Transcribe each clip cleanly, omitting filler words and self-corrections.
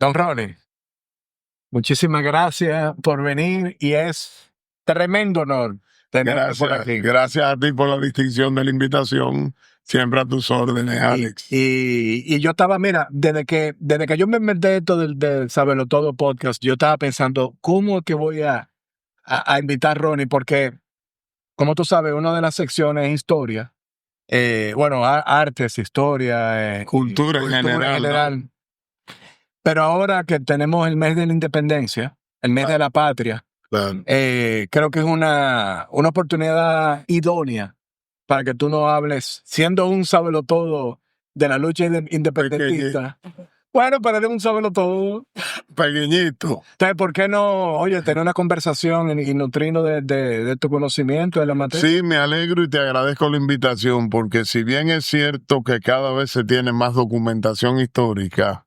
Don Ronnie, muchísimas gracias por venir y es tremendo honor tenerte por aquí. Gracias a ti por la distinción de la invitación. Siempre a tus órdenes, Alex. Y yo estaba, mira, desde que yo me metí esto del Sábelo Todo podcast, yo estaba pensando, ¿cómo es que voy a invitar a Ronnie? Porque, como tú sabes, una de las secciones es historia. Bueno, artes, historia, Cultura en general, ¿no? Pero ahora que tenemos el mes de la independencia, el mes de la patria, Claro. creo que es una oportunidad idónea para que tú no hables, siendo un todo de la lucha independentista. Bueno, pero eres un todo. Pequeñito. Entonces, ¿por qué no, oye, tener una conversación y nutrirnos de tu conocimiento de la materia? Sí, me alegro y te agradezco la invitación, porque si bien es cierto que cada vez se tiene más documentación histórica,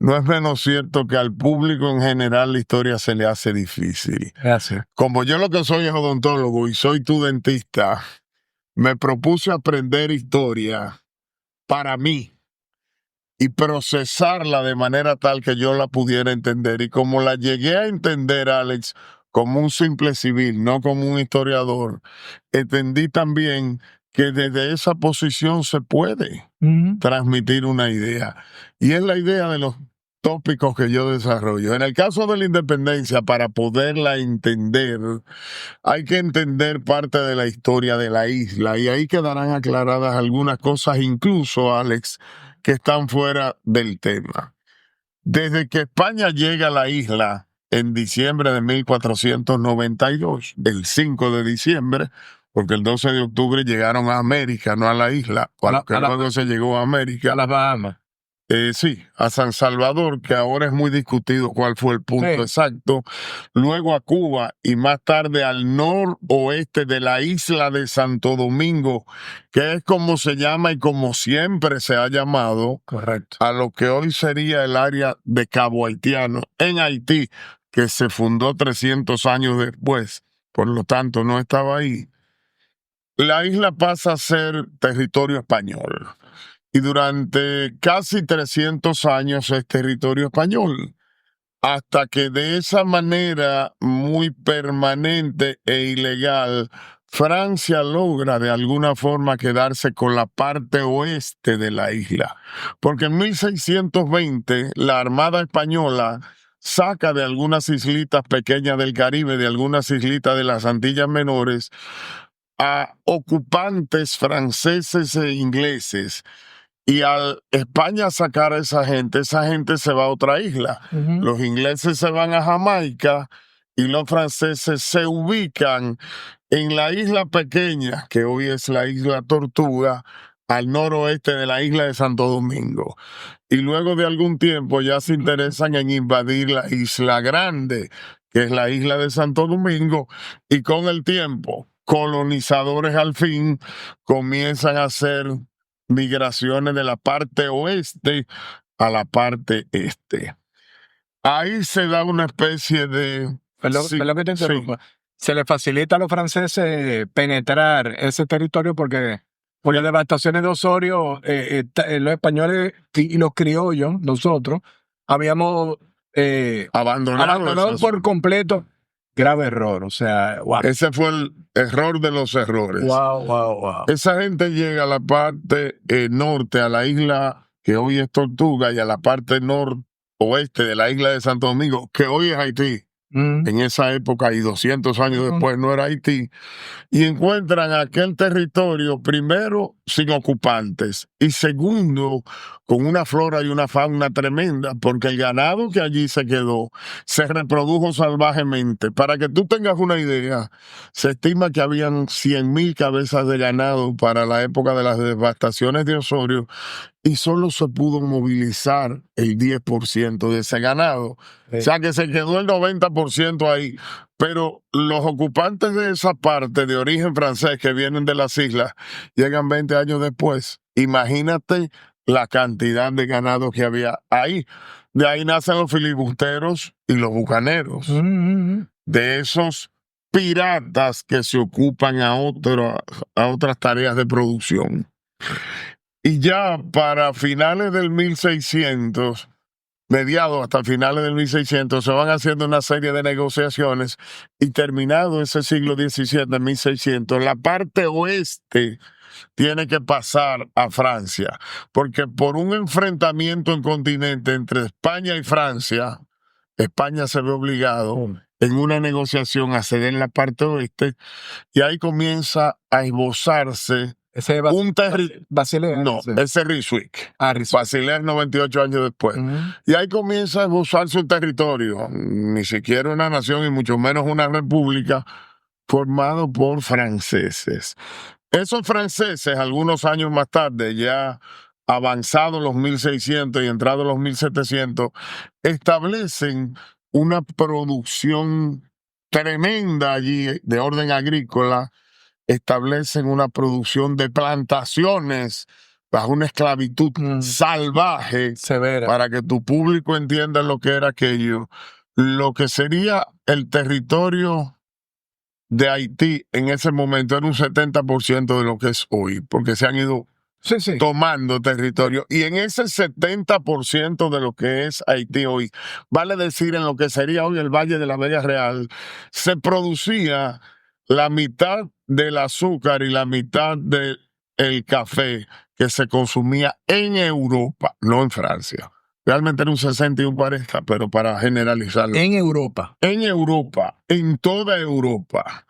no es menos cierto que al público en general la historia se le hace difícil. Gracias. Como yo lo que soy es odontólogo y soy tu dentista, me propuse aprender historia para mí y procesarla de manera tal que yo la pudiera entender. Y como la llegué a entender, Alex, como un simple civil, no como un historiador, entendí también que desde esa posición se puede transmitir una idea. Y es la idea de los tópicos que yo desarrollo. En el caso de la independencia, para poderla entender, hay que entender parte de la historia de la isla y ahí quedarán aclaradas algunas cosas, incluso, Alex, que están fuera del tema. Desde que España llega a la isla en diciembre de 1492, el 5 de diciembre, porque el 12 de octubre llegaron a América, no a la isla, porque luego se llegó a América. A las Bahamas. Sí, a San Salvador, que ahora es muy discutido cuál fue el punto exacto, luego a Cuba y más tarde al noroeste de la isla de Santo Domingo, que es como se llama y como siempre se ha llamado, correcto, a lo que hoy sería el área de Cabo Haitiano, en Haití, que se fundó 300 años después, por lo tanto no estaba ahí. La isla pasa a ser territorio español. Y durante casi 300 años es territorio español, hasta que de esa manera muy permanente e ilegal, Francia logra de alguna forma quedarse con la parte oeste de la isla. Porque en 1620 la Armada Española saca de algunas islitas pequeñas del Caribe, de algunas islitas de las Antillas Menores, a ocupantes franceses e ingleses. Y al España sacar a esa gente se va a otra isla. Los ingleses se van a Jamaica y los franceses se ubican en la isla pequeña, que hoy es la isla Tortuga, al noroeste de la isla de Santo Domingo. Y luego de algún tiempo ya se interesan en invadir la isla Grande, que es la isla de Santo Domingo, y con el tiempo, colonizadores al fin comienzan a hacer migraciones de la parte oeste a la parte este. Ahí se da una especie de... Perdón que te interrumpa. Se le facilita a los franceses penetrar ese territorio porque por las devastaciones de Osorio, los españoles y los criollos, nosotros, habíamos abandonado por completo. Grave error, o sea, wow. Ese fue el error de los errores. Wow. Esa gente llega a la parte norte, a la isla que hoy es Tortuga, y a la parte noroeste de la isla de Santo Domingo, que hoy es Haití. En esa época y 200 años después no era Haití, y encuentran aquel territorio primero sin ocupantes y segundo con una flora y una fauna tremenda, porque el ganado que allí se quedó se reprodujo salvajemente. Para que tú tengas una idea, se estima que habían 100,000 cabezas de ganado para la época de las devastaciones de Osorio y solo se pudo movilizar el 10% de ese ganado. O sea que se quedó el 90% ahí. Pero los ocupantes de esa parte de origen francés que vienen de las islas llegan 20 años después. Imagínate la cantidad de ganado que había ahí. De ahí nacen los filibusteros y los bucaneros. De esos piratas que se ocupan a otras tareas de producción. Y ya para finales del 1600 mediados hasta finales del 1600, se van haciendo una serie de negociaciones y terminado ese siglo XVII, 1600, la parte oeste tiene que pasar a Francia, porque por un enfrentamiento en continente entre España y Francia, España se ve obligado en una negociación a ceder en la parte oeste y ahí comienza a esbozarse Ese un territorio. Basilea. No, ese es Ryswick. Basilea 98 años después. Y ahí comienza a esbozarse un territorio, ni siquiera una nación y mucho menos una república, formado por franceses. Esos franceses, algunos años más tarde, ya avanzados los 1600 y entrados los 1700, establecen una producción tremenda allí de orden agrícola, establecen una producción de plantaciones bajo una esclavitud salvaje, severa, para que tu público entienda lo que era aquello. Lo que sería el territorio de Haití en ese momento era un 70% de lo que es hoy, porque se han ido tomando territorio. Y en ese 70% de lo que es Haití hoy, vale decir, en lo que sería hoy el Valle de la Vega Real, se producía la mitad del azúcar y la mitad del café que se consumía en Europa, no en Francia. Realmente era un 60 y un 40, pero para generalizarlo. En Europa. En Europa, en toda Europa.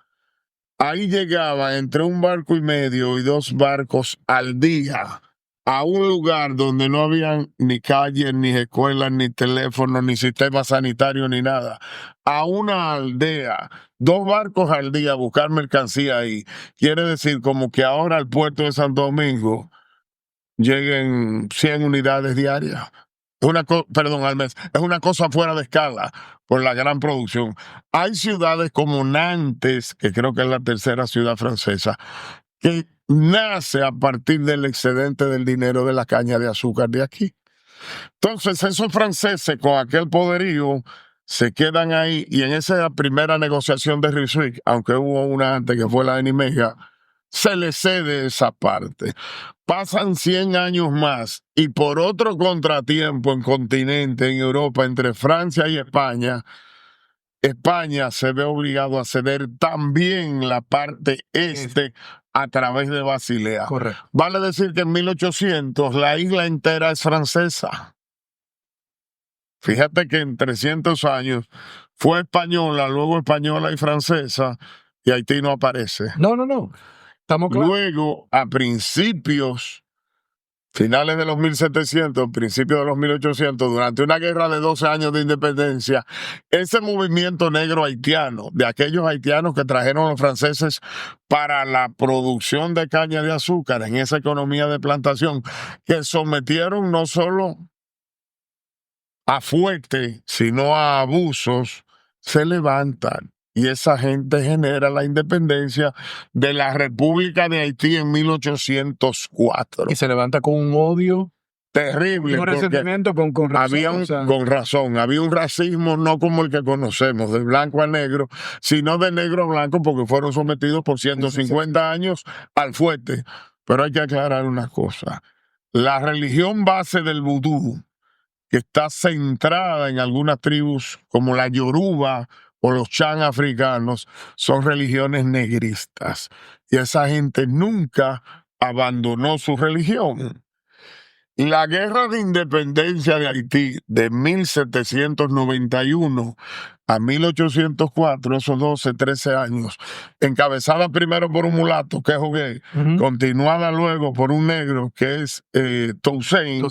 Ahí llegaba entre un barco y medio y 2 barcos al día a un lugar donde no habían ni calles, ni escuelas, ni teléfonos, ni sistema sanitario, ni nada. A una aldea, 2 barcos al día a buscar mercancía ahí. Quiere decir como que ahora al puerto de Santo Domingo lleguen 100 unidades diarias. Al mes. Es una cosa fuera de escala por la gran producción. Hay ciudades como Nantes, que creo que es la tercera ciudad francesa, que nace a partir del excedente del dinero de la caña de azúcar de aquí. Entonces, esos franceses con aquel poderío se quedan ahí, y en esa primera negociación de Ryswick, aunque hubo una antes que fue la de Nimega, se le cede esa parte. Pasan 100 años más y por otro contratiempo en continente, en Europa, entre Francia y España, España se ve obligado a ceder también la parte este a través de Basilea. Correcto. Vale decir que en 1800 la isla entera es francesa. Fíjate que en 300 años fue española, luego española y francesa, y Haití no aparece. No. Estamos claros. Luego, a principios, finales de los 1700, principios de los 1800, durante una guerra de 12 años de independencia, ese movimiento negro haitiano, de aquellos haitianos que trajeron los franceses para la producción de caña de azúcar en esa economía de plantación, que sometieron no solo a fuerte, sino a abusos, se levantan. Y esa gente genera la independencia de la República de Haití en 1804. Y se levanta con un odio terrible. Un resentimiento con razón. Con razón. Había un racismo no como el que conocemos, de blanco a negro, sino de negro a blanco, porque fueron sometidos por 150 años al fuerte. Pero hay que aclarar una cosa. La religión base del vudú, que está centrada en algunas tribus como la Yoruba o los Chan africanos, son religiones negristas. Y esa gente nunca abandonó su religión. La guerra de independencia de Haití de 1791 a 1804, esos 12, 13 años, encabezada primero por un mulato, que es Jogué, continuada luego por un negro, que es Toussaint,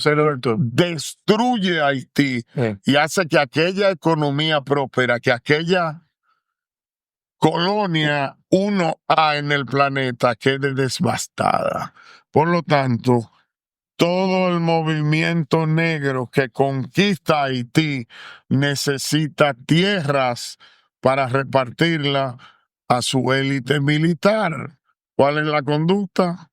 destruye Haití y hace que aquella economía próspera, que aquella colonia 1A en el planeta quede devastada. Por lo tanto, todo el movimiento negro que conquista Haití necesita tierras para repartirla a su élite militar. ¿Cuál es la conducta?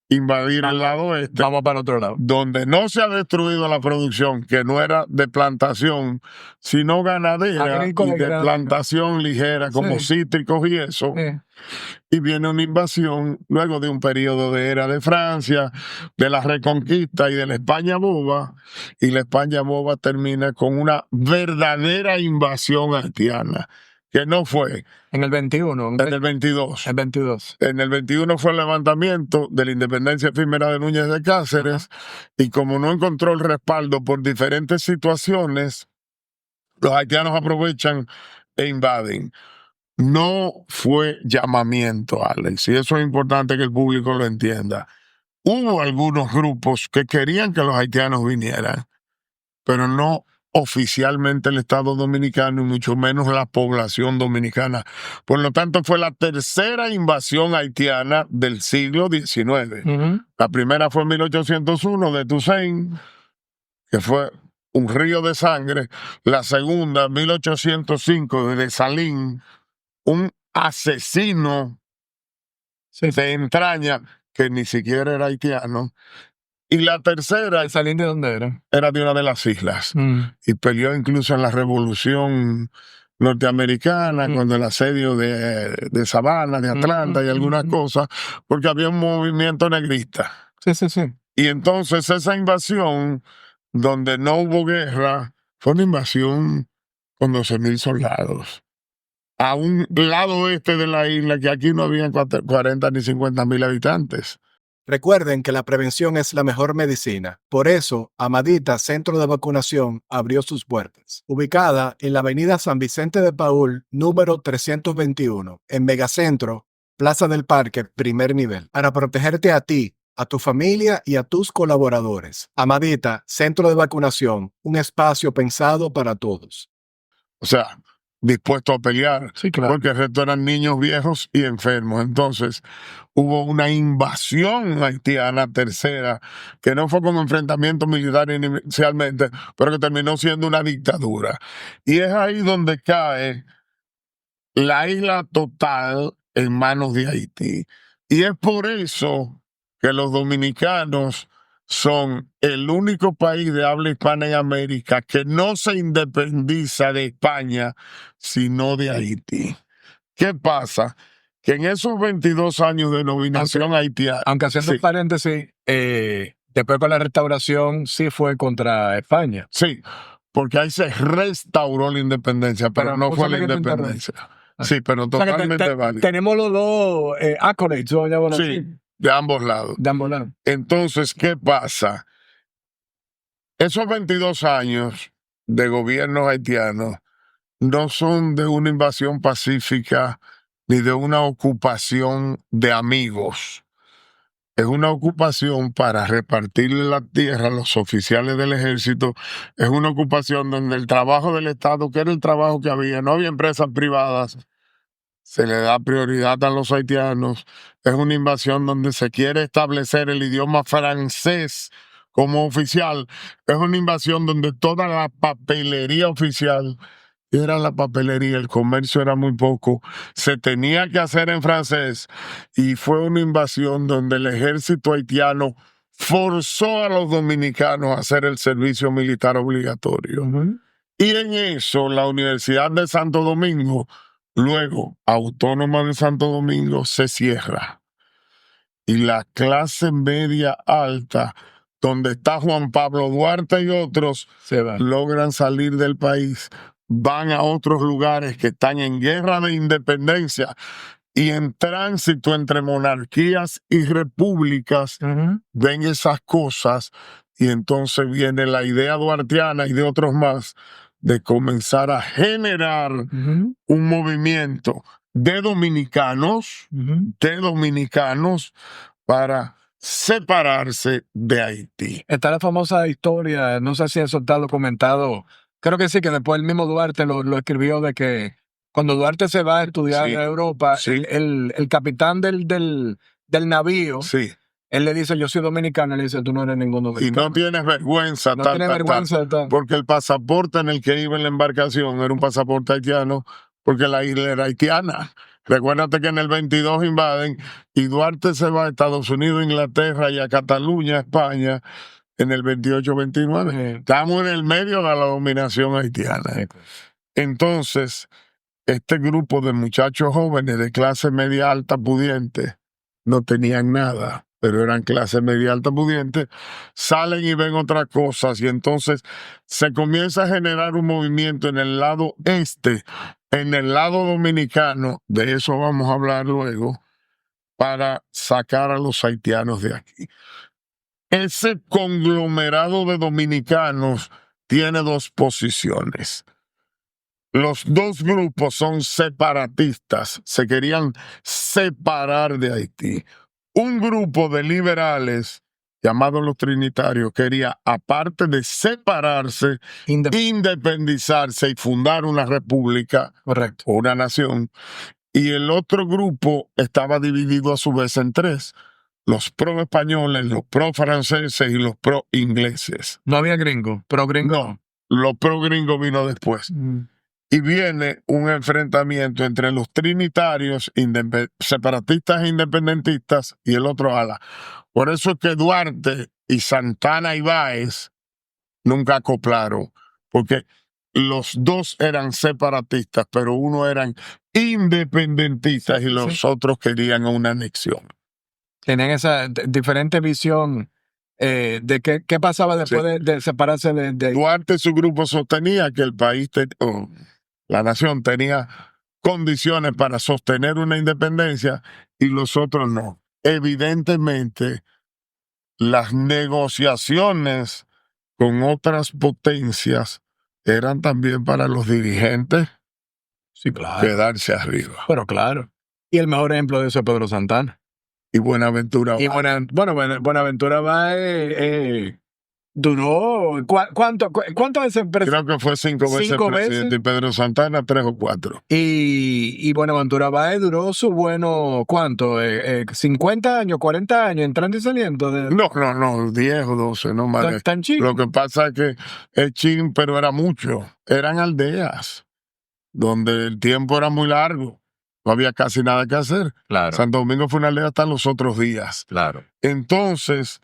invadir el lado este, Vamos para el otro lado. donde no se ha destruido la producción, que no era de plantación, sino ganadera Agrícola y de y plantación ligera, como Sí. cítricos y eso. Sí. Y viene una invasión luego de un periodo de era de Francia, de la Reconquista y de la España boba, y la España boba termina con una verdadera invasión haitiana, que no fue En el 21. en el 22. El 22. En el 21 fue el levantamiento de la independencia efímera de Núñez de Cáceres, y como no encontró el respaldo por diferentes situaciones, los haitianos aprovechan e invaden. No fue llamamiento, Alex, y eso es importante que el público lo entienda. Hubo algunos grupos que querían que los haitianos vinieran, pero no oficialmente el Estado Dominicano y mucho menos la población dominicana. Por lo tanto, fue la tercera invasión haitiana del siglo XIX. La primera fue en 1801 de Toussaint, que fue un río de sangre. La segunda, 1805, de Dessalines, un asesino de entraña que ni siquiera era haitiano. Y la tercera ¿Dessalines de dónde era? era de una de las islas. Y peleó incluso en la Revolución norteamericana, cuando el asedio de Savannah, de Atlanta y algunas cosas, porque había un movimiento negrista. Sí. Y entonces esa invasión, donde no hubo guerra, fue una invasión con 12,000 soldados. A un lado este de la isla, que aquí no habían 40 ni 50,000 habitantes. Recuerden que la prevención es la mejor medicina. Por eso, Amadita Centro de Vacunación abrió sus puertas. Ubicada en la avenida San Vicente de Paúl, número 321, en Megacentro, Plaza del Parque, primer nivel. Para protegerte a ti, a tu familia y a tus colaboradores. Amadita Centro de Vacunación, un espacio pensado para todos. O sea, dispuesto a pelear, Sí, claro. porque el resto eran niños viejos y enfermos. Entonces, hubo una invasión haitiana tercera, que no fue como enfrentamiento militar inicialmente, pero que terminó siendo una dictadura. Y es ahí donde cae la isla total en manos de Haití. Y es por eso que los dominicanos son el único país de habla hispana en América que no se independiza de España, sino de Haití. ¿Qué pasa? Que en esos 22 años de dominación haitiana... Aunque haciendo sí, un paréntesis, después con la restauración sí fue contra España. sí, porque ahí se restauró la independencia, pero no fue la escúchame que te independencia. Sí, pero O sea que totalmente válido. tenemos los dos accolades, yo llamo así, Sí, de ambos lados. de ambos lados. Entonces, ¿qué pasa? Esos 22 años de gobierno haitiano no son de una invasión pacífica ni de una ocupación de amigos. Es una ocupación para repartirle la tierra a los oficiales del ejército. Es una ocupación donde el trabajo del Estado, que era el trabajo que había, no había empresas privadas, se le da prioridad a los haitianos. Es una invasión donde se quiere establecer el idioma francés como oficial. Es una invasión donde toda la papelería oficial era la papelería, el comercio era muy poco, se tenía que hacer en francés, y fue una invasión donde el ejército haitiano forzó a los dominicanos a hacer el servicio militar obligatorio. Y en eso la Universidad de Santo Domingo, luego Autónoma de Santo Domingo, se cierra. Y la clase media alta, donde está Juan Pablo Duarte y otros, logran salir del país, van a otros lugares que están en guerra de independencia y en tránsito entre monarquías y repúblicas, ven esas cosas, y entonces viene la idea duartiana y de otros más de comenzar a generar un movimiento de dominicanos para separarse de Haití. Está la famosa historia, no sé si eso está documentado, creo que sí, que después el mismo Duarte lo escribió, de que cuando Duarte se va a estudiar a Europa, el capitán del navío, él le dice, yo soy dominicano, y le dice, tú no eres ningún dominicano. Y no tienes vergüenza, no tienes vergüenza porque el pasaporte en el que iba en la embarcación era un pasaporte haitiano, porque la isla era haitiana. Recuérdate que en el 22 invaden y Duarte se va a Estados Unidos, Inglaterra y a Cataluña, España, en el 28-29. Estamos en el medio de la dominación haitiana. Entonces, este grupo de muchachos jóvenes de clase media alta pudiente no tenían nada, pero eran clase media alta pudiente, salen y ven otras cosas y entonces se comienza a generar un movimiento en el lado este, en el lado dominicano, de eso vamos a hablar luego, para sacar a los haitianos de aquí. Ese conglomerado de dominicanos tiene dos posiciones. Los dos grupos son separatistas, se querían separar de Haití. Un grupo de liberales, llamados los trinitarios, quería, aparte de separarse, independizarse y fundar una república, correcto, o una nación. Y el otro grupo estaba dividido a su vez en tres: los pro-españoles, los pro-franceses y los pro-ingleses. No había gringo, pero gringo. No, los pro-gringos vino después. Y viene un enfrentamiento entre los trinitarios, separatistas e independentistas, y el otro ala. Por eso es que Duarte y Santana y Báez nunca acoplaron, porque los dos eran separatistas, pero uno eran independentistas y los otros querían una anexión. Tenían esa diferente visión de qué pasaba después de separarse de... Duarte y su grupo sostenía que el país, la nación tenía condiciones para sostener una independencia y los otros no. Evidentemente, las negociaciones con otras potencias eran también para los dirigentes quedarse arriba. Pero claro. Y el mejor ejemplo de eso es Pedro Santana. Y Buenaventura y Buenaventura duró, ¿cuántas veces creo que fue 5 veces presidente, y Pedro Santana 3 o 4. Y Buenaventura Báez duró su bueno, ¿cuánto? 50 años, 40 años, entrando y saliendo. No, 10 o 12, no más. Tan chico. Lo que pasa es que es chin, pero era mucho. Eran aldeas donde el tiempo era muy largo. No había casi nada que hacer. Claro. Santo Domingo fue una aldea hasta los otros días. Claro. Entonces,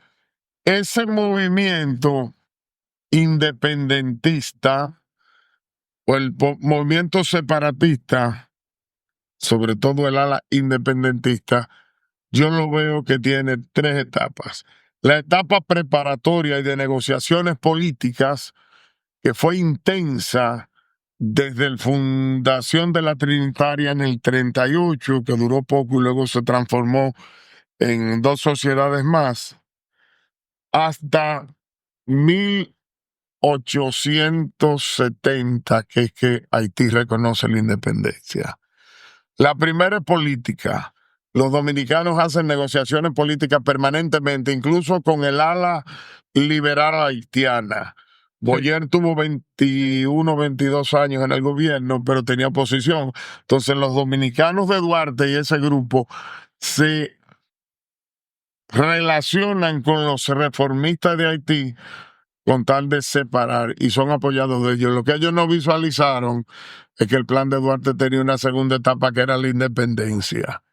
ese movimiento independentista o el movimiento separatista, sobre todo el ala independentista, yo lo veo que tiene 3 etapas. La etapa preparatoria y de negociaciones políticas, que fue intensa desde la fundación de la Trinitaria en el 38, que duró poco y luego se transformó en 2 sociedades más, hasta 1870, que es que Haití reconoce la independencia. La primera es política. Los dominicanos hacen negociaciones políticas permanentemente, incluso con el ala liberal haitiana. Boyer tuvo 21, 22 años en el gobierno, pero tenía oposición. Entonces los dominicanos de Duarte y ese grupo se relacionan con los reformistas de Haití con tal de separar, y son apoyados de ellos. Lo que ellos no visualizaron es que el plan de Duarte tenía una segunda etapa, que era la independencia.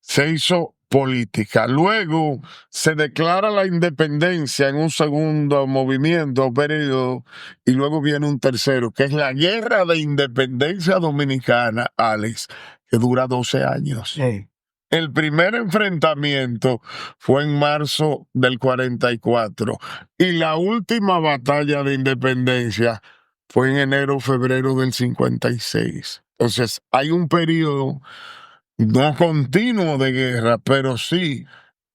Se hizo política. Luego se declara la independencia en un segundo movimiento, periodo, y luego viene un tercero, que es la Guerra de Independencia Dominicana, Alex, que dura 12 años. Sí. El primer enfrentamiento fue en marzo del 44 y la última batalla de independencia fue en enero o febrero del 56. Entonces hay un periodo no continuo de guerra, pero sí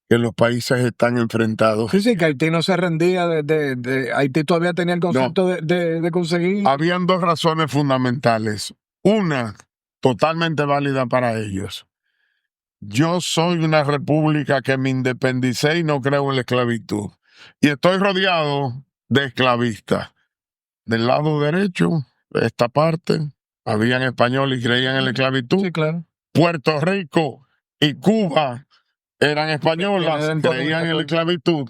que los países están enfrentados. Sí, que Haití no se rendía. Haití todavía tenía el concepto de conseguir. Habían 2 razones fundamentales. Una, totalmente válida para ellos. Yo soy una república que me independicé y no creo en la esclavitud. Y estoy rodeado de esclavistas. Del lado derecho, de esta parte, habían españoles y creían en la esclavitud. Sí, claro. Puerto Rico y Cuba eran españolas, creían en la esclavitud.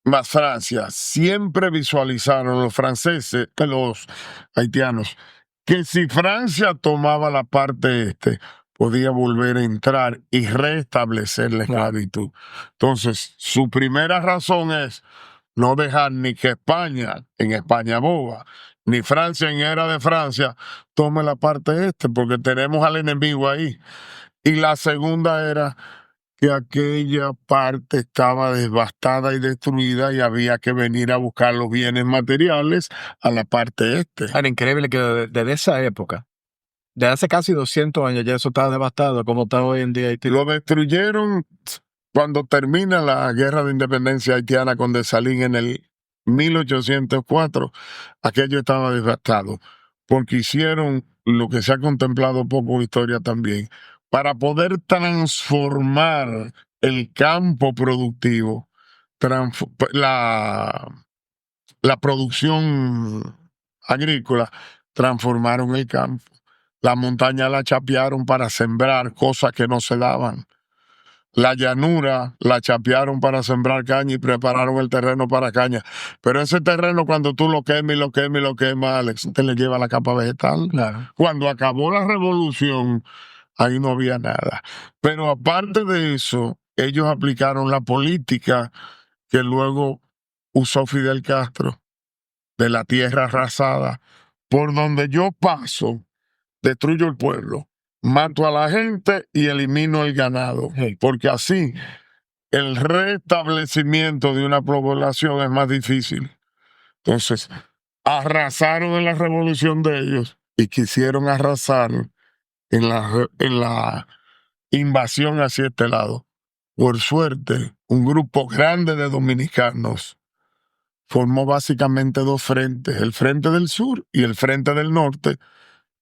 Más Francia. Siempre visualizaron los franceses, los haitianos, que si Francia tomaba la parte este, podía volver a entrar y restablecer la esclavitud. Entonces, su primera razón es no dejar ni que España, en España boba, ni Francia, en era de Francia, tome la parte este, porque tenemos al enemigo ahí. Y la segunda era que aquella parte estaba devastada y destruida y había que venir a buscar los bienes materiales a la parte este. Era increíble que desde esa época, de hace casi 200 años, ya eso estaba devastado como está hoy en día Haití. Lo destruyeron cuando termina la guerra de independencia haitiana con Dessalines en el 1804. Aquello estaba devastado porque hicieron lo que se ha contemplado poco en historia también, para poder transformar el campo productivo, la producción agrícola, transformaron el campo. La montaña la chapearon para sembrar cosas que no se daban. La llanura la chapearon para sembrar caña y prepararon el terreno para caña. Pero ese terreno, cuando tú lo quemas y lo quemas y lo quemas, Alex, te le lleva la capa vegetal. Claro. Cuando acabó la revolución, ahí no había nada. Pero aparte de eso, ellos aplicaron la política que luego usó Fidel Castro, de la tierra arrasada. Por donde yo paso, destruyo el pueblo, mato a la gente y elimino el ganado. Sí. Porque así el restablecimiento de una población es más difícil. Entonces, arrasaron en la revolución de ellos y quisieron arrasar en la invasión hacia este lado. Por suerte, un grupo grande de dominicanos formó básicamente dos frentes, el frente del sur y el frente del norte,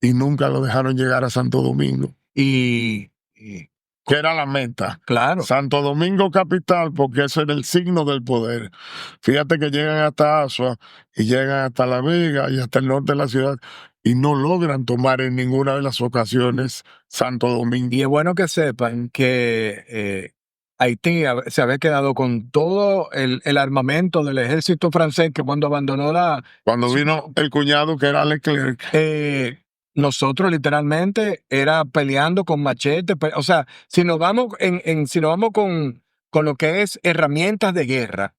y nunca lo dejaron llegar a Santo Domingo, Y que era la meta. claro, Santo Domingo capital, porque ese era el signo del poder. Fíjate que llegan hasta Asua y llegan hasta La Vega y hasta el norte de la ciudad y no logran tomar en ninguna de las ocasiones Santo Domingo. y es bueno que sepan que Haití se había quedado con todo el armamento del ejército francés que cuando abandonó Cuando vino el cuñado que era Leclerc, nosotros literalmente era peleando con machetes. O sea, si nos vamos si nos vamos con lo que es herramientas de guerra,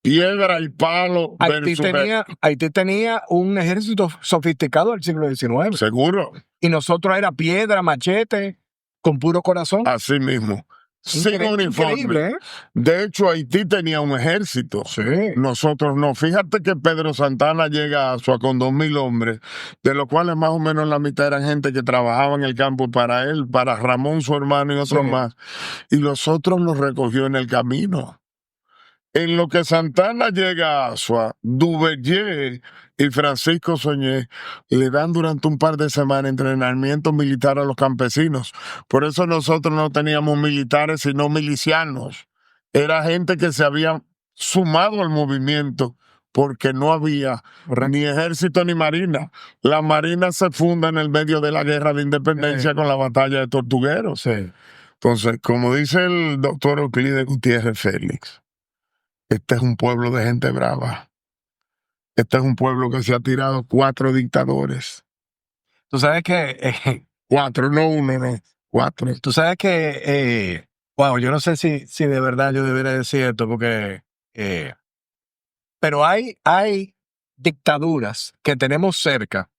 piedra y palo Haití tenía un ejército sofisticado del siglo XIX. seguro, Y nosotros era piedra, machete, con puro corazón. así mismo, sin uniforme. Increíble, ¿eh? De hecho, Haití tenía un ejército. Sí. Nosotros no. Fíjate que Pedro Santana llega a Asua con 2,000 hombres, de los cuales más o menos la mitad eran gente que trabajaba en el campo para él, para Ramón, su hermano y otros Sí. más. Y los otros los recogió en el camino. En lo que Santana llega a Asua, Duvalier y Francisco Soñé le dan durante un par de semanas entrenamiento militar a los campesinos. Por eso nosotros no teníamos militares, sino milicianos. Era gente que se había sumado al movimiento porque no había ni ejército ni marina. La marina se funda en el medio de la guerra de independencia con la batalla de Tortugueros. Sí. Entonces, como dice el doctor Euclides Gutiérrez Félix, este es un pueblo de gente brava. Este es un pueblo que se ha tirado 4 dictadores. Tú sabes que 4, no 1, no. 4. tú sabes que wow, yo no sé si de verdad yo debería decir esto porque pero hay dictaduras que tenemos cerca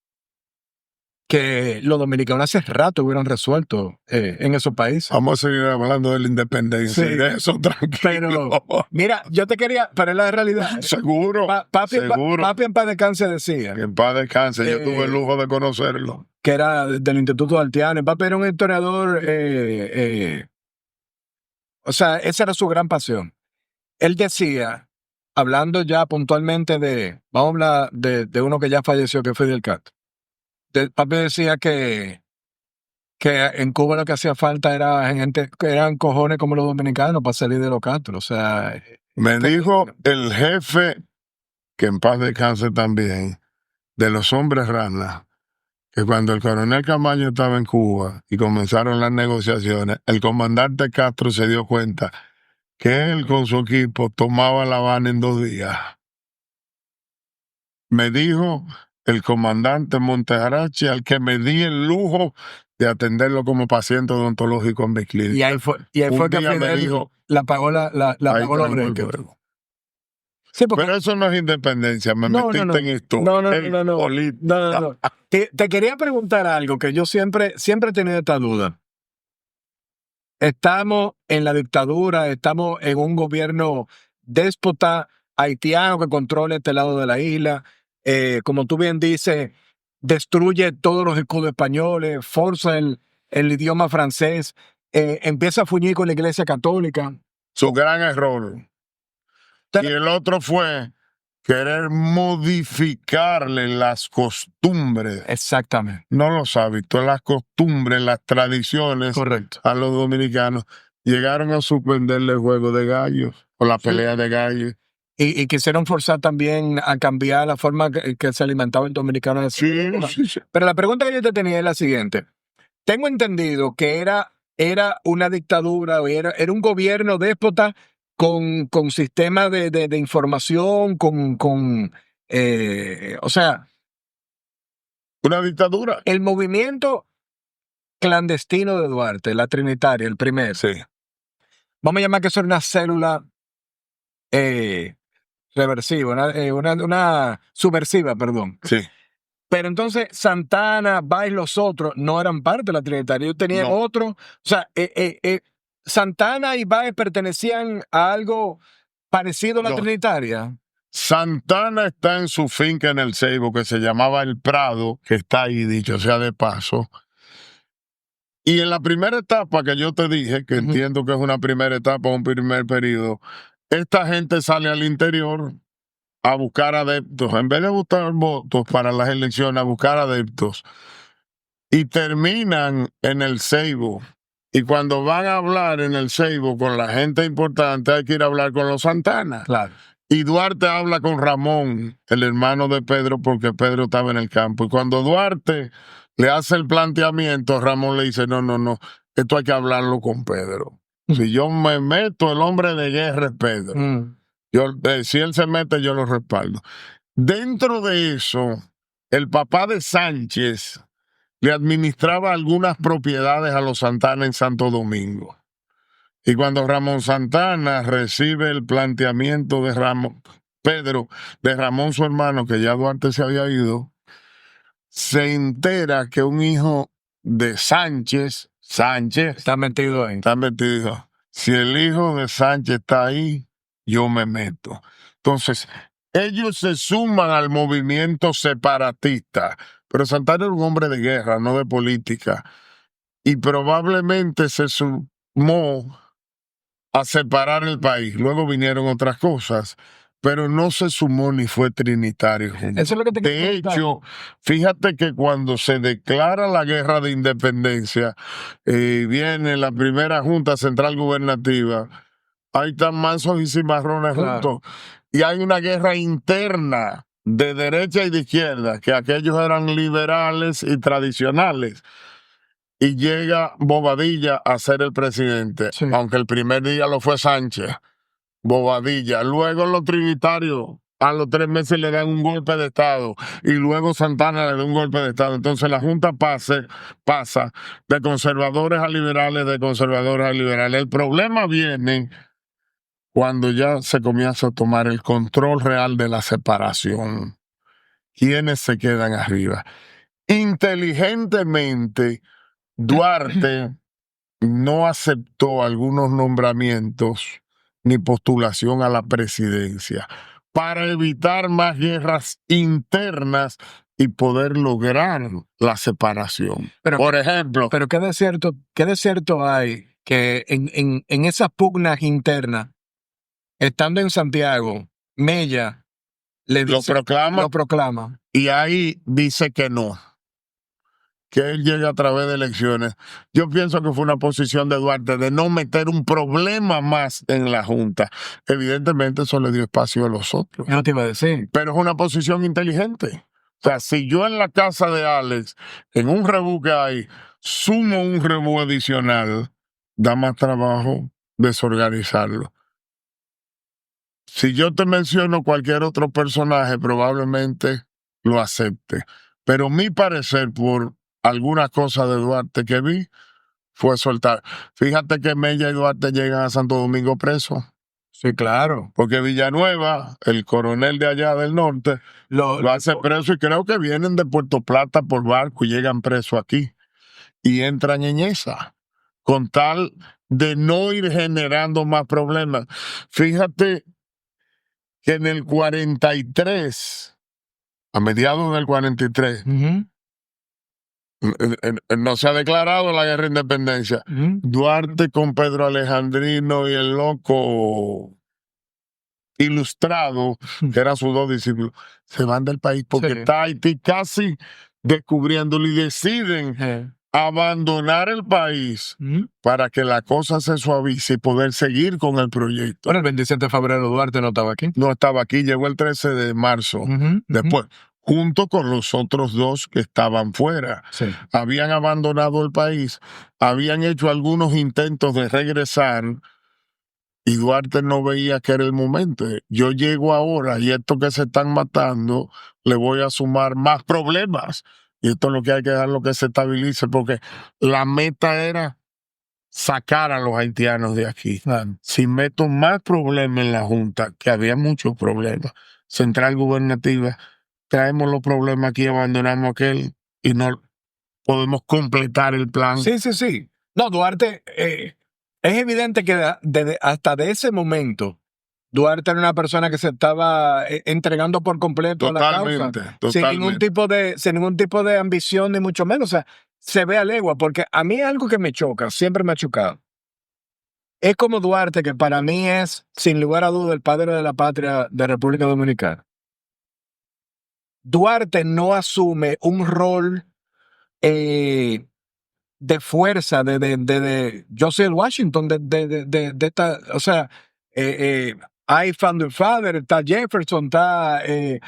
que los dominicanos hace rato hubieran resuelto en esos países. Vamos a seguir hablando de la independencia Sí. y de eso, tranquilo. Pero mira, yo te quería, pero es la realidad. Seguro, seguro. Papi en paz descanse decía Que en paz descanse, yo tuve el lujo de conocerlo. que era del Instituto Altiano. Papi era un historiador, o sea, esa era su gran pasión. Él decía, hablando ya puntualmente vamos a hablar de uno que ya falleció, que fue Fidel Castro. Papi decía que en Cuba lo que hacía falta era gente, que eran cojones como los dominicanos para salir de los Castro. O sea, Me dijo el jefe, que en paz descanse también, de los hombres ranas, que cuando el coronel Camaño estaba en Cuba y comenzaron las negociaciones, el comandante Castro se dio cuenta que él con su equipo tomaba La Habana en 2 días. Me dijo el comandante Montejarache, al que me di el lujo de atenderlo como paciente odontológico en mi clínica. Y ahí fue Un que día me Fidel dijo, la pagó la ahí pagó los trancó el breques. juego. Sí, porque Pero eso no es independencia, me no, metiste en esto. no, no, Ey, no, no, Polito. no. Te quería preguntar algo que yo siempre he tenido esta duda. Estamos en la dictadura, estamos en un gobierno déspota haitiano que controla este lado de la isla. Como tú bien dices, destruye todos los escudos españoles, forza el idioma francés, empieza a fuñir con la iglesia católica. Su gran error. Y el otro fue querer modificarle las costumbres, Exactamente, no los hábitos, las costumbres, las tradiciones correcto. a los dominicanos. Llegaron a suspenderle el juego de gallos o la pelea de gallos. Y quisieron forzar también a cambiar la forma que se alimentaba el dominicano. De Sí. Pero la pregunta que yo te tenía es la siguiente. Tengo entendido que era una dictadura, era un gobierno déspota con sistema de información, o sea, Una dictadura. el movimiento clandestino de Duarte, la Trinitaria, el primero. Sí. Vamos a llamar que eso era una célula reversiva, una subversiva, perdón. Sí. Pero entonces Santana, Báez, los otros no eran parte de la Trinitaria. Ellos tenían No. otro. O sea, Santana y Báez pertenecían a algo parecido a la No. Trinitaria. Santana está en su finca en el Ceibo que se llamaba El Prado, que está ahí, dicho sea de paso. Y en la primera etapa que yo te dije, que entiendo que es una primera etapa, un primer periodo, esta gente sale al interior a buscar adeptos, en vez de buscar votos para las elecciones, a buscar adeptos. Y terminan en el Ceibo. Y cuando van a hablar en el Ceibo con la gente importante, hay que ir a hablar con los Santana. Claro. Y Duarte habla con Ramón, el hermano de Pedro, porque Pedro estaba en el campo. Y cuando Duarte le hace el planteamiento, Ramón le dice, no, esto hay que hablarlo con Pedro. Si yo me meto, el hombre de guerra es Pedro. Si él se mete, yo lo respaldo. Dentro de eso, el papá de Sánchez le administraba algunas propiedades a los Santana en Santo Domingo. Y cuando Ramón Santana recibe el planteamiento de Pedro, de Ramón su hermano, que ya Duarte se había ido, se entera que un hijo de Sánchez Está metido ahí. está metido. Si el hijo de Sánchez está ahí, yo me meto. Entonces, ellos se suman al movimiento separatista, pero Santana era un hombre de guerra, no de política, y probablemente se sumó a separar el país. Luego vinieron otras cosas, pero no se sumó ni fue trinitario. Eso es lo que te De hecho, fíjate que cuando se declara la guerra de independencia, viene la primera Junta Central Gubernativa, hay tan mansos y cimarrones juntos, y hay una guerra interna de derecha y de izquierda, que aquellos eran liberales y tradicionales. Y llega Bobadilla a ser el presidente, aunque el primer día lo fue Sánchez. Bobadilla. Luego los trinitarios a los 3 meses le dan un golpe de Estado y luego Santana le da un golpe de Estado. Entonces la Junta pasa de conservadores a liberales, de conservadores a liberales. El problema viene cuando ya se comienza a tomar el control real de la separación. ¿Quiénes se quedan arriba? Inteligentemente, Duarte no aceptó algunos nombramientos ni postulación a la presidencia para evitar más guerras internas y poder lograr la separación. Por ejemplo. Pero ¿qué de cierto hay que en esas pugnas internas, estando en Santiago, Mella lo proclama. Y ahí dice que no, que él llegue a través de elecciones. Yo pienso que fue una posición de Duarte de no meter un problema más en la Junta. Evidentemente eso le dio espacio a los otros. Yo no te iba a decir. Pero es una posición inteligente. O sea, si yo en la casa de Alex, en un rebú que hay, sumo un rebú adicional, da más trabajo desorganizarlo. Si yo te menciono cualquier otro personaje, probablemente lo acepte. Pero mi parecer, por algunas cosas de Duarte que vi fue soltar. Fíjate que Mella y Duarte llegan a Santo Domingo presos. Sí, claro. Porque Villanueva, el coronel de allá del norte, lo hace preso y creo que vienen de Puerto Plata por barco y llegan presos aquí. Y entran en esa, con tal de no ir generando más problemas. Fíjate que en el 43, a mediados del 43, no se ha declarado la guerra de independencia. Duarte con Pedro Alejandrino y el loco Ilustrado, que eran sus dos discípulos, se van del país porque está Haití casi descubriéndolo y deciden abandonar el país para que la cosa se suavice y poder seguir con el proyecto. Bueno, el 27 de febrero Duarte no estaba aquí. No estaba aquí, llegó el 13 de marzo después, junto con los otros dos que estaban fuera. Sí. Habían abandonado el país, habían hecho algunos intentos de regresar y Duarte no veía que era el momento. Yo llego ahora y estos que se están matando, le voy a sumar más problemas. Y esto es lo que hay que dejarlo que se estabilice, porque la meta era sacar a los haitianos de aquí. Si meto más problemas en la Junta, que había muchos problemas, central gubernativa, traemos los problemas aquí, abandonamos aquel y no podemos completar el plan. Sí. No, Duarte, es evidente que hasta de ese momento, Duarte era una persona que se estaba entregando por completo a la causa. Totalmente. Sin ningún tipo de ambición, ni mucho menos. O sea, se ve a legua, porque a mí algo que me choca, siempre me ha chocado. Es como Duarte, que para mí es, sin lugar a duda, el padre de la patria de República Dominicana. Duarte no asume un rol de fuerza, yo soy el Washington de esta, o sea, hay Founder Father, está Jefferson, está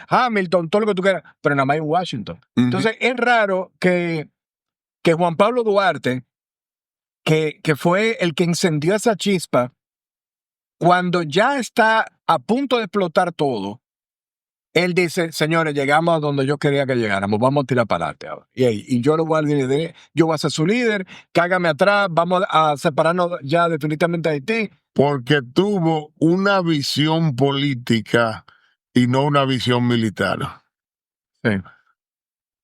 Hamilton, todo lo que tú quieras, pero nada más hay Washington. Entonces es raro que Juan Pablo Duarte, que fue el que encendió esa chispa, cuando ya está a punto de explotar todo, él dice, señores, llegamos a donde yo quería que llegáramos, vamos a tirar para adelante ahora. Y yo lo voy a liderar, yo voy a ser su líder, cágame atrás, vamos a separarnos ya definitivamente de Haití. Porque tuvo una visión política y no una visión militar. Sí.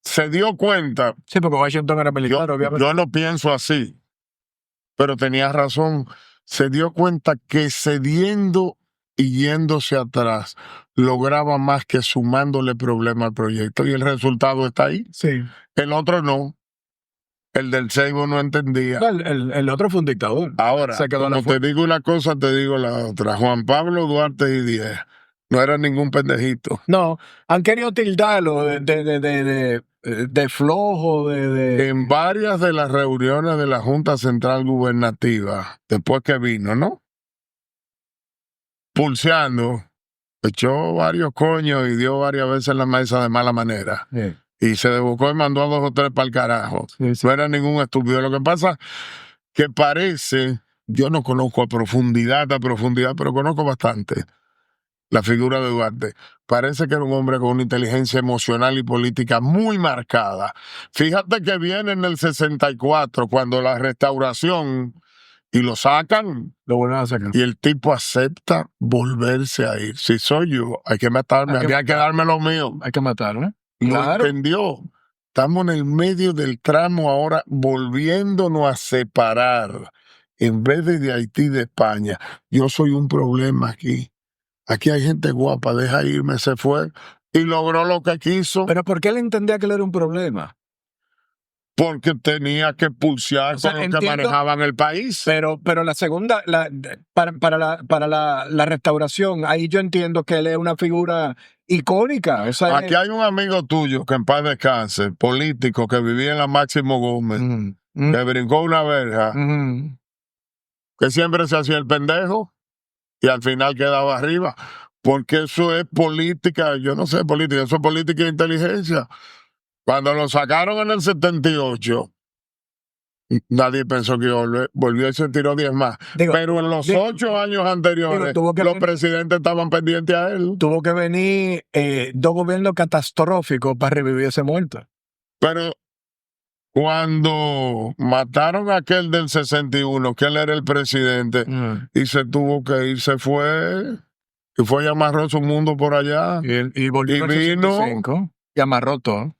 Se dio cuenta. Sí, porque Washington era militar, obviamente. Yo no pienso así, pero tenía razón. Se dio cuenta que cediendo y yéndose atrás lograba más que sumándole problemas al proyecto, y el resultado está ahí. Sí. El otro no. El del Seibo no entendía. No, el otro fue un dictador. Ahora, como te digo una cosa, te digo la otra. Juan Pablo Duarte y Díez no era ningún pendejito. No, han querido tildarlo de flojo, En varias de las reuniones de la Junta Central Gubernativa, después que vino, ¿no? Pulseando, echó varios coños y dio varias veces en la mesa de mala manera. Sí. Y se desbocó y mandó a 2 o 3 para el carajo. Sí. No era ningún estúpido. Lo que pasa que parece, yo no conozco a profundidad, pero conozco bastante la figura de Duarte. Parece que era un hombre con una inteligencia emocional y política muy marcada. Fíjate que viene en el 64, cuando la Restauración, y lo sacan. Lo vuelven a sacar. Y el tipo acepta volverse a ir. Si soy yo, hay que matarme, había que darme lo mío. Hay que matarlo, ¿eh? Lo entendió. Estamos en el medio del tramo ahora, volviéndonos a separar. En vez de Haití de España, yo soy un problema aquí. Aquí hay gente guapa, deja irme, se fue y logró lo que quiso. Pero ¿por qué él entendía que él era un problema? Porque tenía que pulsear con los que manejaban el país. Pero la segunda, para la restauración, ahí yo entiendo que él es una figura icónica. O sea, aquí hay un amigo tuyo que en paz descanse, político, que vivía en la Máximo Gómez, que brincó una verja, que siempre se hacía el pendejo y al final quedaba arriba. Porque eso es política, yo no sé política, eso es política de inteligencia. Cuando lo sacaron en el 78, nadie pensó que volvió y se tiró 10 más. Pero en los 8 años anteriores, los presidentes estaban pendientes a él. Tuvo que venir 2 gobiernos catastróficos para revivir ese muerto. Pero Cuando mataron a aquel del 61, que él era el presidente, y se tuvo que ir, se fue, y fue y amarró su mundo por allá. Y volvió Y en el vino. 65 y amarró todo.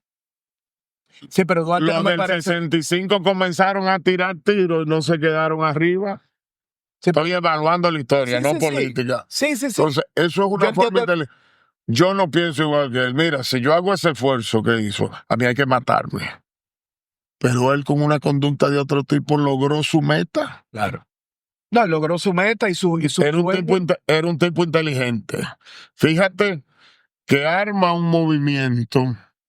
Sí, pero Duarte Los no me del parece... 65 comenzaron a tirar tiros y no se quedaron arriba. Sí, Estoy evaluando la historia, sí, no sí, sí. política. Sí, sí, sí. Entonces, eso es una Yo forma entiendo- inteligente. Yo no pienso igual que él. Mira, si yo hago ese esfuerzo que hizo, a mí hay que matarme. Pero él, con una conducta de otro tipo, logró su meta. Claro. No, logró su meta y su Era un, sueño. era un tipo inteligente. Fíjate que arma un movimiento,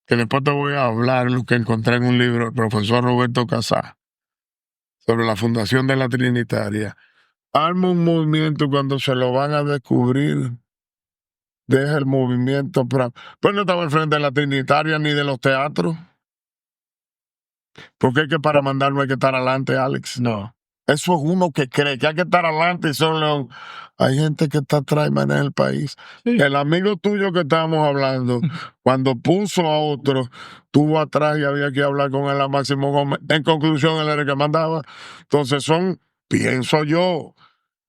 que después te voy a hablar, lo que encontré en un libro del profesor Roberto Casá, sobre la fundación de la Trinitaria. Arma un movimiento cuando se lo van a descubrir. Deja el movimiento. Pues no estaba al frente de la Trinitaria ni de los teatros. Porque es que para mandar no hay que estar adelante, Alex. No. Eso es uno que cree que hay que estar adelante y solo hay gente que está atrás y maneja el país. Sí. El amigo tuyo que estábamos hablando, cuando puso a otro, tuvo atrás y había que hablar con él a Máximo Gómez. En conclusión, él era el que mandaba. Entonces son, pienso yo,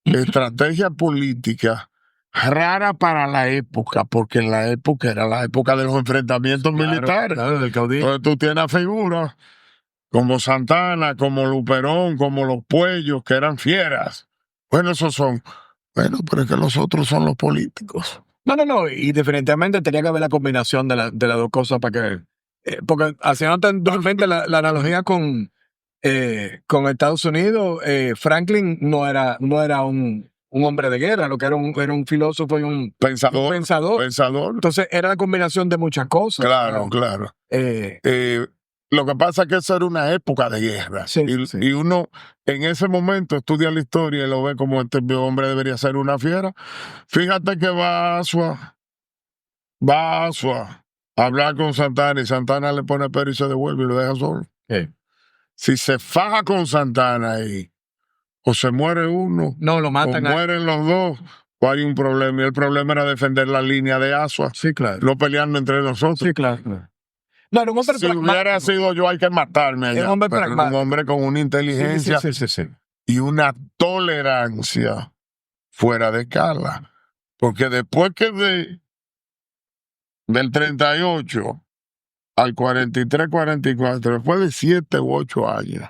estrategias políticas rara para la época, porque en la época era la época de los enfrentamientos militares. Claro, del caudillo. Entonces tú tienes figuras como Santana, como Luperón, como los Puellos, que eran fieras. Bueno, esos son. Bueno, pero es que los otros son los políticos. No. Y definitivamente tenía que haber la combinación de las dos cosas para que. Porque haciendo actualmente la analogía con Estados Unidos, Franklin no era un hombre de guerra, lo que era un filósofo y un Pensador. pensador. Entonces era la combinación de muchas cosas. Claro, claro. Lo que pasa es que esa era una época de guerra. Sí, y, sí. y uno en ese momento estudia la historia y lo ve como este hombre debería ser una fiera. Fíjate que va Asua a hablar con Santana y Santana le pone pero y se devuelve y lo deja solo. Si se faja con Santana ahí, o se muere uno, No, lo o matan. mueren los dos, o hay un problema. Y el problema era defender la línea de Asua, Sí, claro. no peleando entre nosotros. Sí, claro. No, era un hombre Si hubiera sido yo, hay que matarme allá. Era un hombre Pero era un pragmático. hombre con una inteligencia Sí. y una tolerancia fuera de escala. Porque después que del 38 al 43, 44, después de 7 u 8 años,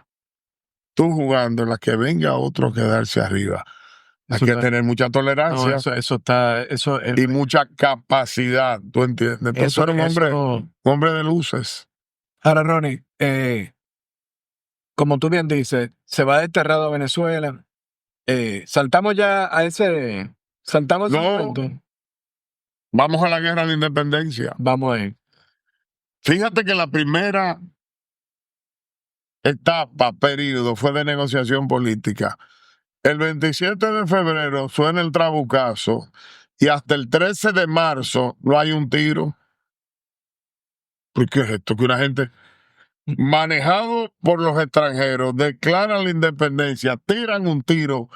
tú jugando en la que venga otro a quedarse arriba. Hay que tener mucha tolerancia y mucha capacidad, ¿tú entiendes? Entonces era un hombre de luces. Ahora, Ronnie, como tú bien dices, se va desterrado a Venezuela. Saltamos ya a ese... Saltamos ese momento. Vamos a la guerra de independencia. Vamos ahí. Fíjate que la primera etapa, periodo, fue de negociación política. El 27 de febrero suena el trabucazo y hasta el 13 de marzo no hay un tiro. ¿Por qué es esto? Que una gente manejado por los extranjeros declaran la independencia, tiran un tiro,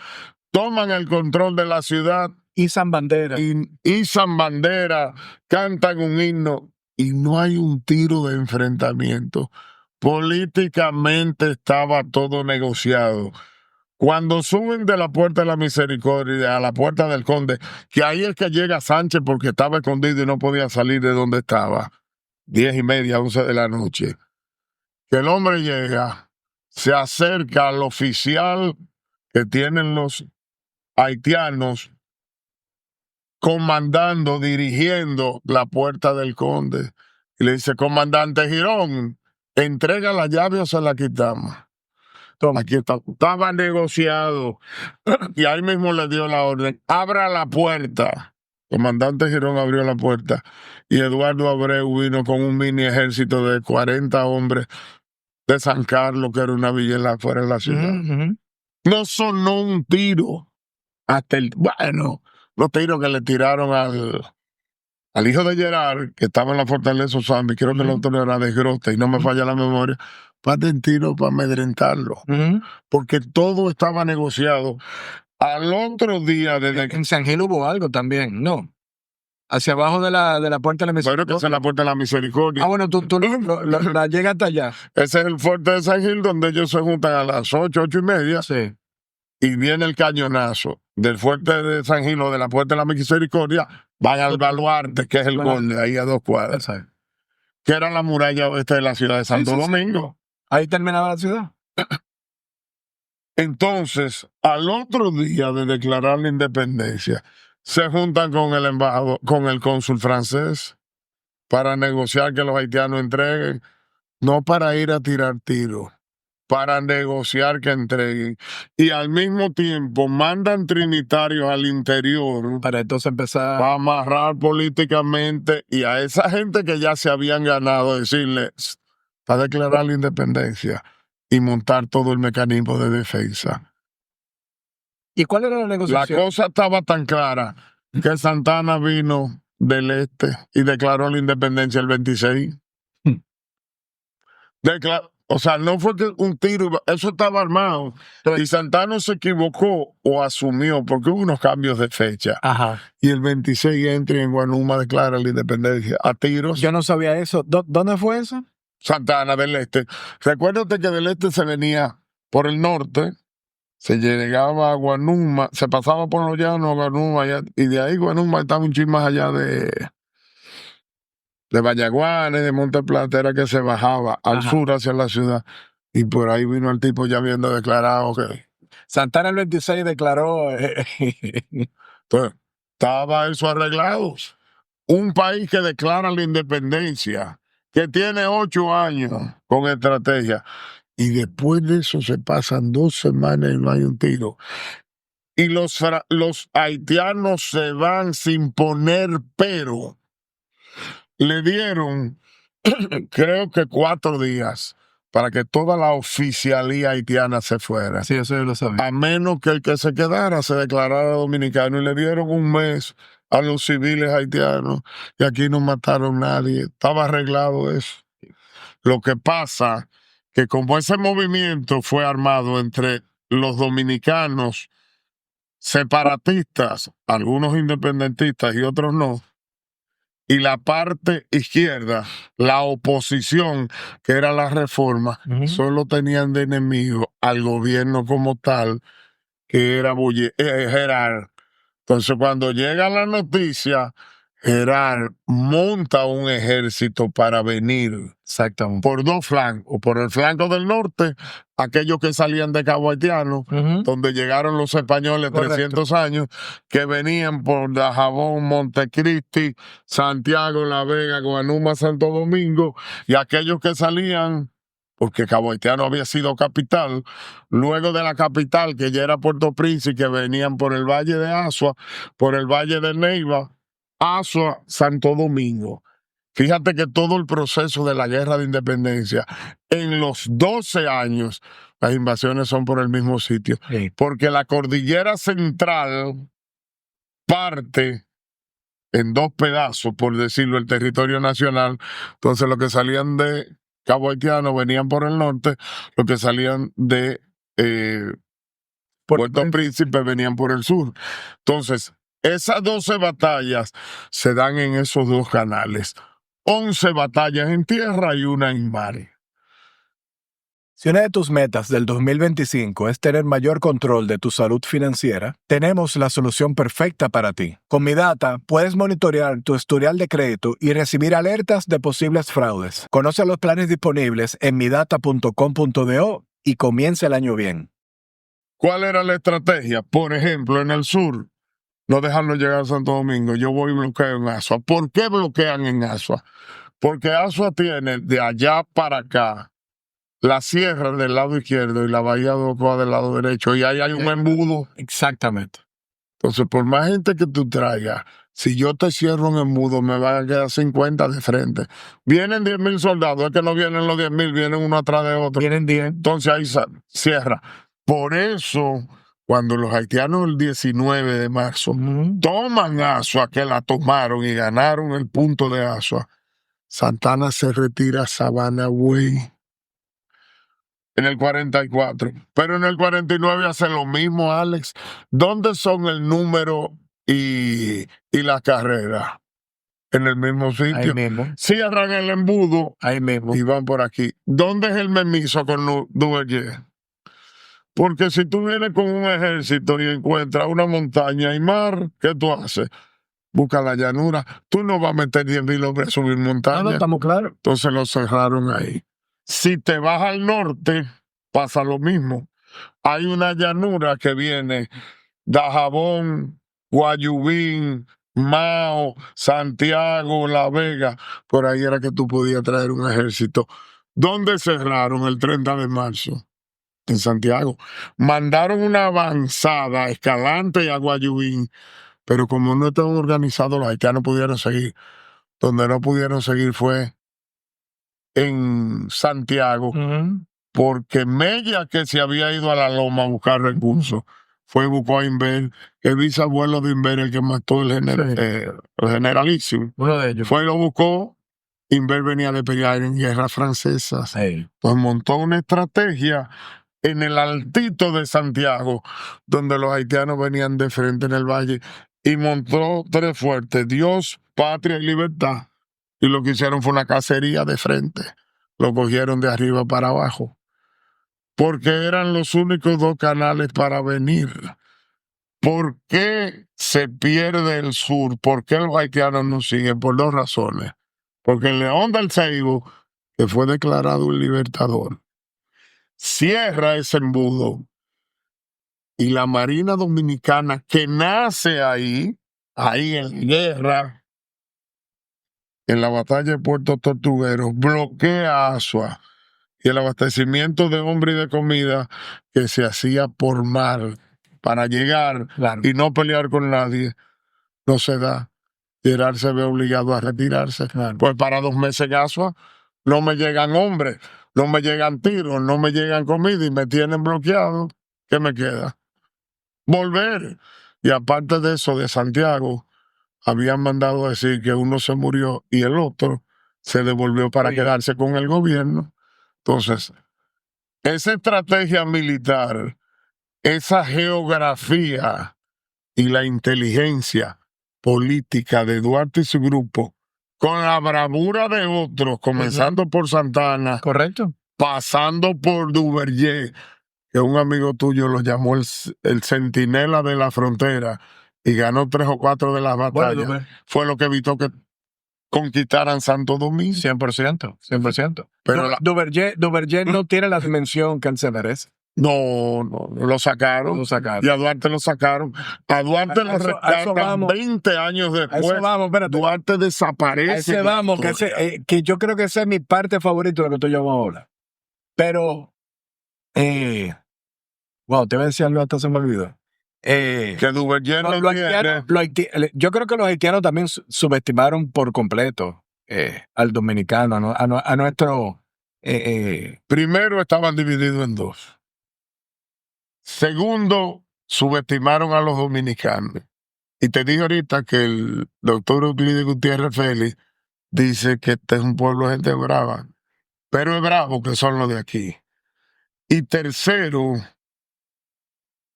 toman el control de la ciudad, izan bandera, izan bandera, cantan un himno y no hay un tiro de enfrentamiento. Políticamente estaba todo negociado. Cuando suben de la Puerta de la Misericordia a la Puerta del Conde, que ahí es que llega Sánchez porque estaba escondido y no podía salir de donde estaba, 10:30, 11 de la noche, que el hombre llega, se acerca al oficial que tienen los haitianos comandando, dirigiendo la Puerta del Conde, y le dice: comandante Girón, entrega la llave o se la quitamos. Aquí está. Estaba negociado y ahí mismo le dio la orden: abra la puerta. Comandante Girón abrió la puerta y Eduardo Abreu vino con un mini ejército de 40 hombres de San Carlos, que era una villa fuera de la ciudad. No sonó un tiro hasta los tiros que le tiraron al hijo de Gerard, que estaba en la fortaleza Osambi, creo que el otro era de Grote y no me falla la memoria, paten tiro para amedrentarlo, porque todo estaba negociado. Al otro día, en San Gil hubo algo también, ¿no? hacia abajo de la puerta de la Bueno, que esa es la puerta de la misericordia. Ah, bueno, tú la llegas hasta allá. Ese es el fuerte de San Gil, donde ellos se juntan a las 8:30, Sí. y viene el cañonazo del fuerte de San Gil o de la puerta de la misericordia, van al baluarte, que es el Conde, ahí a 2 cuadras, Exacto. que era la muralla oeste de la ciudad de Santo Sí, sí, sí. Domingo. Ahí terminaba la ciudad. Entonces, al otro día de declarar la independencia, se juntan con el embajador, con el cónsul francés, para negociar que los haitianos entreguen, no para ir a tirar tiros, para negociar que entreguen. Y al mismo tiempo mandan trinitarios al interior Para entonces empezar. para amarrar políticamente, y a esa gente que ya se habían ganado decirle para declarar la independencia y montar todo el mecanismo de defensa. ¿Y cuál era la La negociación? cosa estaba tan clara que Santana vino del este y declaró la independencia el 26. O sea, no fue que un tiro, eso estaba armado. Y Santana se equivocó o asumió, porque hubo unos cambios de fecha. Ajá. Y el 26 entra y en Guanuma declara la independencia a tiros. Yo no sabía eso. ¿Dónde fue eso? Santana del Este. Recuérdate que del Este se venía por el norte, se llegaba a Guanuma, se pasaba por los llanos a Guanuma, y de ahí Guanuma estaba un chin más allá de Vallaguanes, de Monte Plata, era que se bajaba al Ajá. sur hacia la ciudad. Y por ahí vino el tipo ya habiendo declarado que Santana el 26 declaró. pues, estaba eso arreglado. Un país que declara la independencia, que tiene 8 años con estrategia, y después de eso se pasan 2 semanas y no hay un tiro. Y los haitianos se van sin poner pero. Le dieron, creo que 4 días para que toda la oficialía haitiana se fuera. Sí, eso yo lo sabía. A menos que el que se quedara se declarara dominicano, y le dieron un mes a los civiles haitianos, y aquí no mataron a nadie. Estaba arreglado eso. Lo que pasa que como ese movimiento fue armado entre los dominicanos separatistas, algunos independentistas y otros no, y la parte izquierda, la oposición, que era la reforma, solo tenían de enemigo al gobierno como tal, que era Gerard. Entonces, cuando llega la noticia, Gerard monta un ejército para venir Exactamente. por 2 flancos. Por el flanco del norte, aquellos que salían de Cabo Haitiano, donde llegaron los españoles. Correcto. 300 años, que venían por Dajabón, Montecristi, Santiago, La Vega, Guanuma, Santo Domingo, y aquellos que salían, porque Cabo Haitiano había sido capital, luego de la capital, que ya era Puerto Príncipe, que venían por el Valle de Azua, por el Valle de Neiva, Azua, Santo Domingo. Fíjate que todo el proceso de la guerra de independencia, en los 12 años, las invasiones son por el mismo sitio. Sí. Porque la cordillera central parte en 2 pedazos, por decirlo, el territorio nacional. Entonces, los que salían de Cabo Haitiano venían por el norte, los que salían de Puerto Príncipe venían por el sur. Entonces, esas 12 batallas se dan en esos 2 canales. 11 batallas en tierra y 1 en mar. Si una de tus metas del 2025 es tener mayor control de tu salud financiera, tenemos la solución perfecta para ti. Con Mi Data puedes monitorear tu historial de crédito y recibir alertas de posibles fraudes. Conoce los planes disponibles en midata.com.do y comienza el año bien. ¿Cuál era la estrategia? Por ejemplo, en el sur, no dejarlo llegar a Santo Domingo. Yo voy y bloqueo en Azua. ¿Por qué bloquean en Azua? Porque Azua tiene de allá para acá la sierra del lado izquierdo y la bahía de Ocoa del lado derecho, y ahí hay un embudo. Exactamente. Entonces, por más gente que tú traigas, si yo te cierro un embudo, me van a quedar 50 de frente. Vienen 10,000 soldados, es que no vienen los 10,000, vienen uno atrás de otro. Vienen 10. Entonces ahí cierra. Por eso, cuando los haitianos el 19 de marzo toman Azua, que la tomaron y ganaron el punto de Azua, Santana se retira a Sabana Way en el 44. Pero en el 49 hace lo mismo, Alex. ¿Dónde son el número y la carrera? en el mismo Ahí sitio. mismo. Cierran el embudo Ahí mismo. y van por aquí. ¿Dónde es el memiso con Duvalier? Porque si tú vienes con un ejército y encuentras una montaña y mar, ¿qué tú haces? Busca la llanura. Tú no vas a meter 10,000 hombres a subir No, montaña. estamos claros. Entonces lo cerraron ahí. Si te vas al norte, pasa lo mismo. Hay una llanura que viene Dajabón, Guayubín, Mao, Santiago, La Vega. Por ahí era que tú podías traer un ejército. ¿Dónde cerraron el 30 de marzo? En Santiago. Mandaron una avanzada a Escalante y a Guayubín, pero como no estaban organizados, los haitianos pudieron seguir. Donde no pudieron seguir fue en Santiago, porque Mella, que se había ido a la loma a buscar recursos, fue y buscó a Inver, el bisabuelo de Inver, el que mató el generalísimo. Uno de ellos. Fue y lo buscó. Inver venía de pelear en guerras francesas. Pues montó una estrategia en el altito de Santiago, donde los haitianos venían de frente en el valle, y montó 3 fuertes: Dios, Patria y Libertad. Y lo que hicieron fue una cacería de frente. Lo cogieron de arriba para abajo, porque eran los únicos 2 canales para venir. ¿Por qué se pierde el sur? ¿Por qué los haitianos nos siguen? Por 2 razones. Porque el León del Seibo, que fue declarado un libertador, cierra ese embudo, y la Marina Dominicana, que nace ahí en guerra, en la batalla de Puerto Tortuguero, bloquea Asua, y el abastecimiento de hombres y de comida que se hacía por mar para llegar y no pelear con nadie, no se da. Gerard se ve obligado a retirarse. Pues para 2 meses en Asua no me llegan hombres, no me llegan tiros, no me llegan comida y me tienen bloqueado. ¿Qué me queda? Volver. Y aparte de eso, de Santiago, habían mandado a decir que uno se murió y el otro se devolvió para quedarse con el gobierno. Entonces, esa estrategia militar, esa geografía y la inteligencia política de Duarte y su grupo, con la bravura de otros, comenzando por Santana, correcto, pasando por Duvalier, que un amigo tuyo lo llamó el centinela de la frontera y ganó 3 o 4 de las batallas, fue lo que evitó que conquistaran Santo Domingo. 100%, 100%. Pero Duvalier no tiene la dimensión que él se merece. No, lo sacaron. Y a Duarte lo sacaron. A Duarte lo rescatan 20 años después. A eso vamos, espérate. Duarte desaparece. A ese vamos, que yo creo que esa es mi parte favorita de lo que tú llamas ahora. Pero, wow, te voy a decir algo, hasta se me olvidó. Que Duvalier yo creo que los haitianos también subestimaron por completo al dominicano, a nuestro... Primero, estaban divididos en 2. Segundo, subestimaron a los dominicanos. Y te dije ahorita que el doctor Euclides Gutiérrez Félix dice que este es un pueblo de gente brava, pero es bravo que son los de aquí. Y tercero,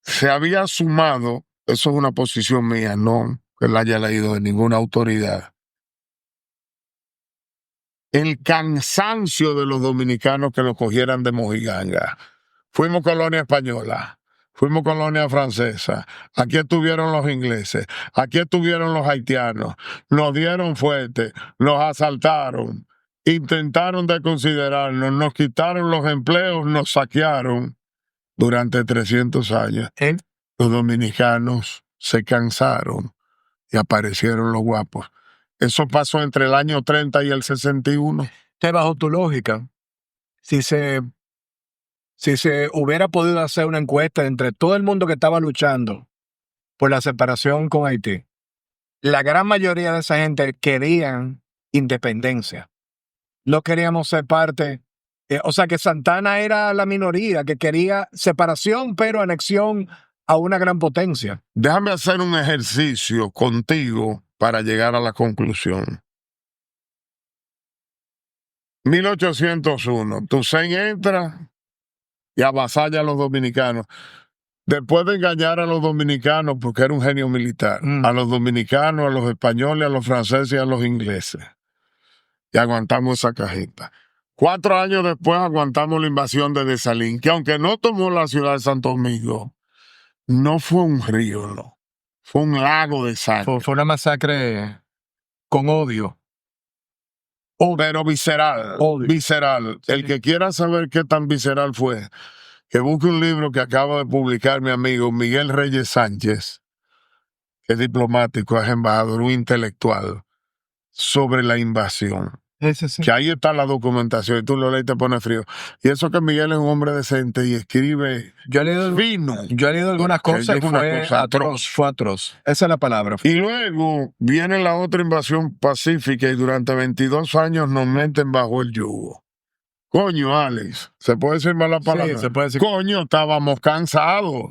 se había sumado, eso es una posición mía, no que la haya leído de ninguna autoridad, el cansancio de los dominicanos que lo cogieran de mojiganga. Fuimos colonia española, fuimos colonia francesa, aquí estuvieron los ingleses, aquí estuvieron los haitianos, nos dieron fuerte, nos asaltaron, intentaron desconsiderarnos, nos quitaron los empleos, nos saquearon. Durante 300 años, los dominicanos se cansaron y aparecieron los guapos. Eso pasó entre el año 30 y el 61. Bajo tu lógica, si se hubiera podido hacer una encuesta entre todo el mundo que estaba luchando por la separación con Haití, la gran mayoría de esa gente querían independencia. No queríamos ser parte. O sea que Santana era la minoría que quería separación, pero anexión a una gran potencia. Déjame hacer un ejercicio contigo para llegar a la conclusión. 1801, Toussaint entra y avasalla a los dominicanos. Después de engañar a los dominicanos, porque era un genio militar, a los dominicanos, a los españoles, a los franceses y a los ingleses. Y aguantamos esa cajita. 4 años después aguantamos la invasión de Desalín, que aunque no tomó la ciudad de Santo Domingo, no fue un río, no. Fue un lago de sangre. Fue una masacre con odio. Pero visceral. Odio. Visceral. Sí. El que quiera saber qué tan visceral fue, que busque un libro que acaba de publicar mi amigo Miguel Reyes Sánchez, que es diplomático, es embajador, un intelectual, sobre la invasión. Ese sí. Que ahí está la documentación, y tú lo lees y te pones frío. Y eso que Miguel es un hombre decente y escribe fino. Yo he leído algunas cosas y es una fue cosa atroz. Fue atroz. Esa es la palabra. Y luego viene la otra invasión pacífica y durante 22 años nos meten bajo el yugo. Coño, Alex, ¿se puede decir mala palabra? Sí, se puede decir. Coño, estábamos cansados.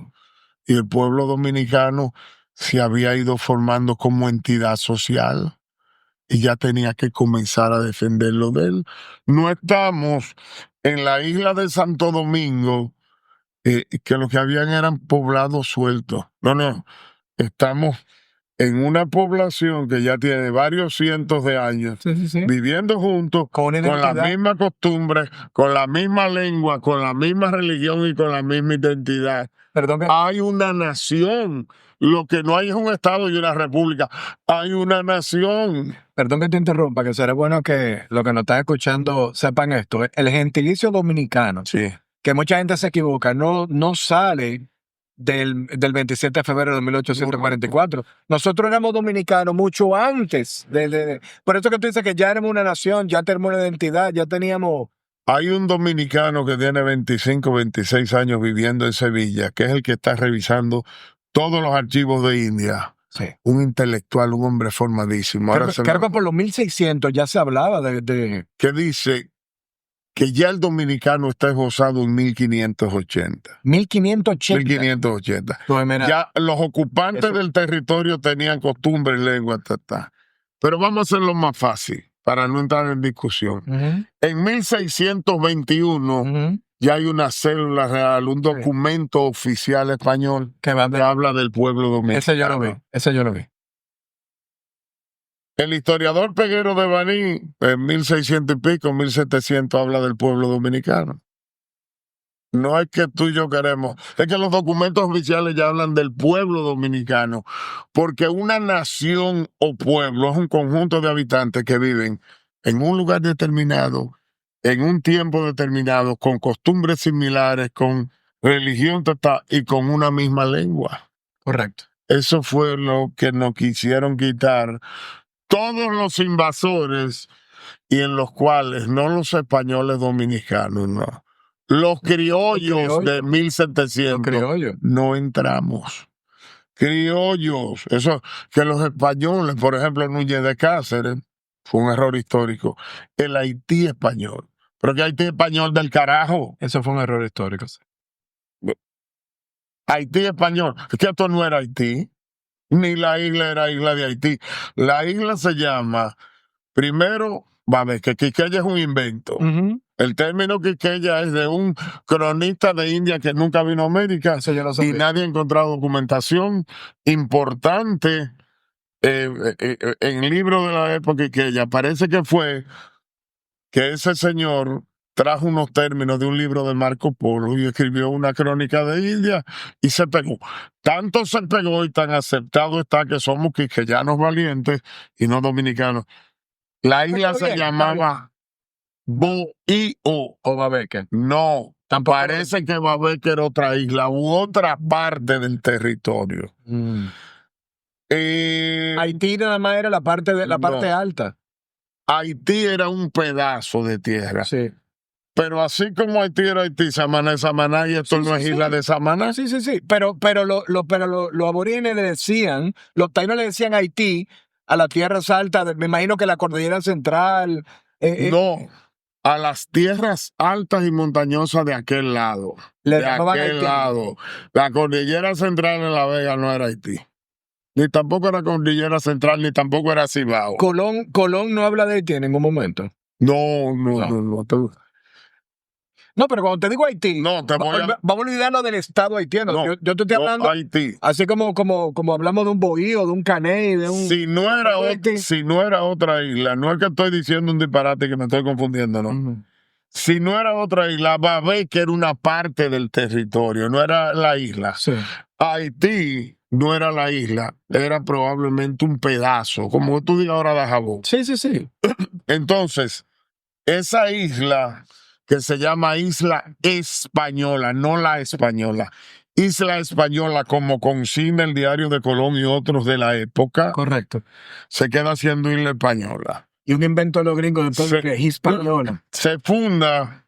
Y el pueblo dominicano se había ido formando como entidad social y ya tenía que comenzar a defenderlo de él. No estamos en la isla de Santo Domingo, que lo que habían eran poblados sueltos. No. Estamos en una población que ya tiene varios cientos de años viviendo juntos, con la misma costumbre, con la misma lengua, con la misma religión y con la misma identidad. Hay una nación. Lo que no hay es un estado y una república. Hay una nación. Perdón que te interrumpa, que será bueno que los que nos están escuchando sepan esto. El gentilicio dominicano, que mucha gente se equivoca, no sale del 27 de febrero de 1844. Nosotros éramos dominicanos mucho antes. Por eso que tú dices que ya éramos una nación, ya tenemos una identidad, ya teníamos... Hay un dominicano que tiene 25, 26 años viviendo en Sevilla, que es el que está revisando todos los archivos de India. Sí. Un intelectual, un hombre formadísimo. Creo que por los 1600 ya se hablaba de... Que dice que ya el dominicano está esbozado en 1580. 1580. 1580. Pues mira, ya los ocupantes del territorio tenían costumbres, lengua, Pero vamos a hacerlo más fácil, para no entrar en discusión. En 1621 ya hay una célula real, un documento oficial español que habla del pueblo dominicano. Ese yo lo vi. El historiador Peguero de Baní, en 1600 y pico, 1700, habla del pueblo dominicano. No es que tú y yo queremos, es que los documentos oficiales ya hablan del pueblo dominicano, porque una nación o pueblo es un conjunto de habitantes que viven en un lugar determinado, en un tiempo determinado, con costumbres similares, con religión y con una misma lengua. Correcto. Eso fue lo que nos quisieron quitar todos los invasores, y en los cuales no los españoles dominicanos, no. Los criollos de 1700 no entramos. Criollos, eso que los españoles, por ejemplo, Núñez de Cáceres, fue un error histórico. El Haití español. Pero que Haití español del carajo. Eso fue un error histórico. Sí. Haití español. Es que esto no era Haití. Ni la isla era isla de Haití. La isla se llama, primero, que Quisqueya es un invento. El término Quisqueya es de un cronista de India que nunca vino a América y nadie ha encontrado documentación importante en libros de la época Quisqueya. Parece que fue que ese señor trajo unos términos de un libro de Marco Polo y escribió una crónica de India y se pegó. Tanto se pegó y tan aceptado está que somos quisqueyanos valientes y no dominicanos. La isla se llamaba Bohío. ¿O Babeque? No, parece que Babeque era otra isla u otra parte del territorio. Haití nada más era la parte alta. Haití era un pedazo de tierra. Sí. Pero así como Haití era Haití, Samaná es Samaná y esto no es isla de Samaná. Sí. Pero los aborígenes le decían, los taínos le decían Haití a las tierras altas, me imagino que la cordillera central. No, a las tierras altas y montañosas de aquel lado. La cordillera central en La Vega no era Haití. Ni tampoco era cordillera central, ni tampoco era Cibao. Colón no habla de Haití en ningún momento. No. No, pero cuando te digo Haití, No, te voy a... vamos a olvidarnos del Estado haitiano. No, yo te estoy hablando Haití. así como hablamos de un bohío, de un caney, de un... Si no era otra isla, no es que estoy diciendo un disparate que me estoy confundiendo, ¿no? Ujú. Si no era otra isla, Babé, que era una parte del territorio, no era la isla. Sí. Haití no era la isla, era probablemente un pedazo, como tú digas ahora de Jabón. Sí, sí, sí. Entonces, esa isla que se llama Isla Española, no la española, Isla Española, como consigna el Diario de Colón y otros de la época, Correcto. se queda siendo Isla Española. Y un invento de los gringos después Sí. que es Hispaniola. Se funda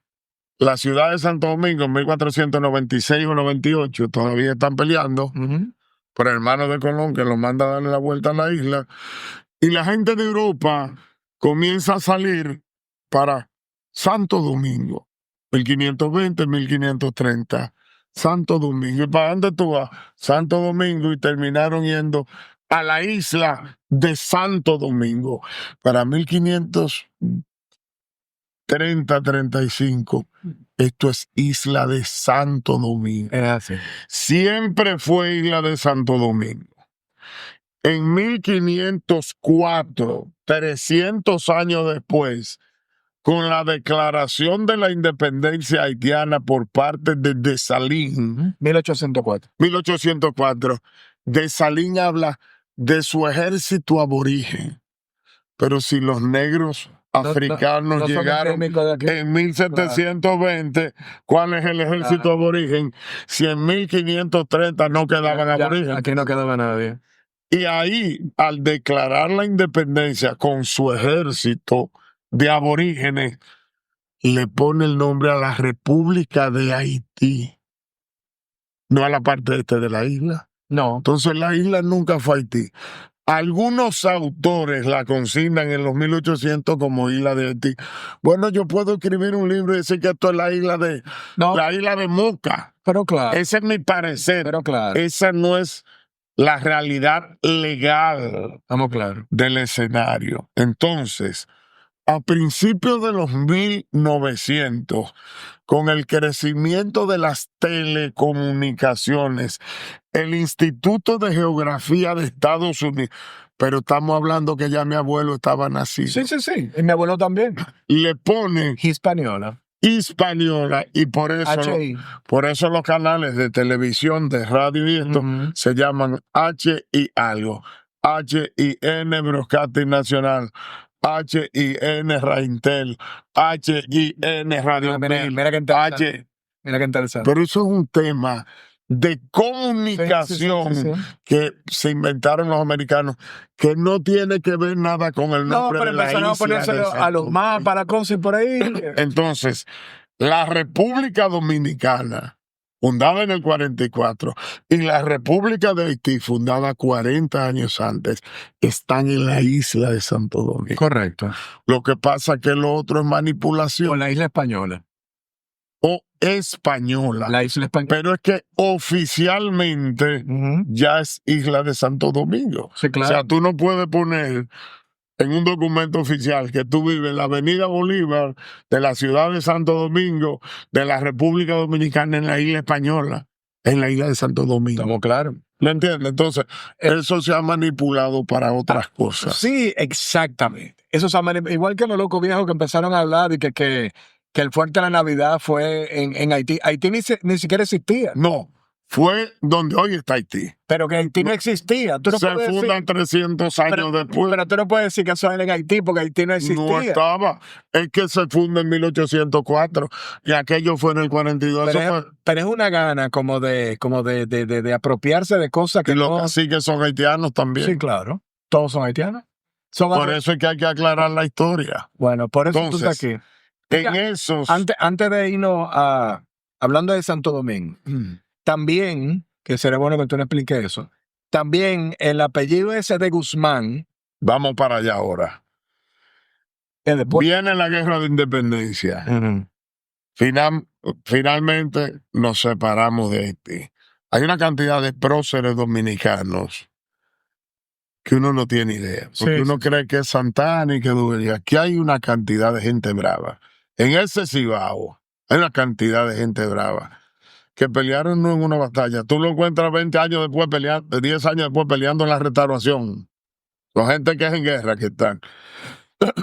la ciudad de Santo Domingo en 1496 o 98, todavía están peleando Ujú. por hermanos de Colón que los manda a darle la vuelta a la isla. Y la gente de Europa comienza a salir para Santo Domingo, 1520, 1530. Santo Domingo. ¿Y para dónde tú vas? Santo Domingo, y terminaron yendo a la isla de Santo Domingo. Para 1530, 35, esto es Isla de Santo Domingo. Es así. Siempre fue Isla de Santo Domingo. En 1504, 300 años después, con la declaración de la independencia haitiana por parte de Dessalines, 1804. 1804, Dessalines habla de su ejército aborigen. Pero si los negros africanos no son llegaron endémicos de aquí. en 1720, ¿cuál es el ejército aborigen? Si en 1530 no quedaban Ya, aborígenes. aquí no quedaba nadie. Y ahí, al declarar la independencia con su ejército de aborígenes, le pone el nombre a la República de Haití, no a la parte este de la isla. No. Entonces la isla nunca fue Haití. Algunos autores la consignan en los 1800 como isla de Haití. Bueno, yo puedo escribir un libro y decir que esto es la isla de Moca. Pero claro. Ese es mi parecer. Pero claro. Esa no es la realidad legal Estamos claros. del escenario. Entonces, a principios de los 1900, con el crecimiento de las telecomunicaciones, el Instituto de Geografía de Estados Unidos, pero estamos hablando que ya mi abuelo estaba nacido, Sí, sí, sí. Y mi abuelo también. le ponen Hispaniola. Hispaniola, y por eso HI. los canales de televisión, de radio y esto Ujú. se llaman HI algo. HIN Broadcasting Nacional, HIN Raintel, HIN Radio Mira qué interesante. H. Mira qué interesante. Pero eso es un tema de comunicación Sí. que se inventaron los americanos, que no tiene que ver nada con el No, nombre pero de la empezaron a isla ponerse de a Santo los mapas, a la cosa y por ahí. Entonces, la República Dominicana, fundada en el 44, y la República de Haití, fundada 40 años antes, están en la isla de Santo Domingo. Correcto. Lo que pasa es que lo otro es Con manipulación la isla española. o española. La isla española. Pero es que oficialmente Ujú. ya es isla de Santo Domingo. Sí, O claro. sea, tú no puedes poner en un documento oficial que tú vives en la Avenida Bolívar de la ciudad de Santo Domingo, de la República Dominicana, en la isla española, en la isla de Santo Domingo. Estamos claros. ¿Lo entiendes? Entonces, eso se ha manipulado para otras cosas. Sí, exactamente. Eso se llama, igual que los locos viejos que empezaron a hablar y que el fuerte de la Navidad fue en Haití. Haití ni siquiera existía. No, fue donde hoy está Haití. Pero que Haití no existía. Tú no Se puedes decir- fundan 300 años después. Pero tú no puedes decir que eso era en Haití porque Haití no existía. No estaba. Es que se funda en 1804 y aquello fue en el 42. Eso fue- Pero es una gana como de apropiarse de cosas que y los no... caciques son haitianos también. Sí, claro. Todos son haitianos. Por eso es que hay que aclarar la historia. Bueno, por eso tú estás Entonces, aquí. En Mira, esos... Antes de irnos a... Hablando de Santo Domingo, también, que sería bueno que tú me expliques eso, también el apellido ese de Guzmán, Vamos para allá ahora. después... Viene la guerra de independencia. Ujú. Finalmente nos separamos de Haití. Hay una cantidad de próceres dominicanos que uno no tiene idea. Porque Sí, uno cree que es Santana y que Duvería. Aquí hay una cantidad de gente brava. En ese Cibao, Hay una cantidad de gente brava que pelearon no en una batalla. Tú lo encuentras 20 años después peleando, 10 años después peleando en la restauración. Son gente que es en guerra que están.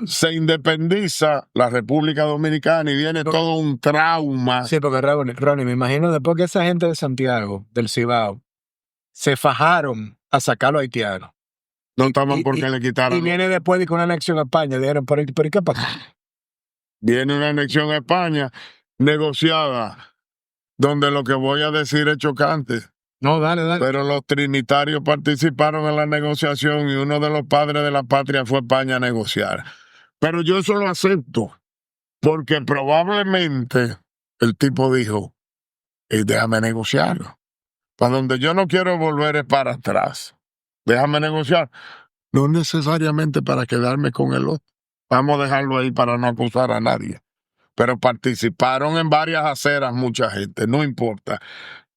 Se independiza la República Dominicana y viene todo un trauma. Sí, porque Ronnie, me imagino después que esa gente de Santiago, del Cibao, se fajaron a sacar a los haitianos. No estaban porque le quitaron. Y viene después de que una anexión a España. Dijeron, ¿pero qué pasó? Viene una anexión a España negociada, donde lo que voy a decir es chocante. No, dale. Pero los trinitarios participaron en la negociación y uno de los padres de la patria fue a España a negociar. Pero yo eso lo acepto, porque probablemente el tipo dijo, déjame negociar. Para donde yo no quiero volver es para atrás. Déjame negociar. No necesariamente para quedarme con el otro. Vamos a dejarlo ahí para no acusar a nadie. Pero participaron en varias aceras mucha gente, no importa.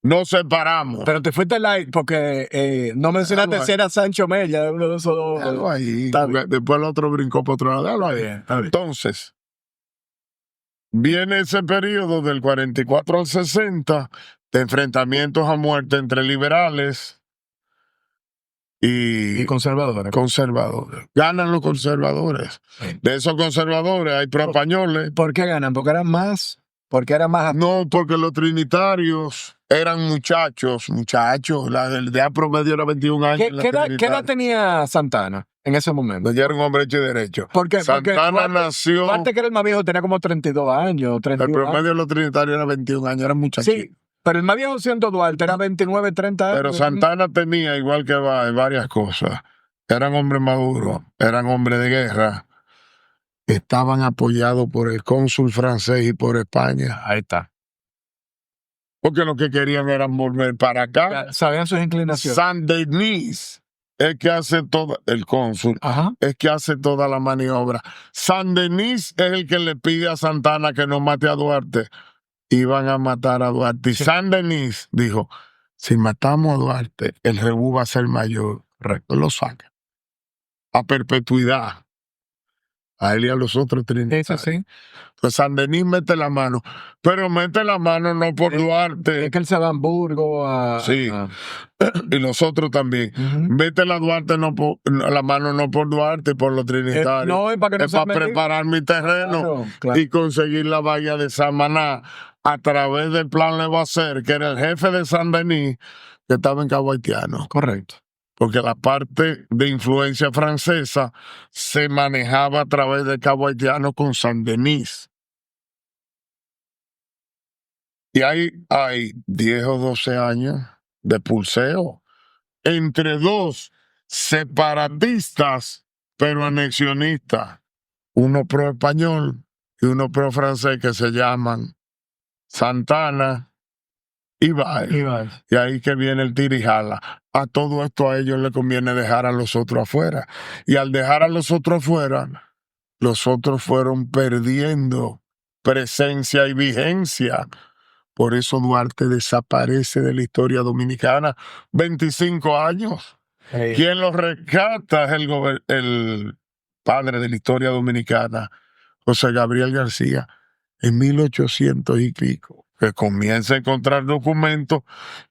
Nos separamos. Pero te fuiste light porque no mencionaste si era Sancho Mella, uno de esos dos. Déjalo ahí. Después el otro brincó por otro lado. Déjalo ahí. Está bien. Entonces, viene ese periodo del 44 al 60 de enfrentamientos a muerte entre liberales y conservadores. Ganan los conservadores. Sí. De esos conservadores hay pro-españoles. ¿Por qué ganan? ¿Porque eran más? No, porque los trinitarios eran muchachos. La edad promedio era 21 años. ¿Qué edad tenía Santana en ese momento? Ya era un hombre hecho y derecho. Porque Santana nació. Aparte que era el más viejo, tenía como 32 años. 31 el promedio de los trinitarios era 21 años, eran muchachos. Sí, pero el más viejo siendo Duarte era 29, 30 años. Pero Santana tenía, igual que varias cosas. Eran hombres maduros, eran hombres de guerra. Estaban apoyados por el cónsul francés y por España. Ahí está. Porque lo que querían era volver para acá. Sabían sus inclinaciones. Saint-Denis es que hace todo, el cónsul, es que hace toda la maniobra. Saint-Denis es el que le pide a Santana que no mate a Duarte. Iban a matar a Duarte. Y Saint-Denis dijo, si matamos a Duarte, el rebú va a ser mayor. Recto, lo saca. A perpetuidad. A él y a los otros trinitarios. Sí. Pues Saint-Denis mete la mano. Pero mete la mano no por Duarte. Es que él se va a Hamburgo Sí. Y nosotros también. Mete la Duarte la mano no por Duarte, por los trinitarios. No, es para preparar mi terreno y conseguir la valla de Samaná a través del plan Levasseur, que era el jefe de Saint-Denis, que estaba en Cabo Haitiano. Correcto. Porque la parte de influencia francesa se manejaba a través de Cabo Haitiano con Saint-Denis. Y hay 10 o 12 años de pulseo entre dos separatistas, pero anexionistas. Uno pro-español y uno pro-francés que se llaman Santana y Baez. Y ahí que viene el tirijala. A todo esto a ellos les conviene dejar a los otros afuera. Y al dejar a los otros afuera, los otros fueron perdiendo presencia y vigencia. Por eso Duarte desaparece de la historia dominicana. 25 años. Quien lo rescata es el padre de la historia dominicana, José Gabriel García, en 1800 y pico, que comienza a encontrar documentos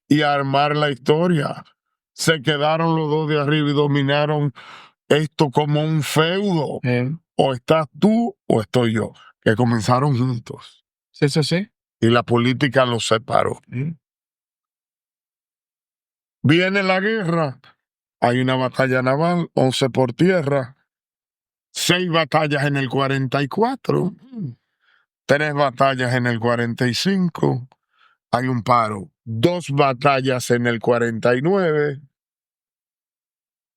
y a armar la historia. Se quedaron los dos de arriba y dominaron esto como un feudo. O estás tú o estoy yo, que comenzaron juntos. Sí. Y la política los separó. Viene la guerra, hay una batalla naval, 11 por tierra, 6 batallas en el 44, 3 batallas en el 45, hay un paro, 2 batallas en el 49,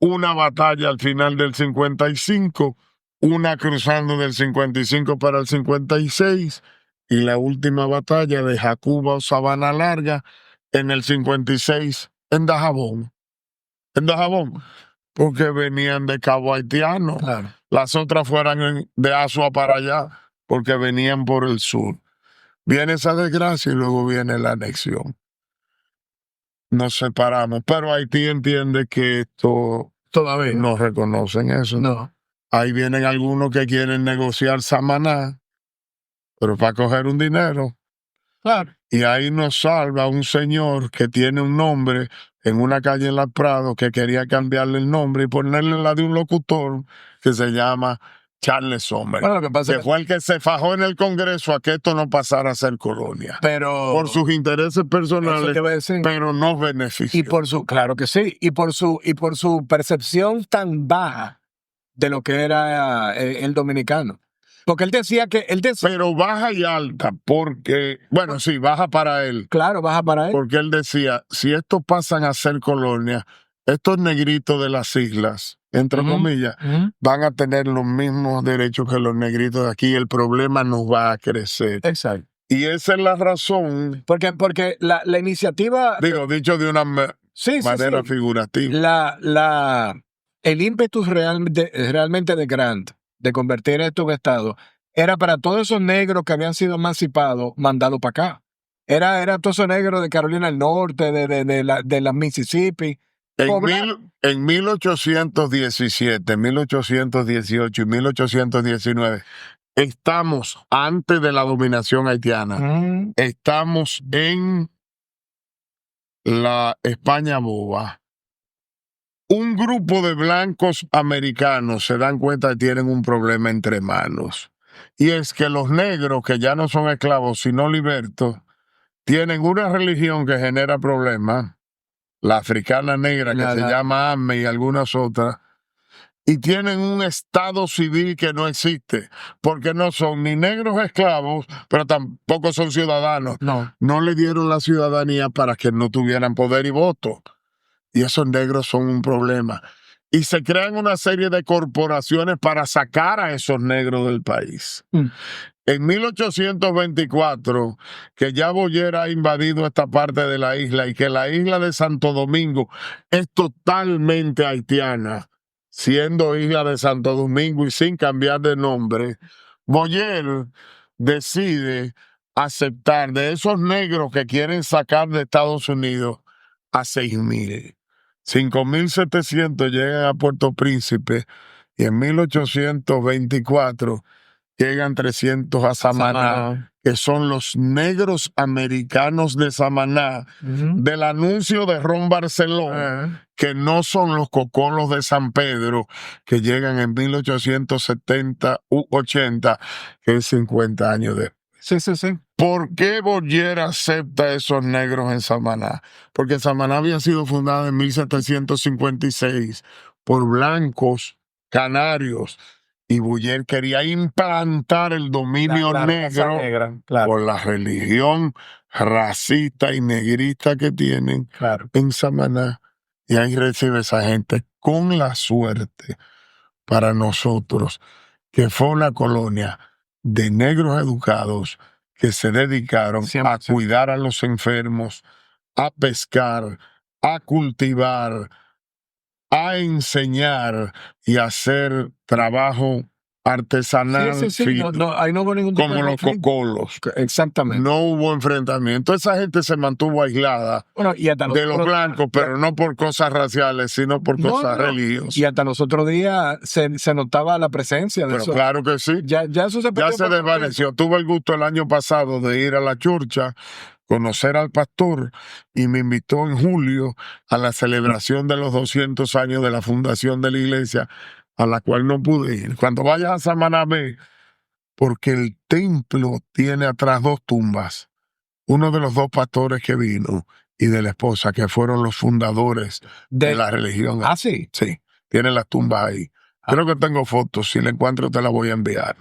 una batalla al final del 55, una cruzando del 55 para el 56, y la última batalla de Jacuba o Sabana Larga en el 56 en Dajabón. Porque venían de Cabo Haitiano. Claro. Las otras fueran de Asua para allá, porque venían por el sur. Viene esa desgracia y luego viene la anexión. Nos separamos, pero Haití entiende que esto todavía no reconocen eso. No. Ahí vienen algunos que quieren negociar Samaná, pero para coger un dinero. Claro. Y ahí nos salva un señor que tiene un nombre en una calle en La Prado que quería cambiarle el nombre y ponerle la de un locutor que se llama Charles Sommer, Bueno, lo que pasa que es fue el que se fajó en el Congreso a que esto no pasara a ser colonia. pero Por sus intereses eso personales, te voy a decir. pero no Y beneficios. claro que sí, y por su percepción tan baja de lo que era el dominicano. Porque él decía, Pero baja y alta, porque, bueno, sí, baja para él. claro, baja para él. Porque él decía, si estos pasan a ser colonia, estos negritos de las islas, entre Ujú, comillas, ujú. van a tener los mismos derechos que los negritos de aquí. El problema nos va a crecer. Exacto. Y esa es la razón, Porque la iniciativa, digo, dicho de una sí, manera sí. figurativa. El ímpetu realmente de Grant de convertir esto en Estado era para todos esos negros que habían sido emancipados, mandados para acá. Era todos esos negros de Carolina del Norte, de la Mississippi. En 1817, 1818 y 1819, estamos antes de la dominación haitiana. Ujú. Estamos en la España boba. Un grupo de blancos americanos se dan cuenta que tienen un problema entre manos. Y es que los negros, que ya no son esclavos, sino libertos, tienen una religión que genera problemas, la africana negra, que se llama AME y algunas otras, y tienen un estado civil que no existe, porque no son ni negros esclavos, pero tampoco son ciudadanos. No le dieron la ciudadanía para que no tuvieran poder y voto. Y esos negros son un problema. Y se crean una serie de corporaciones para sacar a esos negros del país. En 1824, que ya Boyer ha invadido esta parte de la isla y que la isla de Santo Domingo es totalmente haitiana, siendo isla de Santo Domingo y sin cambiar de nombre, Boyer decide aceptar de esos negros que quieren sacar de Estados Unidos a 6,000. 5,700 llegan a Puerto Príncipe y en 1824 llegan 300 a Samaná, que son los negros americanos de Samaná, del anuncio de Ron Barceló, que no son los cocolos de San Pedro, que llegan en 1870 u 80, que es 50 años después. Sí. ¿Por qué Boyer acepta a esos negros en Samaná? Porque Samaná había sido fundada en 1756 por blancos canarios y Boyer quería implantar el dominio negro por la religión racista y negrista que tienen en Samaná. Y ahí recibe esa gente con la suerte para nosotros que fue una colonia de negros educados que se dedicaron a cuidar a los enfermos, a pescar, a cultivar, a enseñar y a hacer trabajo artesanal, ahí no hubo ningún tipo como de los conflicto. cocolos. Exactamente. No hubo enfrentamiento. Esa gente se mantuvo aislada Y hasta de los blancos, pero no por cosas raciales, sino por cosas religiosas. Y hasta los otros días se notaba la presencia de Pero eso. claro que sí. Ya eso se perdió. Ya se desvaneció. Tuve el gusto el año pasado de ir a la churcha, conocer al pastor, y me invitó en julio a la celebración de los 200 años de la fundación de la iglesia, a la cual no pude ir. Cuando vayas a Samaná, ve, porque el templo tiene atrás 2 tumbas. Uno de los 2 pastores que vino y de la esposa, que fueron los fundadores de la religión. Ah, sí. Sí, tiene las tumbas ahí. Creo que tengo fotos. Si la encuentro, te la voy a enviar.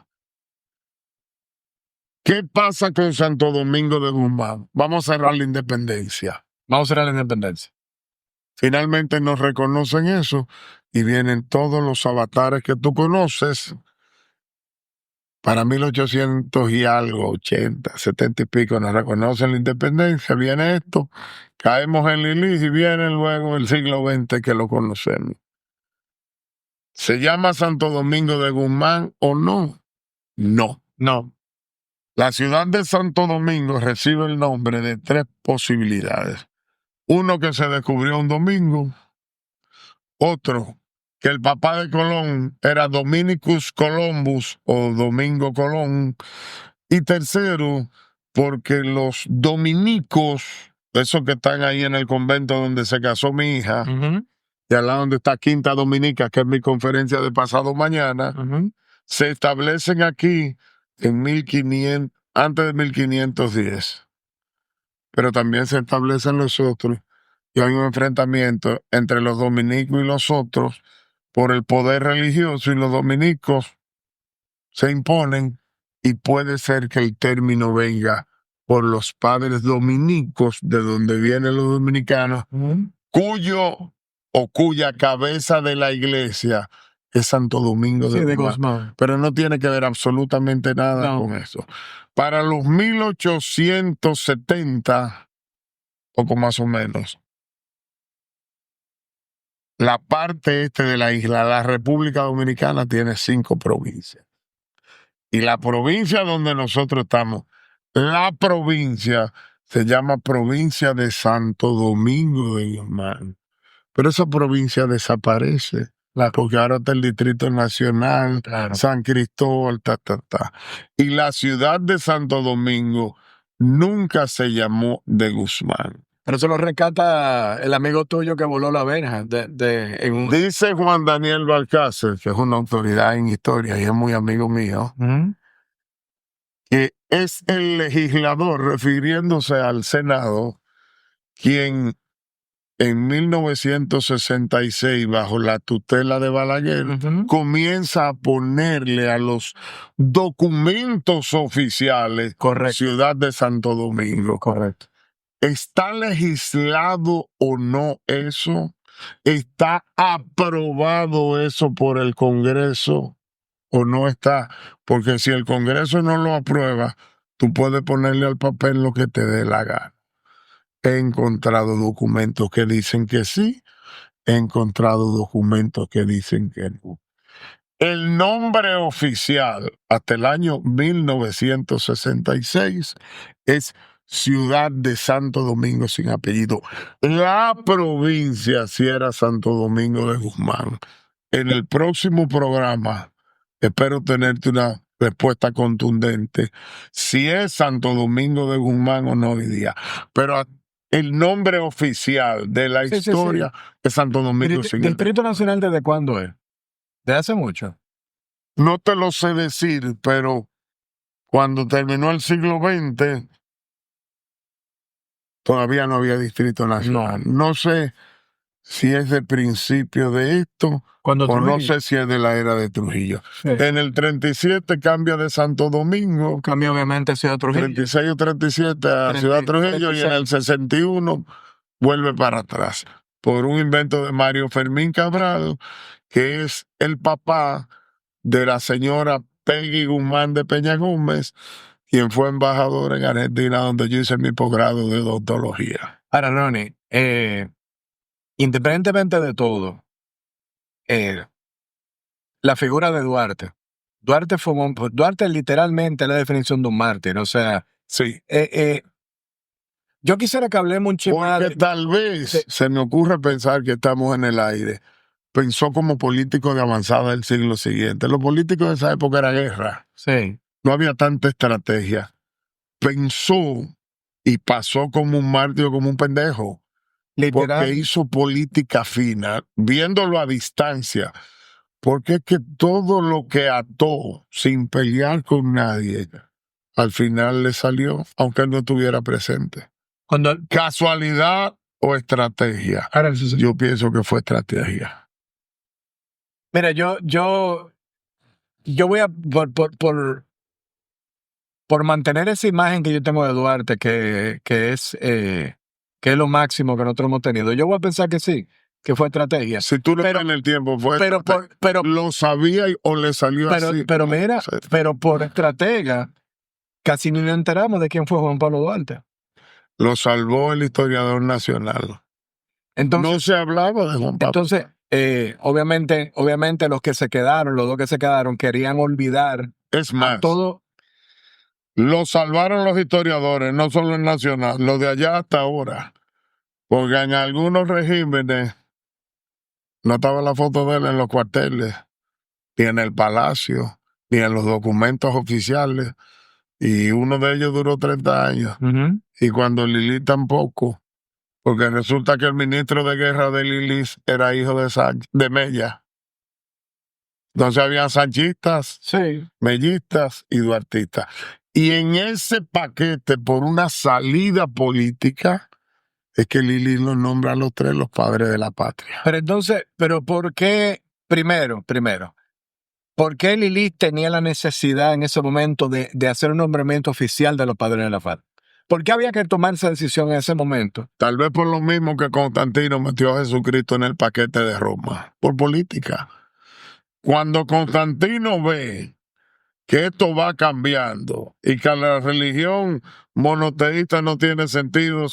¿Qué pasa con Santo Domingo de Guzmán? Vamos a cerrar la independencia. Vamos a cerrar la independencia. Finalmente nos reconocen eso y vienen todos los avatares que tú conoces. Para 1800 y algo, 80, 70 y pico, nos reconocen la independencia. Viene esto, caemos en Lilith y viene luego el siglo XX que lo conocemos. ¿Se llama Santo Domingo de Guzmán o no? No. La ciudad de Santo Domingo recibe el nombre de 3 posibilidades. Uno, que se descubrió un domingo. Otro, que el papá de Colón era Dominicus Columbus o Domingo Colón. Y tercero, porque los dominicos, esos que están ahí en el convento donde se casó mi hija, y al lado donde está Quinta Dominica, que es mi conferencia de pasado mañana, se establecen aquí en 1500, antes de 1510. Pero también se establecen los otros, y hay un enfrentamiento entre los dominicos y los otros por el poder religioso, y los dominicos se imponen, y puede ser que el término venga por los padres dominicos, de donde vienen los dominicanos, cuya cabeza de la iglesia es Santo Domingo de Guzmán. Pero no tiene que ver absolutamente nada con eso. Para los 1870, poco más o menos, la parte este de la isla, la República Dominicana, tiene 5 provincias. Y la provincia donde nosotros estamos, la provincia se llama Provincia de Santo Domingo de Guzmán. Pero esa provincia desaparece, porque ahora está el Distrito Nacional, San Cristóbal, Y la ciudad de Santo Domingo nunca se llamó de Guzmán. Pero eso lo rescata el amigo tuyo que voló la verja. Dice Juan Daniel Balcácer, que es una autoridad en historia y es muy amigo mío, que es el legislador, refiriéndose al Senado, quien en 1966, bajo la tutela de Balaguer, comienza a ponerle a los documentos oficiales Ciudad de Santo Domingo. Correcto. ¿Está legislado o no eso? ¿Está aprobado eso por el Congreso o no está? Porque si el Congreso no lo aprueba, tú puedes ponerle al papel lo que te dé la gana. He encontrado documentos que dicen que sí, he encontrado documentos que dicen que no. El nombre oficial hasta el año 1966 es Ciudad de Santo Domingo sin apellido. La provincia sí era Santo Domingo de Guzmán. En el próximo programa espero tenerte una respuesta contundente si es Santo Domingo de Guzmán o no hoy día. Pero el nombre oficial de la historia es Santo Domingo sin apellido. ¿Distrito Nacional desde cuándo es? ¿De hace mucho? No te lo sé decir, pero cuando terminó el siglo XX, todavía no había Distrito Nacional. No sé si es de principio de esto o no sé si es de la era de Trujillo. Sí. En el 37 cambia de Santo Domingo. Cambia obviamente a Ciudad Trujillo. 36 o 37 a Ciudad Trujillo 36. Y en el 61 vuelve para atrás. Por un invento de Mario Fermín Cabral, que es el papá de la señora Peggy Guzmán de Peña Gómez, quien fue embajadora en Argentina, donde yo hice mi posgrado de odontología. Ahora, Ronnie, independientemente de todo, la figura de Duarte. Duarte literalmente es la definición de un mártir, o sea, sí. Yo quisiera que hablemos un chisme. Porque tal vez se me ocurre pensar que estamos en el aire. Pensó como político de avanzada del siglo siguiente. Los políticos de esa época era guerra. Sí. No había tanta estrategia. Pensó y pasó como un mártir, como un pendejo. Literal. Porque hizo política fina, viéndolo a distancia. Porque es que todo lo que ató sin pelear con nadie, al final le salió, aunque él no estuviera presente. ¿Casualidad o estrategia? Yo pienso que fue estrategia. Mira, yo voy a por mantener esa imagen que yo tengo de Duarte, que es lo máximo que nosotros hemos tenido. Yo voy a pensar que sí, que fue estrategia. Si tú le das en el tiempo, fue pero lo sabía o le salió así. Pero mira, pero por estratega, casi ni nos enteramos de quién fue Juan Pablo Duarte. Lo salvó el historiador nacional. Entonces, no se hablaba de Juan Pablo. Entonces, obviamente los que se quedaron, los dos que se quedaron, querían olvidar. Es más, todo. Lo salvaron los historiadores, no solo el nacional, los de allá hasta ahora. Porque en algunos regímenes no estaba la foto de él en los cuarteles, ni en el palacio, ni en los documentos oficiales. y uno de ellos duró 30 años. Ujú. Y cuando Lili tampoco, porque resulta que el ministro de guerra de Lili era hijo de Mella. Entonces había sanchistas, Sí. mellistas y duartistas. Y en ese paquete, por una salida política, es que Lili los nombra a los tres los padres de la patria. Pero entonces, ¿por qué, primero, por qué Lilith tenía la necesidad en ese momento de hacer un nombramiento oficial de los padres de la patria? ¿Por qué había que tomar esa decisión en ese momento? Tal vez por lo mismo que Constantino metió a Jesucristo en el paquete de Roma, por política. Cuando Constantino ve que esto va cambiando y que la religión monoteísta no tiene sentido,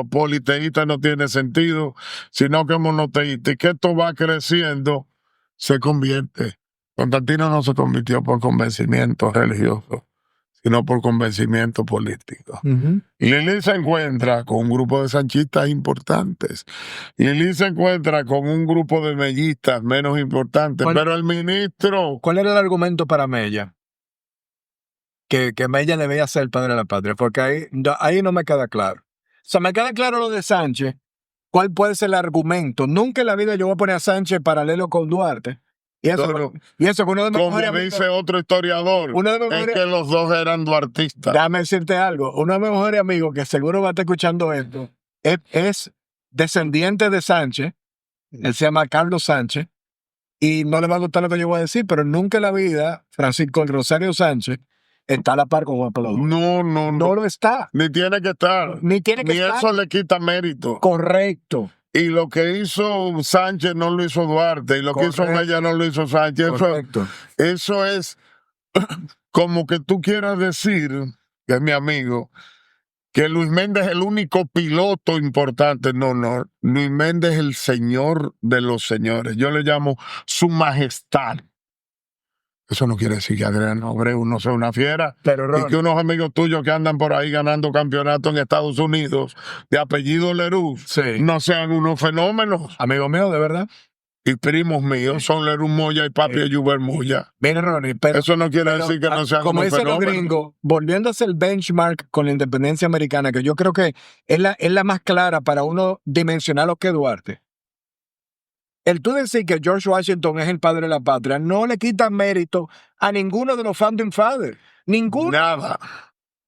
politeísta no tiene sentido, sino que monoteísta, y que esto va creciendo, se convierte. Constantino no se convirtió por convencimiento religioso, sino por convencimiento político. Y Lili se encuentra con un grupo de sanchistas importantes. Lili se encuentra con un grupo de mellistas menos importantes. Pero el ministro... ¿Cuál era el argumento para Mella? Que Mella debía ser el padre de la patria, porque ahí no me queda claro. O sea, me queda claro lo de Sánchez. ¿Cuál puede ser el argumento? Nunca en la vida yo voy a poner a Sánchez paralelo con Duarte. Y eso que uno de mis Como mejores dice amigos, otro historiador, uno de mis es mejores- que los dos eran duartistas. déjame decirte algo. Uno de mis mejores amigos, que seguro va a estar escuchando esto, es descendiente de Sánchez. Él se llama Carlos Sánchez. Y no le va a gustar lo que yo voy a decir, pero nunca en la vida Francisco el Rosario Sánchez está a la par con Juan Pablo Duarte. No lo está. Ni tiene que estar. Ni tiene que Ni estar. eso le quita mérito. Correcto. Y lo que hizo Sánchez no lo hizo Duarte. Y lo que hizo Mella no lo hizo Sánchez. Correcto. Eso es como que tú quieras decir, que es mi amigo, que Luis Méndez es el único piloto importante. No. Luis Méndez es el señor de los señores. Yo le llamo su majestad. Eso no quiere decir que Adriano Abreu no sea una fiera. Pero, y que unos amigos tuyos que andan por ahí ganando campeonatos en Estados Unidos de apellido Leroux sí, no sean unos fenómenos. amigo mío, de verdad. Y primos míos son Leroux Moya y papi Juber Moya. Mira, Ronnie, pero Eso no quiere decir que no sean como unos dicen los fenómenos. gringos, volviendo a hacer el benchmark con la independencia americana, que yo creo que es la más clara para uno dimensionar lo que es Duarte. El tú decir que George Washington es el padre de la patria no le quita mérito a ninguno de los founding fathers. Ninguno. Nada.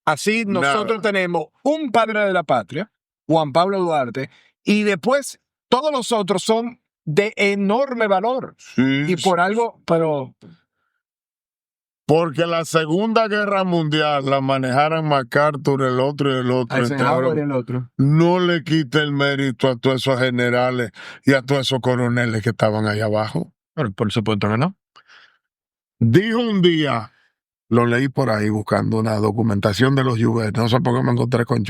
Así nosotros tenemos un padre de la patria, Juan Pablo Duarte, y después todos los otros son de enorme valor. Sí, Y por algo, pero... Porque la Segunda Guerra Mundial la manejaran MacArthur, el otro y el otro. Eisenhower y el otro. No le quite el mérito a todos esos generales y a todos esos coroneles que estaban ahí abajo. Bueno, por supuesto que no. Dijo un día, lo leí por ahí buscando una documentación de los Juventus, no sé por qué me encontré con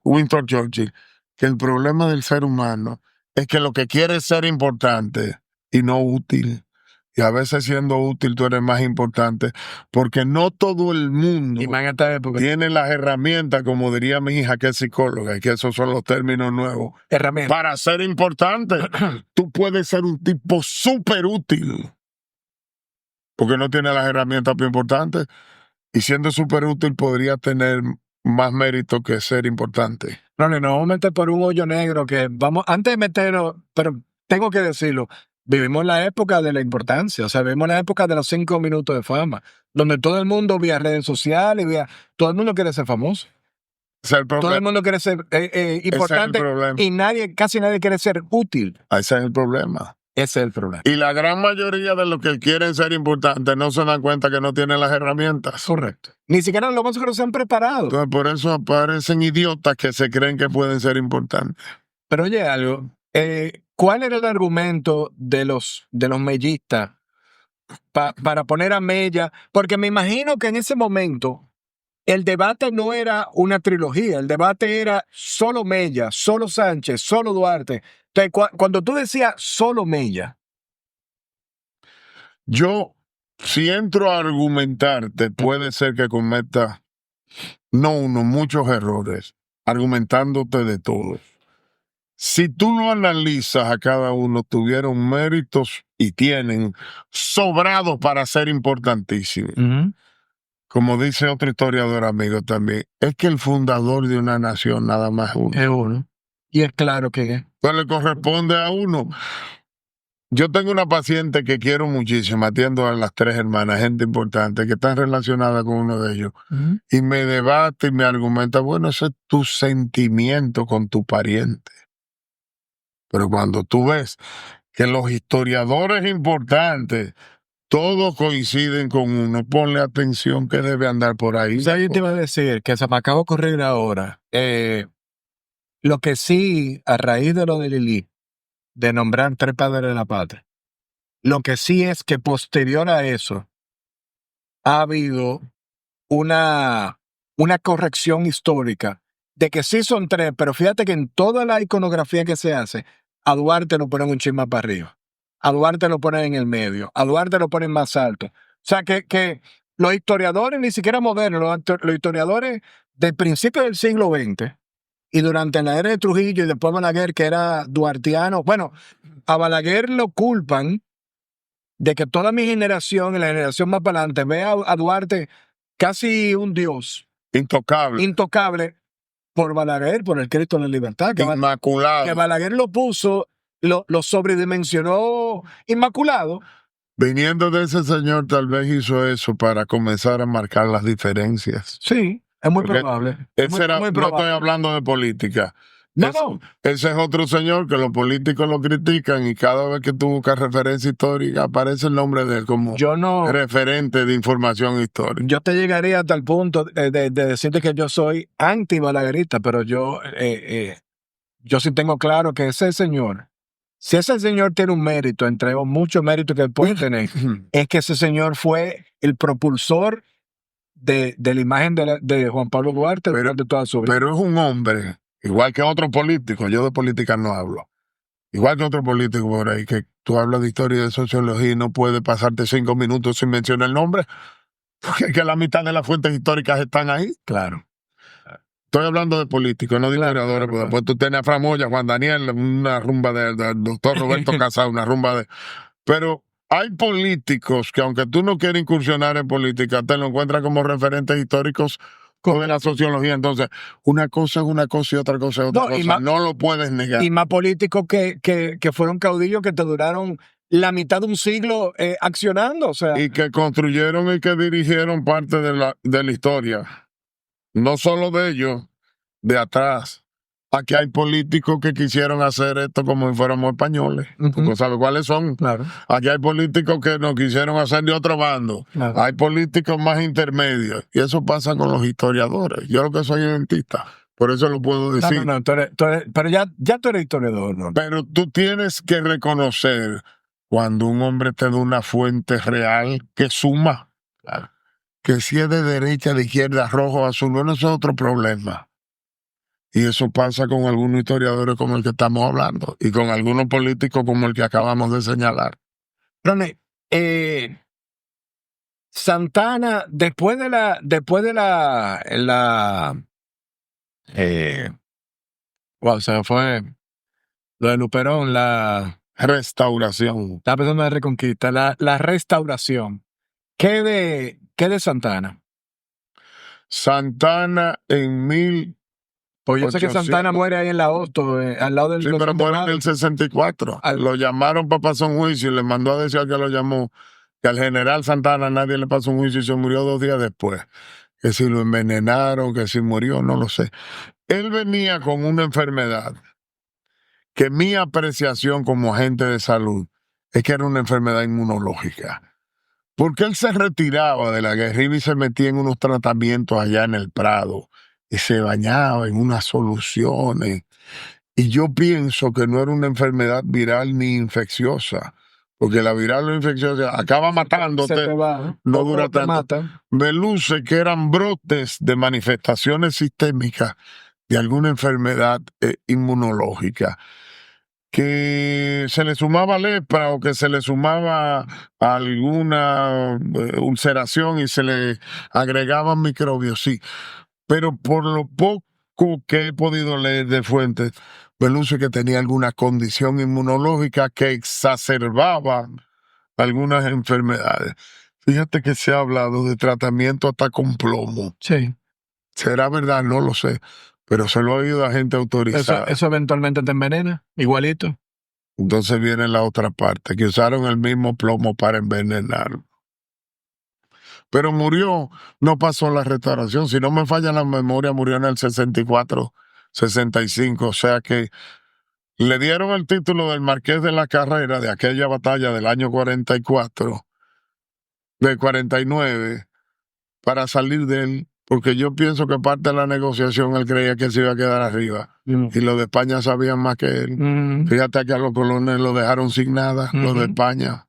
Winston Churchill, que el problema del ser humano es que lo que quiere es ser importante y no útil. Y a veces siendo útil tú eres más importante, porque no todo el mundo Y más en esta época. tiene las herramientas, como diría mi hija que es psicóloga, y que esos son los términos nuevos, Herramienta. para ser importante. Tú puedes ser un tipo súper útil, porque no tiene las herramientas más importantes, y siendo súper útil podría tener más mérito que ser importante. No, nos vamos a meter por un hoyo negro que vamos, antes de meternos, pero tengo que decirlo, vivimos la época de la importancia, o sea, vivimos la época de los 5 minutos de fama, donde todo el mundo vía redes sociales, todo el mundo quiere ser famoso. Ese es el problema. Todo el mundo quiere ser importante y casi nadie quiere ser útil. Ese es el problema. Ese es el problema. Y la gran mayoría de los que quieren ser importantes no se dan cuenta que no tienen las herramientas. Correcto. Ni siquiera los más que se han preparado. Entonces, por eso aparecen idiotas que se creen que pueden ser importantes. Pero oye algo, ¿cuál era el argumento de los mellistas para poner a Mella? Porque me imagino que en ese momento el debate no era una trilogía, el debate era solo Mella, solo Sánchez, solo Duarte. Entonces, cuando tú decías solo Mella. Yo, si entro a argumentarte, puede ser que cometa, muchos errores, argumentándote de todos. Si tú no analizas a cada uno, tuvieron méritos y tienen sobrados para ser importantísimos. como dice otro historiador amigo también, es que el fundador de una nación nada más es uno. Es uno. Y es claro que es. Pues le corresponde a uno. Yo tengo una paciente que quiero muchísimo, atiendo a las 3 hermanas, gente importante, que están relacionada con uno de ellos. Y me debate y me argumenta, bueno, ese es tu sentimiento con tu pariente. Pero cuando tú ves que los historiadores importantes todos coinciden con uno, ponle atención que debe andar por ahí. O sea, yo te iba a decir que se me acaba de ocurrir ahora. Lo que sí, a raíz de lo de Lili, de nombrar 3 padres de la patria, lo que sí es que posterior a eso ha habido una corrección histórica de que sí son 3, pero fíjate que en toda la iconografía que se hace, a Duarte lo ponen un chisme para arriba, a Duarte lo ponen en el medio, a Duarte lo ponen más alto. O sea, que los historiadores, ni siquiera modernos, los historiadores del principio del siglo XX y durante la era de Trujillo y después Balaguer, que era duartiano, bueno, a Balaguer lo culpan de que toda mi generación y la generación más para adelante ve a Duarte casi un dios intocable por Balaguer, por el Cristo de la Libertad, que Inmaculado. Balaguer lo puso, lo sobredimensionó inmaculado. Viniendo de ese señor, tal vez hizo eso para comenzar a marcar las diferencias. Sí, es muy Porque probable. Ese era, muy no probable. estoy hablando de política. No. Ese es otro señor que los políticos lo critican y cada vez que tú buscas referencia histórica aparece el nombre de él como referente de información histórica. Yo te llegaría hasta el punto de decirte que yo soy anti-balaguerista, pero yo sí tengo claro que ese señor, si ese señor tiene un mérito, entre muchos méritos que puede tener, es que ese señor fue el propulsor de la imagen de Juan Pablo Duarte durante toda su vida. Pero es un hombre, igual que otro político, yo de política no hablo, igual que otro político por ahí, que tú hablas de historia y de sociología y no puedes pasarte 5 minutos sin mencionar el nombre, porque es que la mitad de las fuentes históricas están ahí. Claro. Estoy hablando de políticos, no de historiadores, porque después tú tienes a Framoya, Juan Daniel, una rumba del doctor Roberto Casado, una rumba de... Pero hay políticos que aunque tú no quieras incursionar en política, te lo encuentras como referentes históricos de la sociología. Entonces, una cosa es una cosa y otra cosa es otra cosa. No lo puedes negar. Y más políticos que fueron caudillos que te duraron la mitad de un siglo accionando. O sea. Y que construyeron y que dirigieron parte de la historia. No solo de ellos, de atrás. Aquí hay políticos que quisieron hacer esto como si fuéramos españoles. ¿Tú sabes cuáles son? Claro. Aquí hay políticos que nos quisieron hacer de otro bando. Claro. Hay políticos más intermedios. Y eso pasa con los historiadores. Yo lo que soy dentista, por eso lo puedo decir. No, pero ya tú eres historiador, ¿no? Pero tú tienes que reconocer cuando un hombre te da una fuente real que suma. Claro. Que si es de derecha, de izquierda, rojo, azul, bueno, eso es otro problema. Y eso pasa con algunos historiadores como el que estamos hablando y con algunos políticos como el que acabamos de señalar. Ronnie, Santana, después de la se fue lo de Luperón, la restauración. Estaba pensando en la Reconquista, la restauración. ¿Qué de Santana? Santana en Pues yo sé que Santana muere ahí en la Hosto, al lado del... Sí, pero muere en el 64. Lo llamaron para pasar un juicio y le mandó a decir al que lo llamó que al general Santana nadie le pasó un juicio y se murió 2 días después. Que si lo envenenaron, que si murió, no lo sé. Él venía con una enfermedad que mi apreciación como agente de salud es que era una enfermedad inmunológica. Porque él se retiraba de la guerrilla y se metía en unos tratamientos allá en el Prado y se bañaba en unas soluciones. Y yo pienso que no era una enfermedad viral ni infecciosa, porque la viral o infecciosa acaba matándote, no dura tanto. Me luce que eran brotes de manifestaciones sistémicas de alguna enfermedad inmunológica, que se le sumaba lepra o que se le sumaba alguna ulceración y se le agregaban microbios, sí. Pero por lo poco que he podido leer de fuentes, me luce que tenía alguna condición inmunológica que exacerbaba algunas enfermedades. Fíjate que se ha hablado de tratamiento hasta con plomo. Sí. ¿Será verdad? No lo sé. Pero se lo ha oído a gente autorizada. Eso eventualmente te envenena, igualito. Entonces viene la otra parte, que usaron el mismo plomo para envenenarlo. Pero murió, no pasó la restauración. Si no me falla la memoria, murió en el 64, 65. O sea que le dieron el título del Marqués de la Carrera de aquella batalla del año 44, de 49, para salir de él, porque yo pienso que parte de la negociación él creía que él se iba a quedar arriba. Y los de España sabían más que él. Fíjate que a los colones lo dejaron sin nada, los de España.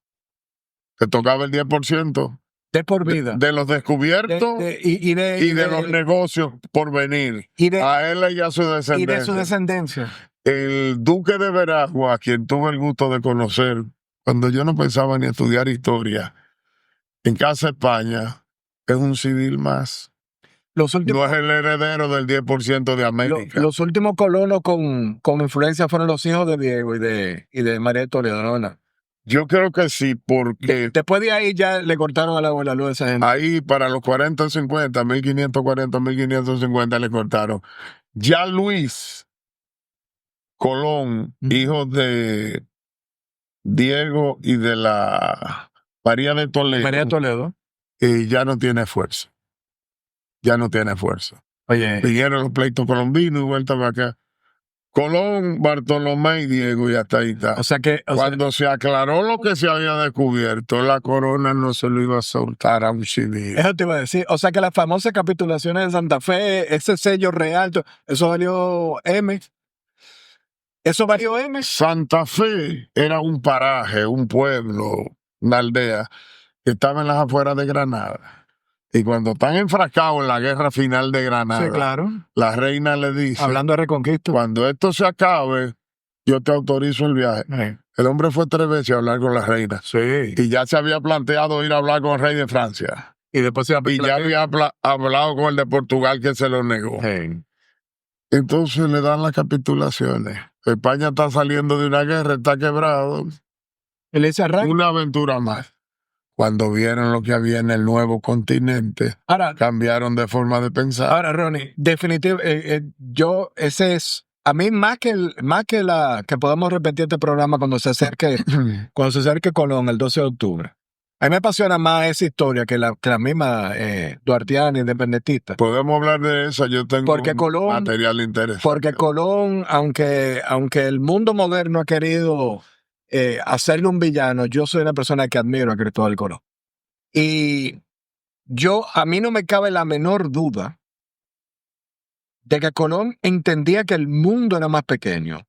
Que tocaba el 10%. De por vida. De los descubiertos y de los negocios por venir. A él y a su descendencia. Y de su descendencia. El duque de Veragua, a quien tuve el gusto de conocer cuando yo no pensaba ni estudiar historia, en Casa España, es un civil más. No es el heredero del 10% de América. Los últimos colonos con influencia fueron los hijos de Diego y de María de Toledo, ¿no? Yo creo que sí, porque... Después de ahí ya le cortaron a la luz a esa gente. Ahí para los 40, 50, 1540, 1550 le cortaron. Ya Luis Colón, hijo de Diego y de la María de Toledo, ya no tiene fuerza. Ya no tiene fuerza. Oye. Vinieron los pleitos colombinos y vuelta para acá. Colón, Bartolomé y Diego, y hasta ahí está. O sea que... Cuando se aclaró lo que se había descubierto, la corona no se lo iba a soltar a un civil. Eso te iba a decir. O sea que las famosas capitulaciones de Santa Fe, ese sello real, eso valió M. ¿Eso valió M? Santa Fe era un paraje, un pueblo, una aldea que estaba en las afueras de Granada. Y cuando están enfrascados en la guerra final de Granada, sí, claro, la reina le dice, hablando de reconquista, cuando esto se acabe, yo te autorizo el viaje. El hombre fue 3 veces a hablar con la reina. Sí. Y ya se había planteado ir a hablar con el rey de Francia. Y después ya había hablado con el de Portugal, que se lo negó. Sí. Entonces le dan las capitulaciones. España está saliendo de una guerra, está quebrado. ¿Y le dice una aventura más. Cuando vieron lo que había en el nuevo continente, cambiaron de forma de pensar. Ahora, Ronnie, definitivamente, ese es, a mí más que podamos repetir este programa cuando se acerque Colón el 12 de octubre. A mí me apasiona más esa historia que la misma duartiana independentista. Podemos hablar de eso, yo tengo material interesante. Porque Colón, aunque el mundo moderno ha querido hacerle un villano, yo soy una persona que admiro a Cristóbal Colón. Y a mí no me cabe la menor duda de que Colón entendía que el mundo era más pequeño,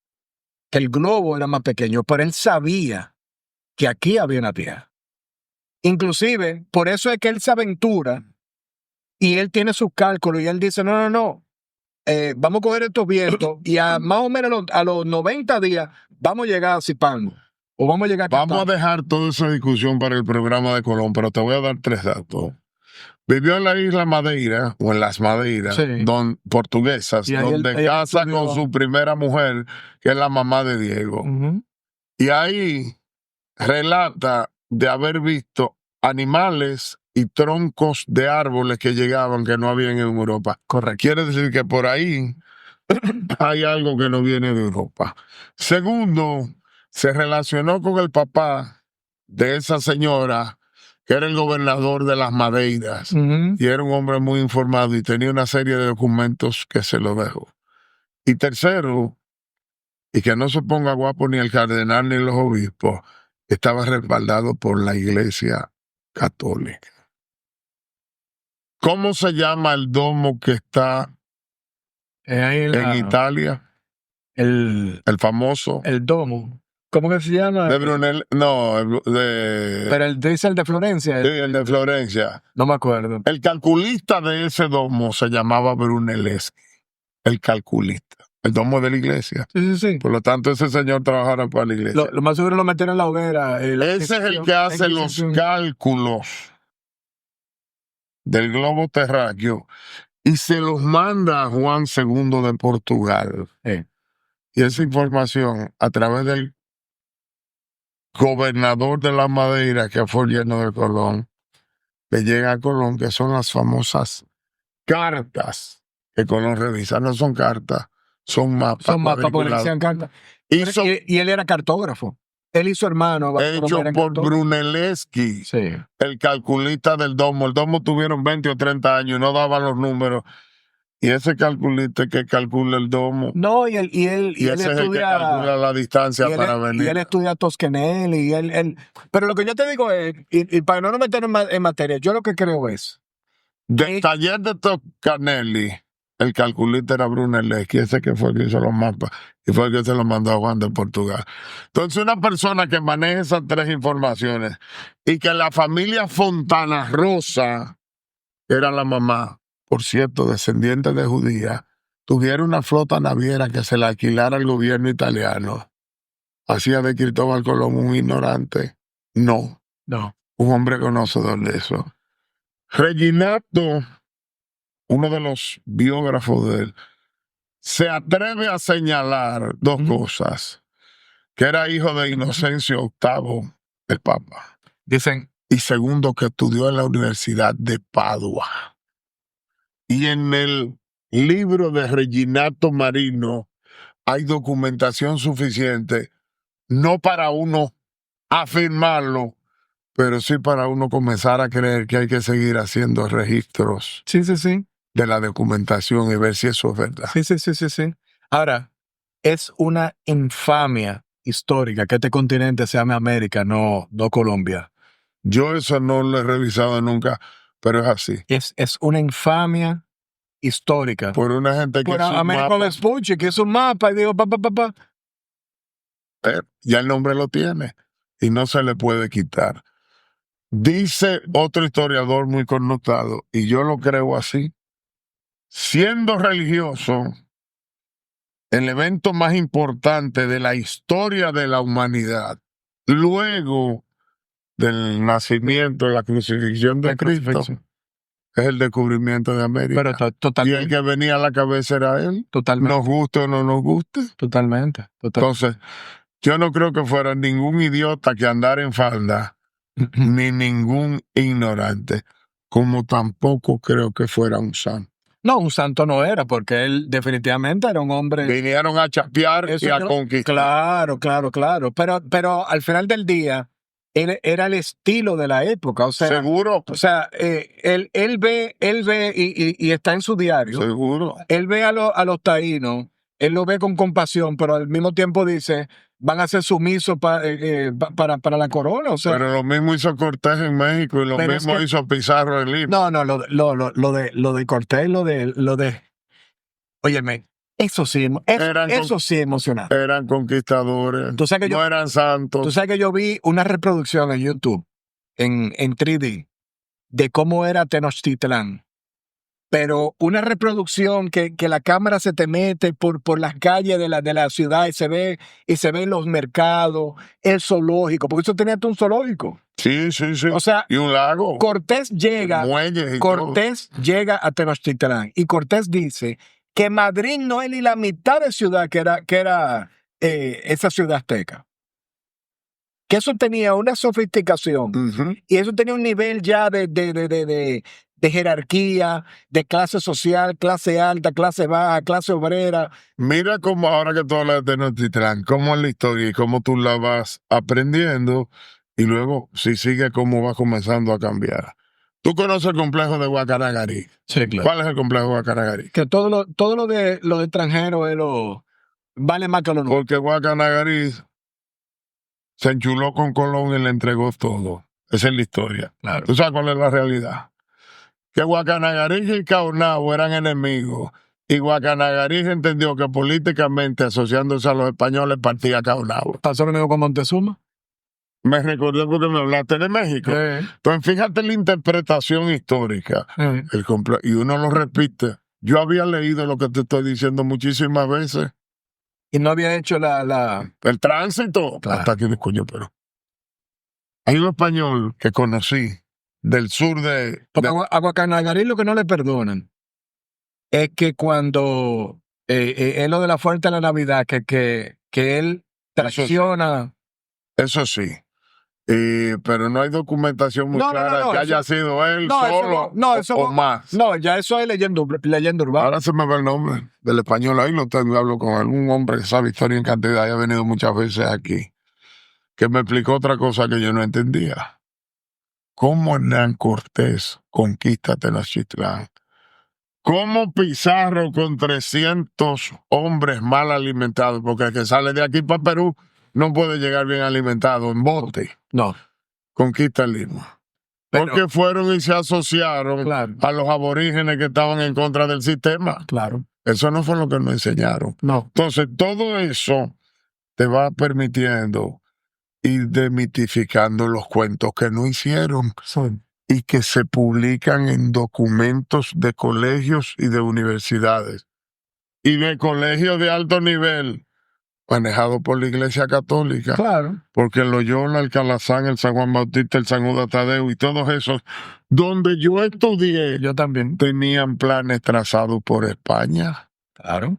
que el globo era más pequeño, pero él sabía que aquí había una tierra. Inclusive, por eso es que él se aventura y él tiene sus cálculos y él dice, no, vamos a coger estos vientos y más o menos a los 90 días vamos a llegar a Zipango. O vamos a llegar a dejar toda esa discusión para el programa de Colón, pero te voy a dar 3 datos. Vivió en la isla Madeira, o en las Madeiras, portuguesas, donde casa con su primera mujer, que es la mamá de Diego. Y ahí relata de haber visto animales y troncos de árboles que llegaban que no habían en Europa. Correcto. Quiere decir que por ahí hay algo que no viene de Europa. Segundo, se relacionó con el papá de esa señora, que era el gobernador de las Madeiras, y era un hombre muy informado y tenía una serie de documentos que se lo dejó. Y tercero, y que no se ponga guapo ni el cardenal ni los obispos, estaba respaldado por la Iglesia Católica. ¿Cómo se llama el domo que está en Italia? El famoso. El domo. ¿Cómo que se llama? De Brunel, no, Pero dice el de Florencia. Sí, el de Florencia. No me acuerdo. El calculista de ese domo se llamaba Brunelleschi. El calculista. El domo de la iglesia. Sí. Por lo tanto, ese señor trabajaba para la iglesia. Lo más seguro lo metieron en la hoguera. Ese es el que hace los cálculos del globo terráqueo y se los manda a Juan II de Portugal. Y esa información, a través del gobernador de la Madeira, que fue lleno de Colón, le llega a Colón, que son las famosas cartas que Colón revisa. No son cartas, son mapas. Son mapas porque le cuadriculados. decían cartas. Hizo- Y él era cartógrafo. Él y su hermano. hecho eran por cartógrafos. Brunelleschi, Sí. el calculista del domo. El domo tuvieron 20 o 30 años y no daban los números. Y ese calculista que calcula el domo. No, y él Y ese es el que calcula la distancia y él, para y venir. él estudia Toscanelli. Y él. Pero lo que yo te digo es, y para no nos meter en materia, yo lo que creo es. Del taller de Toscanelli, el calculista era Brunelleschi, ese que fue el que hizo los mapas y fue el que se los mandó a Juan de Portugal. Entonces, una persona que maneja esas tres informaciones y que la familia Fontana Rosa era la mamá, por cierto, descendiente de judía, tuviera una flota naviera que se la alquilara al gobierno italiano, hacía de Cristóbal Colón un ignorante. No, No. un hombre conocedor de eso. Reginato, uno de los biógrafos de él, se atreve a señalar dos cosas: que era hijo de Inocencio VIII, el Papa, Dicen, y segundo, que estudió en la Universidad de Padua. Y en el libro de Reginato Marino hay documentación suficiente, no para uno afirmarlo, pero sí para uno comenzar a creer que hay que seguir haciendo registros sí, sí, sí. de la documentación y ver si eso es verdad. Sí, sí, sí, sí, sí. Ahora, es una infamia histórica que este continente se llame América, no Colombia. Yo eso no lo he revisado nunca, pero es así. Es una infamia histórica. Por una gente que Por es un Américo mapa, Vespucci, que es un mapa, y digo, pa. ya el nombre lo tiene y no se le puede quitar. Dice otro historiador muy connotado, y yo lo creo así: siendo religioso, el evento más importante de la historia de la humanidad, luego del nacimiento, la crucifixión de Cristo, es el descubrimiento de América. Pero Y el totalmente, que venía a la cabeza era él, totalmente, nos guste o no nos guste. totalmente. Entonces, yo no creo que fuera ningún idiota que andara en falda, ni ningún ignorante, como tampoco creo que fuera un santo. No, un santo no era, porque él definitivamente era un hombre. Vinieron a chapear Eso y a creo- conquistar. Claro. Pero al final del día, él era el estilo de la época. O sea, Seguro, él ve y está en su diario. seguro. Él ve a los taínos, él lo ve con compasión, pero al mismo tiempo dice, van a ser sumisos para la corona. O sea, Pero lo mismo hizo Cortés en México y lo Pero es mismo que- hizo Pizarro en Lima. no, lo de Cortés, óyeme, eso sí, eso sí es emocionante. Eran conquistadores, Tú sabes que no eran santos. Tú sabes que yo vi una reproducción en YouTube, en 3D, de cómo era Tenochtitlán. Pero una reproducción que la cámara se te mete por las calles de la ciudad y se ven los mercados, el zoológico, porque eso tenía un zoológico. Sí. O sea, Y un lago. Cortés llega, Muelles y Cortés llega a Tenochtitlán y Cortés dice que Madrid no es ni la mitad de ciudad que era esa ciudad azteca. Que eso tenía una sofisticación todo. Ujú. y eso tenía un nivel ya de jerarquía, de clase social, clase alta, clase baja, clase obrera. Mira cómo ahora que tú hablas de Tenochtitlán, cómo es la historia y cómo tú la vas aprendiendo, y luego, si sigue, cómo va comenzando a cambiar. Tú conoces el complejo de Guacanagarí. Sí, claro. ¿Cuál es el complejo de Guacanagarí? Que todo lo de los extranjeros vale más que lo nuestro. Porque Guacanagarí se enchuló con Colón y le entregó todo. Esa es la historia. Claro. ¿Tú sabes cuál es la realidad? Que Guacanagarí y Caonabo eran enemigos, y Guacanagarí entendió que políticamente, asociándose a los españoles, partía a Caonabo. Pasó lo mismo con Montezuma. Me recordé porque me hablaste de México. Entonces, fíjate la interpretación histórica. Y uno lo repite. Yo había leído lo que te estoy diciendo muchísimas veces. Y no había hecho El tránsito. Claro. Hasta aquí, coño, pero. Hay un español que conocí del sur de. Porque a Guacanagarí lo que no le perdonan es que cuando es lo de la fuente de la Navidad, que él traiciona. Eso sí. Pero no hay documentación muy clara que haya sido él solo o más. No, ya eso es leyenda urbana. Ahora se me va el nombre del español. Ahí lo tengo, hablo con algún hombre que sabe historia en cantidad y ha venido muchas veces aquí, que me explicó otra cosa que yo no entendía. ¿Cómo Hernán Cortés conquista Tenochtitlán? ¿Cómo Pizarro con 300 hombres mal alimentados? Porque el que sale de aquí para Perú no puede llegar bien alimentado en bote. No. Conquista Lima. Porque fueron y se asociaron a los aborígenes que estaban en contra del sistema. Claro. Eso no fue lo que nos enseñaron. No. Entonces, todo eso te va permitiendo ir demitificando los cuentos que no hicieron y que se publican en documentos de colegios y de universidades y de colegios de alto nivel manejado por la Iglesia Católica. Claro. Porque el Loyola, el Calazán, el San Juan Bautista, el San Judas Tadeo y todos esos, donde yo estudié, yo también, tenían planes trazados por España. Claro.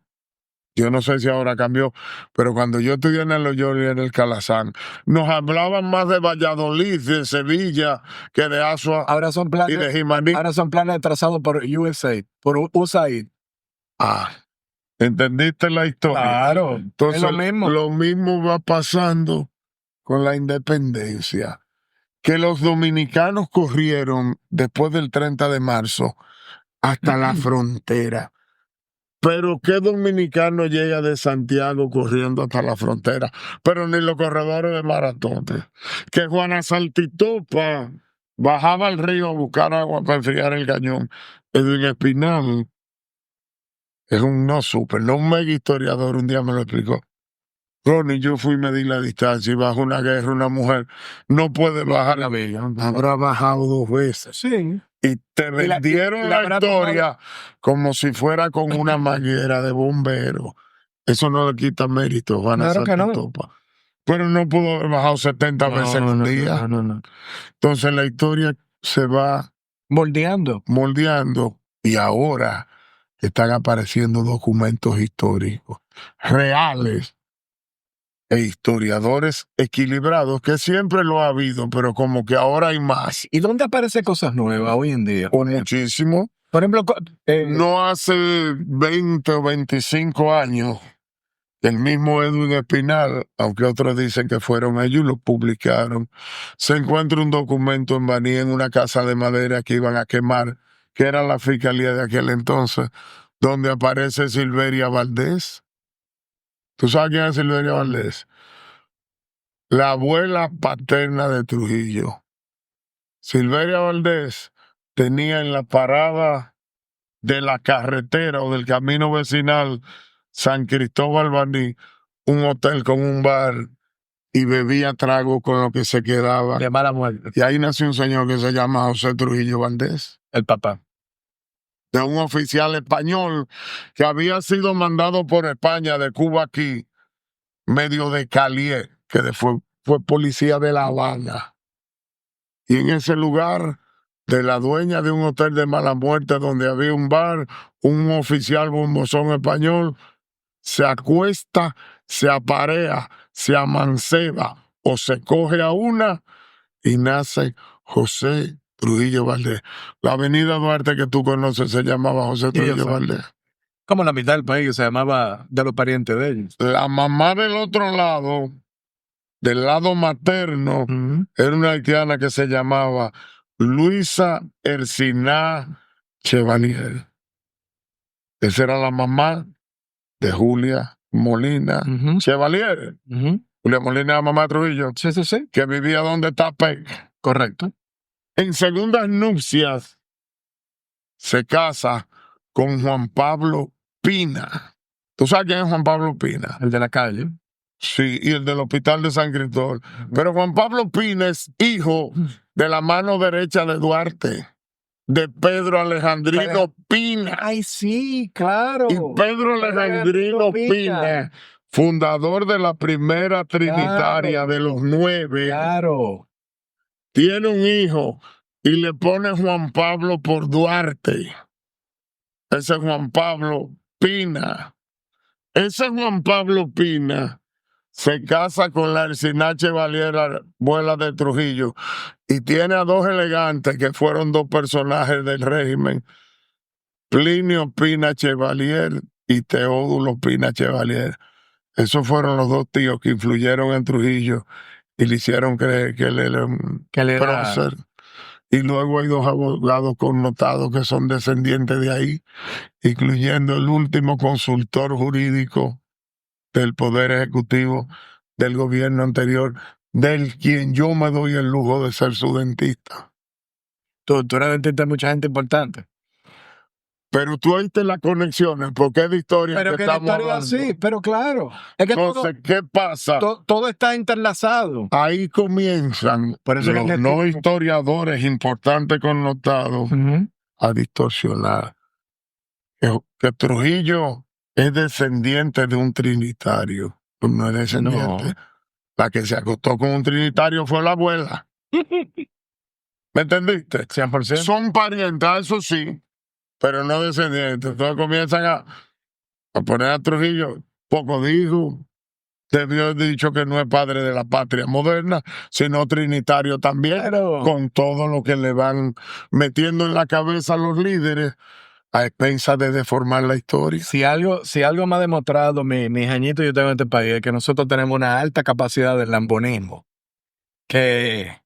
Yo no sé si ahora cambió, pero cuando yo estudié en el Loyola y en el Calazán, nos hablaban más de Valladolid, de Sevilla, que de Asua y de Jimaní. Ahora son planes trazados por USAID, por USAID. ¿Entendiste la historia? Claro. Entonces, es lo mismo. Lo mismo va pasando con la independencia. Que los dominicanos corrieron después del 30 de marzo hasta la frontera. Pero ¿qué dominicano llega de Santiago corriendo hasta la frontera? Pero ni los corredores de maratones. Que Juana Saltitopa bajaba al río a buscar agua para enfriar el cañón. Edwin Espinal es un un mega historiador, un día me lo explicó. Ronnie, yo fui a medir la distancia y bajo una guerra una mujer no puede bajar la villa. Habrá bajado 2 veces. Sí. Y te vendieron la historia como si fuera con una manguera de bombero. Eso no le quita mérito, Juana Saltitopa. Pero no pudo haber bajado 70 veces en un día. No. Entonces la historia se va moldeando. Y ahora están apareciendo documentos históricos reales e historiadores equilibrados, que siempre lo ha habido, pero como que ahora hay más. ¿Y dónde aparecen cosas nuevas hoy en día? Muchísimo. Por ejemplo, no hace 20 o 25 años, el mismo Edwin Espinal, aunque otros dicen que fueron ellos, lo publicaron. Se encuentra un documento en Baní, en una casa de madera que iban a quemar, que era la fiscalía de aquel entonces, donde aparece Silveria Valdés. ¿Tú sabes quién es Silveria Valdés? La abuela paterna de Trujillo. Silveria Valdés tenía en la parada de la carretera o del camino vecinal San Cristóbal Baní un hotel con un bar y bebía trago con lo que se quedaba. De mala muerte. Y ahí nació un señor que se llama José Trujillo Valdés. El papá. De un oficial español que había sido mandado por España de Cuba aquí, medio de Calié, que fue policía de La Habana. Y en ese lugar, de la dueña de un hotel de mala muerte donde había un bar, un oficial bombozón español se acuesta, se aparea, se amanceba o se coge a una y nace José Trujillo Valdés. La avenida Duarte que tú conoces se llamaba José Trujillo Valdés. Como la mitad del país se llamaba de los parientes de ellos. La mamá del otro lado, del lado materno, era una haitiana que se llamaba Luisa Erciná Chevalier. Esa era la mamá de Julia Molina Chevalier. Julia Molina, la mamá de Trujillo. Sí. Que vivía donde está Peck. Correcto. En segundas nupcias se casa con Juan Pablo Pina. ¿Tú sabes quién es Juan Pablo Pina? El de la calle. Sí, y el del Hospital de San Cristóbal. Pero Juan Pablo Pina es hijo de la mano derecha de Duarte, de Pedro Alejandrino Pina. Ay, sí, claro. Y Pedro Alejandrino Pina, fundador de la primera trinitaria de los 9. Claro. Tiene un hijo y le pone Juan Pablo por Duarte. Ese es Juan Pablo Pina. Ese Juan Pablo Pina se casa con la Ercina Chevalier, abuela de Trujillo, y tiene a dos elegantes que fueron dos personajes del régimen, Plinio Pina Chevalier y Teodulo Pina Chevalier. Esos fueron los dos tíos que influyeron en Trujillo y le hicieron creer que él era un prócer. Y luego hay dos abogados connotados que son descendientes de ahí, incluyendo el último consultor jurídico del Poder Ejecutivo del gobierno anterior, del quien yo me doy el lujo de ser su dentista. Tú eres dentista de mucha gente importante. Pero tú oíste las conexiones, porque es de historia Pero que la estamos historia hablando. así, pero claro. Es que Entonces, ¿qué pasa? todo está interlazado. Ahí comienzan Por eso los que no historiadores importantes connotados a distorsionar. Que Trujillo es descendiente de un trinitario. Pues no es descendiente. No. La que se acostó con un trinitario fue la abuela. ¿Me entendiste? 100%. Son parientes, eso sí, pero no descendientes. Entonces comienzan a poner a Trujillo, poco dijo, debió haber dicho que no es padre de la patria moderna, sino trinitario también, Pero- con todo lo que le van metiendo en la cabeza a los líderes a expensas de deformar la historia. Si algo me ha demostrado mis añitos yo tengo en este país es que nosotros tenemos una alta capacidad de lambonismo. Que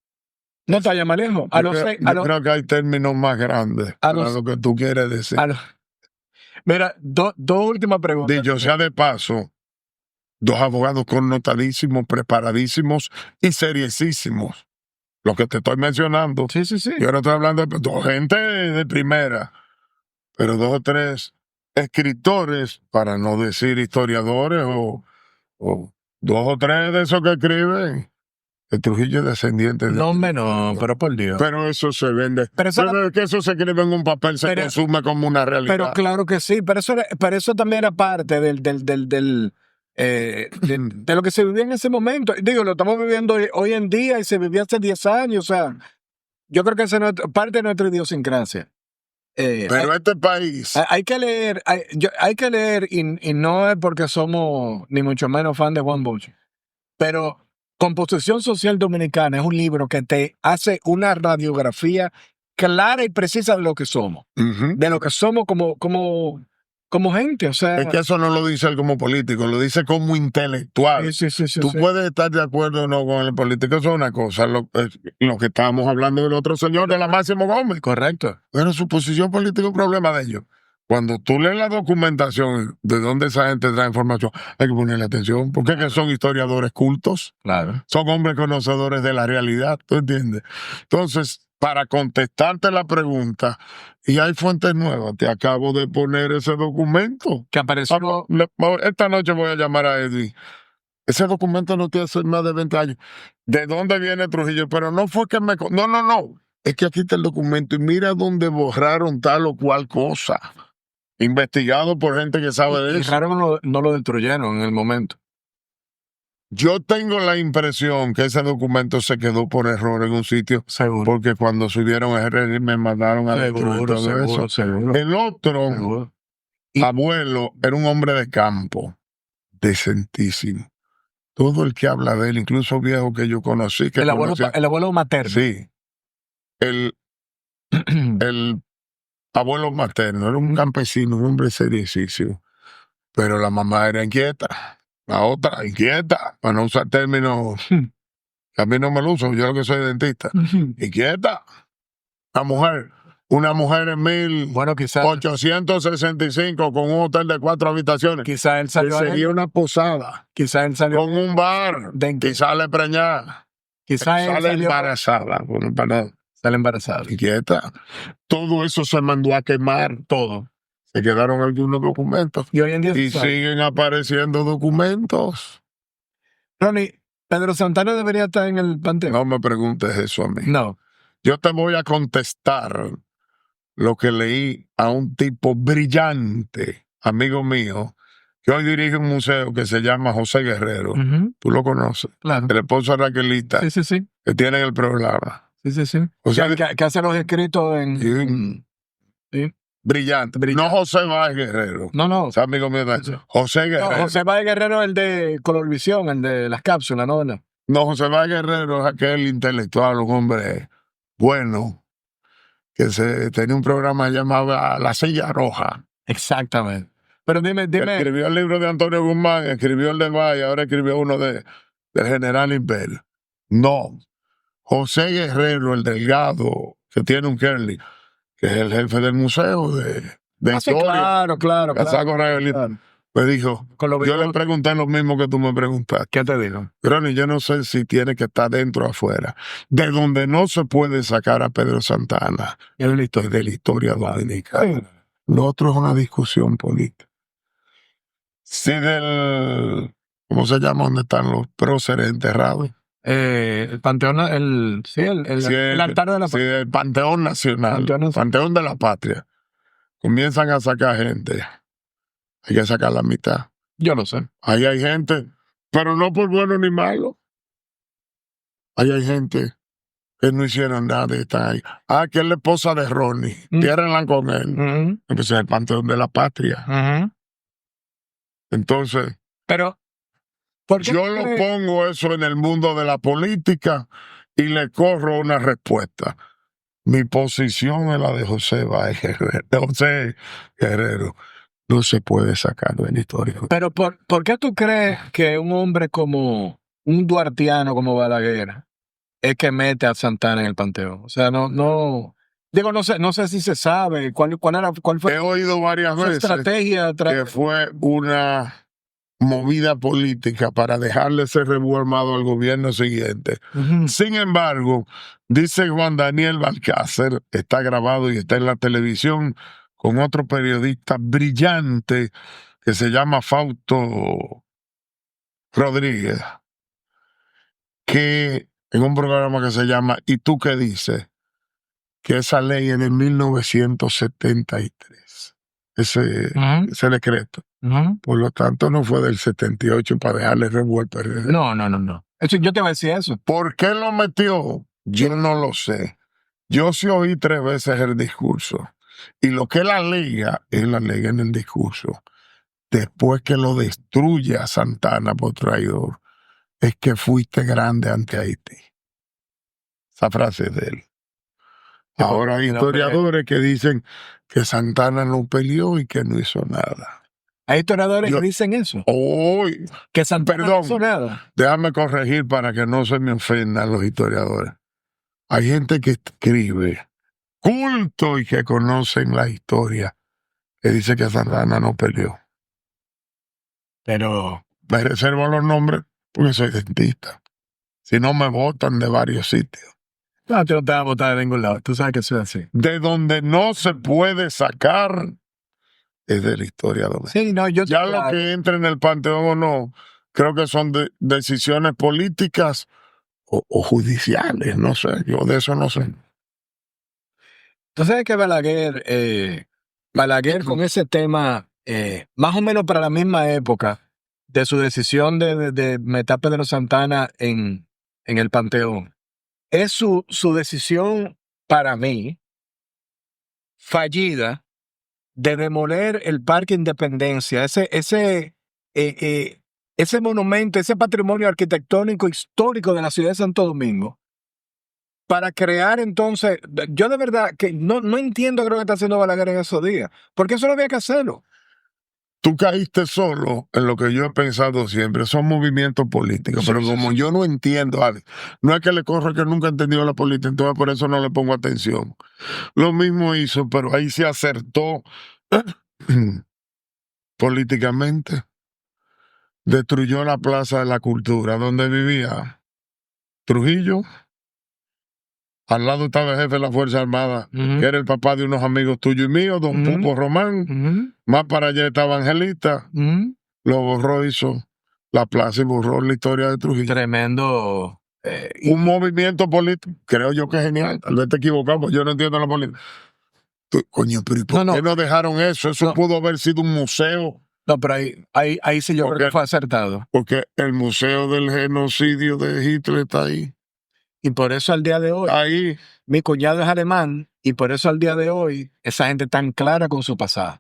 no te vayas más lejos. Yo creo que hay términos más grandes para lo que tú quieres decir. Mira, dos últimas preguntas. Dicho sea de paso, dos abogados connotadísimos, preparadísimos y seriosísimos. Lo que te estoy mencionando. Sí. Yo no estoy hablando de gente de primera, pero dos o tres escritores, para no decir historiadores, o dos o tres de esos que escriben. El Trujillo es descendiente de... No, pero por Dios. Pero eso se vende. Pero que eso se escribe en un papel, se consume como una realidad. Pero claro que sí, pero eso también era parte de lo que se vivía en ese momento. Digo, lo estamos viviendo hoy en día y se vivía hace 10 años. O sea, yo creo que esa es parte de nuestra idiosincrasia. Pero este país... Hay que leer, hay que leer, y no es porque somos ni mucho menos fan de Juan Bosch, pero Composición Social Dominicana es un libro que te hace una radiografía clara y precisa de lo que somos. De lo que somos como gente, o sea... Es que eso no lo dice él como político, lo dice como intelectual. Sí. Tú puedes estar de acuerdo o no con el político, eso es una cosa. Lo que estábamos hablando del otro señor, de la Máximo Gómez. Correcto. Pero su posición política es un problema de ellos. Cuando tú lees la documentación de dónde esa gente trae información, hay que ponerle atención, porque es que son historiadores cultos. Claro. Son hombres conocedores de la realidad, ¿tú entiendes? Entonces, para contestarte la pregunta, y hay fuentes nuevas, te acabo de poner ese documento. Que apareció... Esta noche voy a llamar a Edwin. Ese documento no tiene hace más de 20 años. ¿De dónde viene Trujillo? Pero no fue que me... No. Es que aquí está el documento y mira dónde borraron tal o cual cosa. Investigado por gente que sabe de eso. Y raro no lo destruyeron en el momento. Yo tengo la impresión que ese documento se quedó por error en un sitio. Seguro. Porque cuando subieron el régimen me mandaron a destruir todo eso. Seguro. El otro abuelo era un hombre de campo, decentísimo. Todo el que habla de él, incluso viejo que yo conocí. Que el abuelo materno. Sí. El abuelo materno era un campesino, un hombre seriosísimo. Pero la mamá era inquieta. La otra, inquieta. Para no usar términos que a mí no me lo uso, yo lo que soy dentista. Inquieta. Una mujer en 1865 con un hotel de 4 habitaciones. Quizá él salió. Sería una posada. Quizá él salió. Con un bar. Quizá le preñada. Quizá él sale embarazada. Sale embarazada. Inquieta. Todo eso se mandó a quemar. Todo. Se quedaron algunos documentos. Y hoy en día siguen apareciendo documentos. Ronnie, Pedro Santana debería estar en el panteón. No me preguntes eso a mí. No. Yo te voy a contestar lo que leí a un tipo brillante, amigo mío, que hoy dirige un museo que se llama José Guerrero. Tú lo conoces. Claro. El esposo de Raquelita. Sí. Que tiene el programa. Sí. O sea, que hace los escritos en... Sí. Brillante. No José Báez Guerrero. No. O sea, amigo mío, José Guerrero. No, José Báez Guerrero es el de Colorvisión, el de las cápsulas, ¿no? No, José Báez Guerrero es aquel intelectual, un hombre bueno, que tenía un programa llamado La Silla Roja. Exactamente. Pero dime. Escribió el libro de Antonio Guzmán, escribió el del Valle, ahora escribió uno del General Imperio. No. José Guerrero, el delgado, que tiene un curly, que es el jefe del museo de historia. Claro. Me dijo, yo le pregunté lo mismo que tú me preguntaste. ¿Qué te digo? Ronnie, yo no sé si tiene que estar dentro o afuera. De donde no se puede sacar a Pedro Santana es de la historia dominicana. Lo otro es una discusión política. Si ¿cómo se llama? ¿Dónde están los próceres enterrados? El Panteón, el altar de la sí, el Panteón Nacional, Panteón de la Patria. Comienzan a sacar gente. Hay que sacar la mitad. Yo lo sé. Ahí hay gente, pero no por bueno ni malo. Ahí hay gente que no hicieron nada y están ahí. Que es la esposa de Ronnie. Tiérenla con él. Entonces es el Panteón de la Patria. Entonces, pero yo lo pongo eso en el mundo de la política y le corro una respuesta. Mi posición es la de José Báez Guerrero. José Guerrero no se puede sacar de la historia. Pero ¿por qué tú crees que un hombre como un duartiano como Balaguer es que mete a Santana en el panteón? O sea, no sé si se sabe cuál fue. He oído varias veces estrategia que fue una movida política para dejarle ese rebú armado al gobierno siguiente. Sin embargo, dice Juan Daniel Balcácer, está grabado y está en la televisión, con otro periodista brillante que se llama Fausto Rodríguez, que en un programa que se llama ¿Y tú qué dices? Que esa ley es de 1973, ese decreto. Por lo tanto, no fue del 78 para dejarle revuelto al PRD. No. Yo te voy a decir eso. ¿Por qué lo metió? Yo no lo sé. Yo sí oí 3 veces el discurso. Y lo que la alega en el discurso. Después que lo destruye a Santana por traidor, es que fuiste grande ante Haití. Esa frase es de él. Ahora hay historiadores que dicen que Santana no peleó y que no hizo nada. Hay historiadores que dicen eso. Que Santana no hizo nada. Déjame corregir para que no se me ofendan los historiadores. Hay gente que escribe culto y que conocen la historia que dice que Santana no peleó. Pero me reservo los nombres porque soy dentista. Si no, me botan de varios sitios. No, tú no te vas a botar de ningún lado. Tú sabes que soy así. De donde no se puede sacar es de la historia doméstica. Sí, no, ya lo que entre en el panteón o no, creo que son decisiones políticas o judiciales, no sé, yo de eso no sé. Tú sabes que Balaguer con ese tema, más o menos para la misma época de su decisión de meter a Pedro Santana en el panteón, es su decisión, para mí, fallida, de demoler el Parque Independencia, ese monumento, ese patrimonio arquitectónico histórico de la ciudad de Santo Domingo, para crear entonces, yo de verdad que no entiendo lo que está haciendo Balaguer en esos días, porque eso no había que hacerlo. Tú caíste solo en lo que yo he pensado siempre, son movimientos políticos, pero como yo no entiendo, no es que le corra que nunca he entendido la política, entonces por eso no le pongo atención. Lo mismo hizo, pero ahí se acertó políticamente. Destruyó la Plaza de la Cultura, donde vivía Trujillo. Al lado estaba el jefe de la Fuerza Armada, que era el papá de unos amigos tuyos y míos, don Pupo Román. Más para allá estaba Angelita. Lo borró, hizo la plaza y borró la historia de Trujillo. Tremendo. Un movimiento político, creo yo que es genial. Tal vez te equivocamos, yo no entiendo la política. Coño, pero ¿y por qué no dejaron eso? Eso pudo haber sido un museo. No, pero ahí sí yo creo que fue acertado. Porque el museo del genocidio de Hitler está ahí. Y por eso al día de hoy, ahí, mi cuñado es alemán Y por eso al día de hoy, esa gente tan clara con su pasado.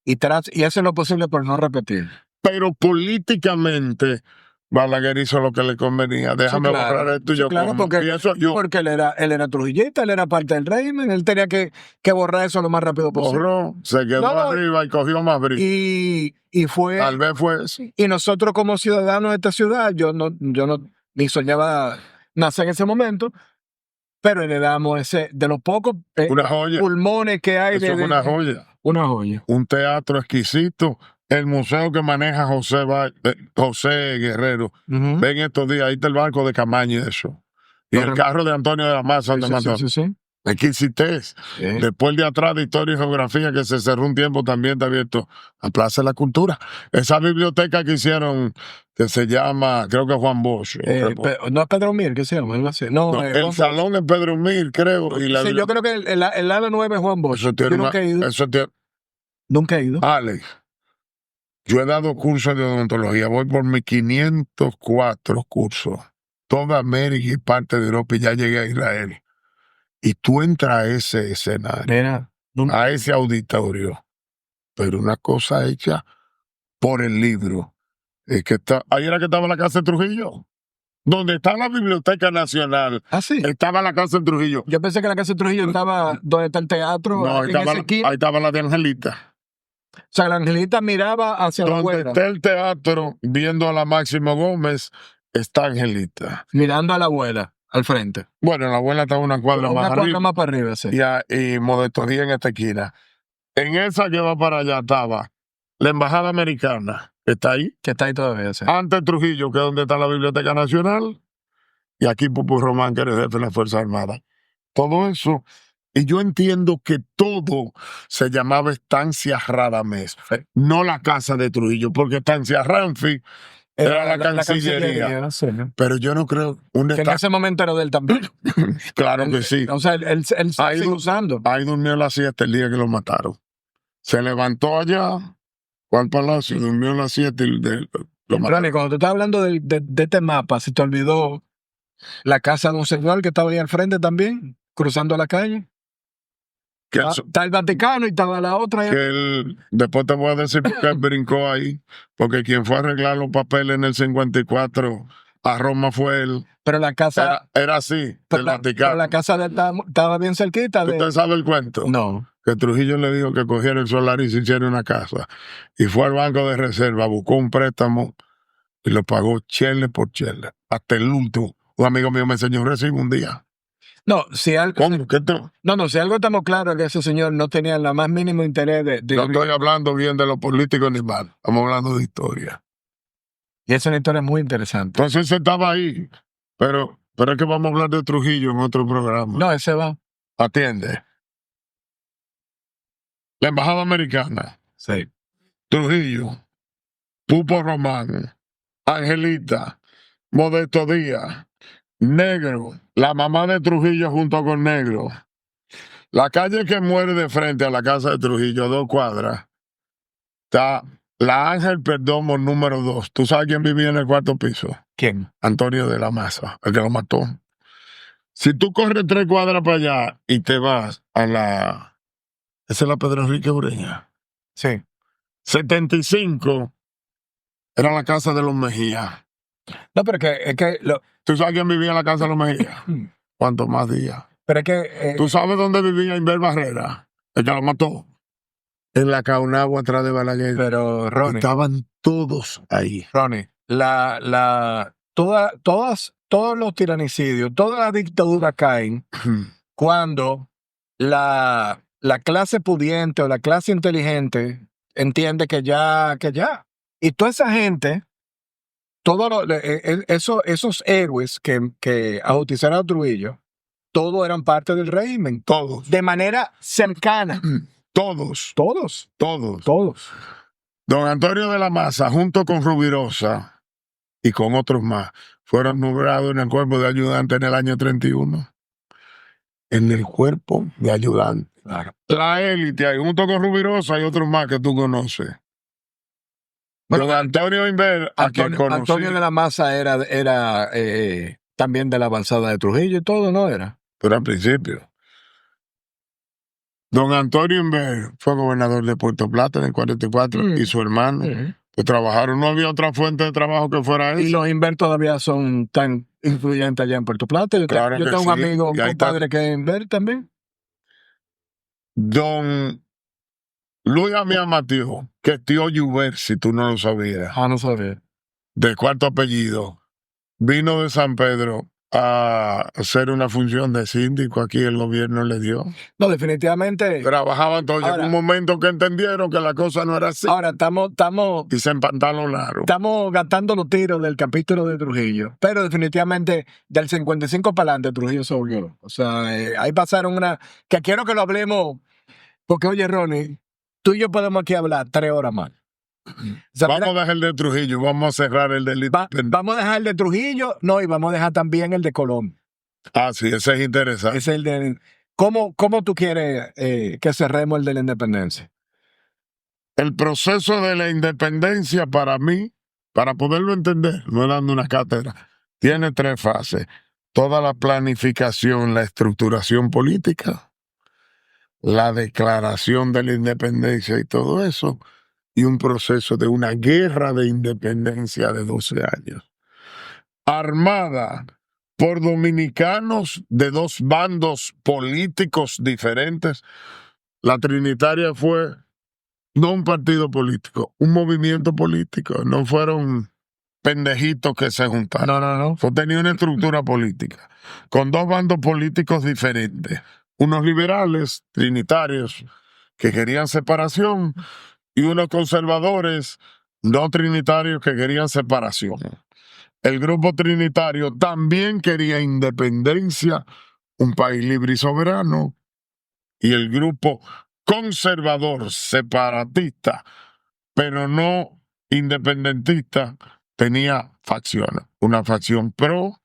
Y hace lo posible por no repetir. Pero políticamente, Balaguer hizo lo que le convenía. Déjame claro. borrar esto y Sí, yo claro, como. porque- Y eso yo Porque él era trujillista, él era parte del régimen, él tenía que borrar eso lo más rápido posible. borró, se quedó No, arriba y cogió más brillo. Y Tal vez fue eso. y nosotros como ciudadanos de esta ciudad, yo no ni soñaba nacer en ese momento, pero heredamos ese, de los pocos Una joya. pulmones que hay Eso es una joya. Una joya. Un teatro exquisito. El museo que maneja José Guerrero. Ujú. Ven estos días, ahí está el barco de Camaño y eso. Y el carro de Antonio de la Maza, donde mató. Sí. Exquisitez. Sí. Después de atrás de Historia y Geografía, que se cerró un tiempo, también está abierto a Plaza de la Cultura. Esa biblioteca que hicieron, que se llama, creo que Juan Bosch. No es Pedro Mir, ¿qué se llama? Algo así. No, No, el Juan salón de Pedro Mil, creo. Y Bosch. Sí, yo creo que el ala 9 es Juan Bosch. eso tiene Yo nunca he ido. Nunca he ido. Alex, yo he dado cursos de odontología, voy por mis 504 cursos, toda América y parte de Europa, y ya llegué a Israel. Y tú entras a ese escenario, Mira, a ese auditorio, pero una cosa hecha por el libro. Es que ahí era que estaba la casa de Trujillo, donde está la Biblioteca Nacional. Ah, sí. Estaba la casa de Trujillo. Yo pensé que la casa de Trujillo estaba donde está el teatro. No, ahí en esa estaba, esquina. ahí estaba la de Angelita. O sea, la Angelita miraba hacia la Donde abuela, está el teatro, viendo a la Máximo Gómez, está Angelita. mirando a la abuela al frente. Bueno, la abuela está una cuadra Una más cuadra arriba. más para arriba, sí. Y Modesto Díaz en esta esquina. En esa que va para allá estaba la Embajada Americana, que está ahí. Que está ahí todavía, sí. Antes Trujillo, que es donde está la Biblioteca Nacional. Y aquí Pupu Román, que era el jefe de la Fuerza Armada. Todo eso. Y yo entiendo que todo se llamaba Estancia Radamés, no la casa de Trujillo, porque Estancia Ramfi era la Cancillería. Sí. Pero yo no creo. Que en ese momento era de él también. Claro que sí. O sea, él Ahí sigue usando. Ahí durmió la siesta el día que lo mataron. Se levantó allá, fue al palacio, durmió la siesta y lo mataron. Ronnie, cuando tú estás hablando de este mapa, ¿se te olvidó la casa de un señor que estaba ahí al frente también, cruzando la calle? Está el Vaticano y estaba la otra. Que él, después te voy a decir por qué él brincó ahí, porque quien fue a arreglar los papeles en el 54 a Roma fue él. Pero la casa... Era así, el Vaticano. Pero la casa de él estaba bien cerquita. ¿Usted sabe el cuento? No. Que Trujillo le dijo que cogiera el solar y se hiciera una casa. Y fue al banco de reserva, buscó un préstamo y lo pagó chele por chele. Hasta el último. Un amigo mío me enseñó un recibo un día. No, si algo... ¿Cómo? No, si algo estamos claros es que ese señor no tenía el más mínimo interés de... No estoy hablando bien de los políticos ni mal. Estamos hablando de historia. Y es una historia muy interesante. Entonces él estaba ahí. Pero es que vamos a hablar de Trujillo en otro programa. No, ese va. Atiende. La Embajada Americana. Sí. Trujillo. Pupo Román. Angelita. Modesto Díaz. Negro. La mamá de Trujillo junto con Negro. La calle que muere de frente a la casa de Trujillo, 2 cuadras, está la Ángel Perdomo número 2. ¿Tú sabes quién vivía en el 4º piso? ¿Quién? Antonio de la Maza, el que lo mató. Si tú corres 3 cuadras para allá y te vas a la... Esa es la Pedro Enrique Ureña. Sí. 75 era la casa de los Mejía. No, pero es que ¿Tú sabes quién vivía en la casa de los Mejía? ¿Cuántos más días? pero es que... ¿Tú sabes dónde vivía Inver Barrera? El que lo mató. En la Caunagua, atrás de Balaguer. Pero, Ronnie... Estaban todos ahí. Ronnie, todos los tiranicidios, todas las dictaduras caen cuando la clase pudiente o la clase inteligente entiende que ya. Y toda esa gente, esos héroes que abautizaron a Trujillo, todos eran parte del régimen. Todos. De manera cercana. Todos. Todos. Don Antonio de la Maza, junto con Rubirosa y con otros más, fueron nombrados en el cuerpo de ayudante en el año 31. En el cuerpo de ayudante. Claro. La élite, ahí junto con Rubirosa y otros más que tú conoces. Bueno, Don Antonio Inver, a quien conocí. Antonio de la Maza era también de la avanzada de Trujillo y todo, ¿no era? Pero al principio. Don Antonio Inver fue gobernador de Puerto Plata en el 44 y su hermano que trabajaron. No había otra fuente de trabajo que fuera Y esa. los Inver todavía son tan influyentes allá en Puerto Plata. Yo, Claro yo que tengo un sí. amigo, un Y ahí está. compadre que es Inver también. Don Luis Amián Matío, que es tío Lluver, si tú no lo sabías, Ah, no sabía. de cuarto apellido, vino de San Pedro a hacer una función de síndico. Aquí el gobierno le dio. No, definitivamente. Trabajaban todos. Llegó Ahora- un momento que entendieron que la cosa no era así Ahora estamos y se empantalonaron. gastando los tiros del capítulo de Trujillo, pero definitivamente del 55 para adelante Trujillo se volvió. O sea, ahí pasaron que quiero que lo hablemos, porque oye, Ronnie, tú y yo podemos aquí hablar 3 horas más. O sea, Vamos mira, a dejar el de Trujillo, vamos a cerrar el del vamos a dejar el de Trujillo, no, y vamos a dejar también el de Colón. Ah, sí, ese es interesante. Es el de... ¿Cómo tú quieres que cerremos el de la independencia? El proceso de la independencia para mí, para poderlo entender, no dando una cátedra, tiene 3 fases. Toda la planificación, la estructuración política, la declaración de la independencia y todo eso, y un proceso de una guerra de independencia de 12 años. Armada por dominicanos de 2 bandos políticos diferentes. La Trinitaria fue no un partido político, un movimiento político. No fueron pendejitos que se juntaron. No. Eso tenía una estructura política con 2 bandos políticos diferentes. Unos liberales, trinitarios, que querían separación, y unos conservadores, no trinitarios, que querían separación. El grupo trinitario también quería independencia, un país libre y soberano, y el grupo conservador, separatista, pero no independentista, tenía facciones. Una facción pro,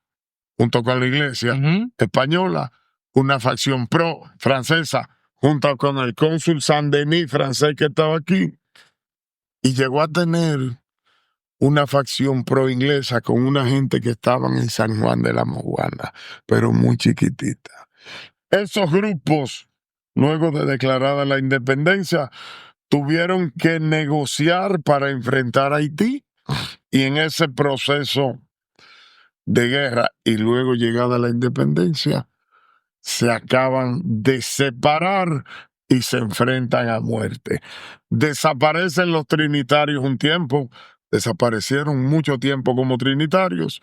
junto con la iglesia española, una facción pro francesa, junto con el cónsul Saint-Denis francés que estaba aquí, y llegó a tener una facción pro inglesa con una gente que estaban en San Juan de la Maguana, pero muy chiquitita. Esos grupos, luego de declarada la independencia, tuvieron que negociar para enfrentar a Haití, y en ese proceso de guerra y luego llegada la independencia, se acaban de separar y se enfrentan a muerte. Desaparecen los trinitarios un tiempo, desaparecieron mucho tiempo como trinitarios.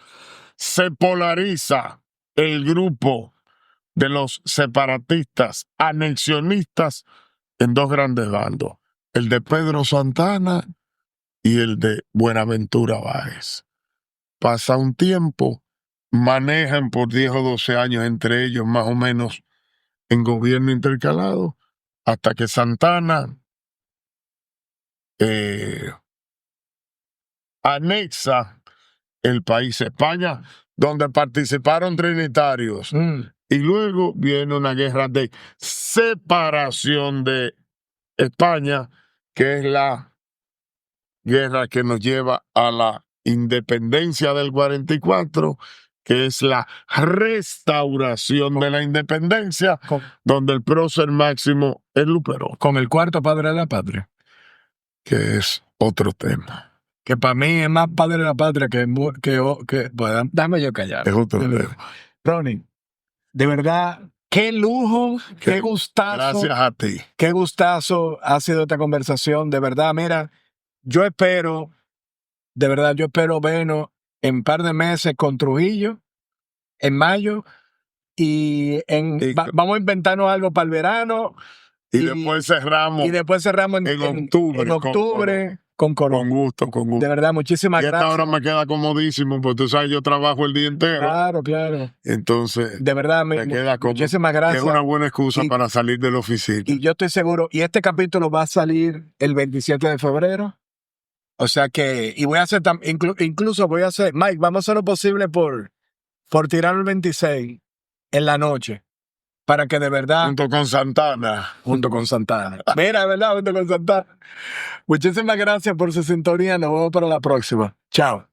Se polariza el grupo de los separatistas anexionistas en 2 grandes bandos, el de Pedro Santana y el de Buenaventura Báez. Pasa un tiempo, manejan por 10 o 12 años entre ellos más o menos en gobierno intercalado, hasta que Santana anexa el país España, donde participaron trinitarios. Y luego viene una guerra de separación de España, que es la guerra que nos lleva a la independencia del 44, que es la restauración de la independencia, donde el prócer máximo es Luperón. Con el cuarto padre de la patria. Que es otro tema. Que para mí es más padre de la patria que pues, dame yo callar. Es otro tema. Ronnie, de verdad, qué lujo, qué gustazo. Gracias a ti. Qué gustazo ha sido esta conversación. De verdad, mira, yo espero vernos en un par de meses con Trujillo, en mayo, y vamos a inventarnos algo para el verano. Y después cerramos. Y después cerramos en octubre. En octubre con Colón. Con gusto. De verdad, muchísimas gracias. Y esta hora me queda comodísimo, porque tú sabes, yo trabajo el día entero. Claro. Entonces, de verdad, me queda cómodo. Muchísimas gracias. Es una buena excusa para salir de la oficina. Y yo estoy seguro, y este capítulo va a salir el 27 de febrero. O sea que, y voy a hacer, incluso voy a hacer, Mike, vamos a hacer lo posible por tirar el 26 en la noche. Para que de verdad... Junto con Santana. Mira, de verdad, junto con Santana. Muchísimas gracias por su sintonía. Nos vemos para la próxima. Chao.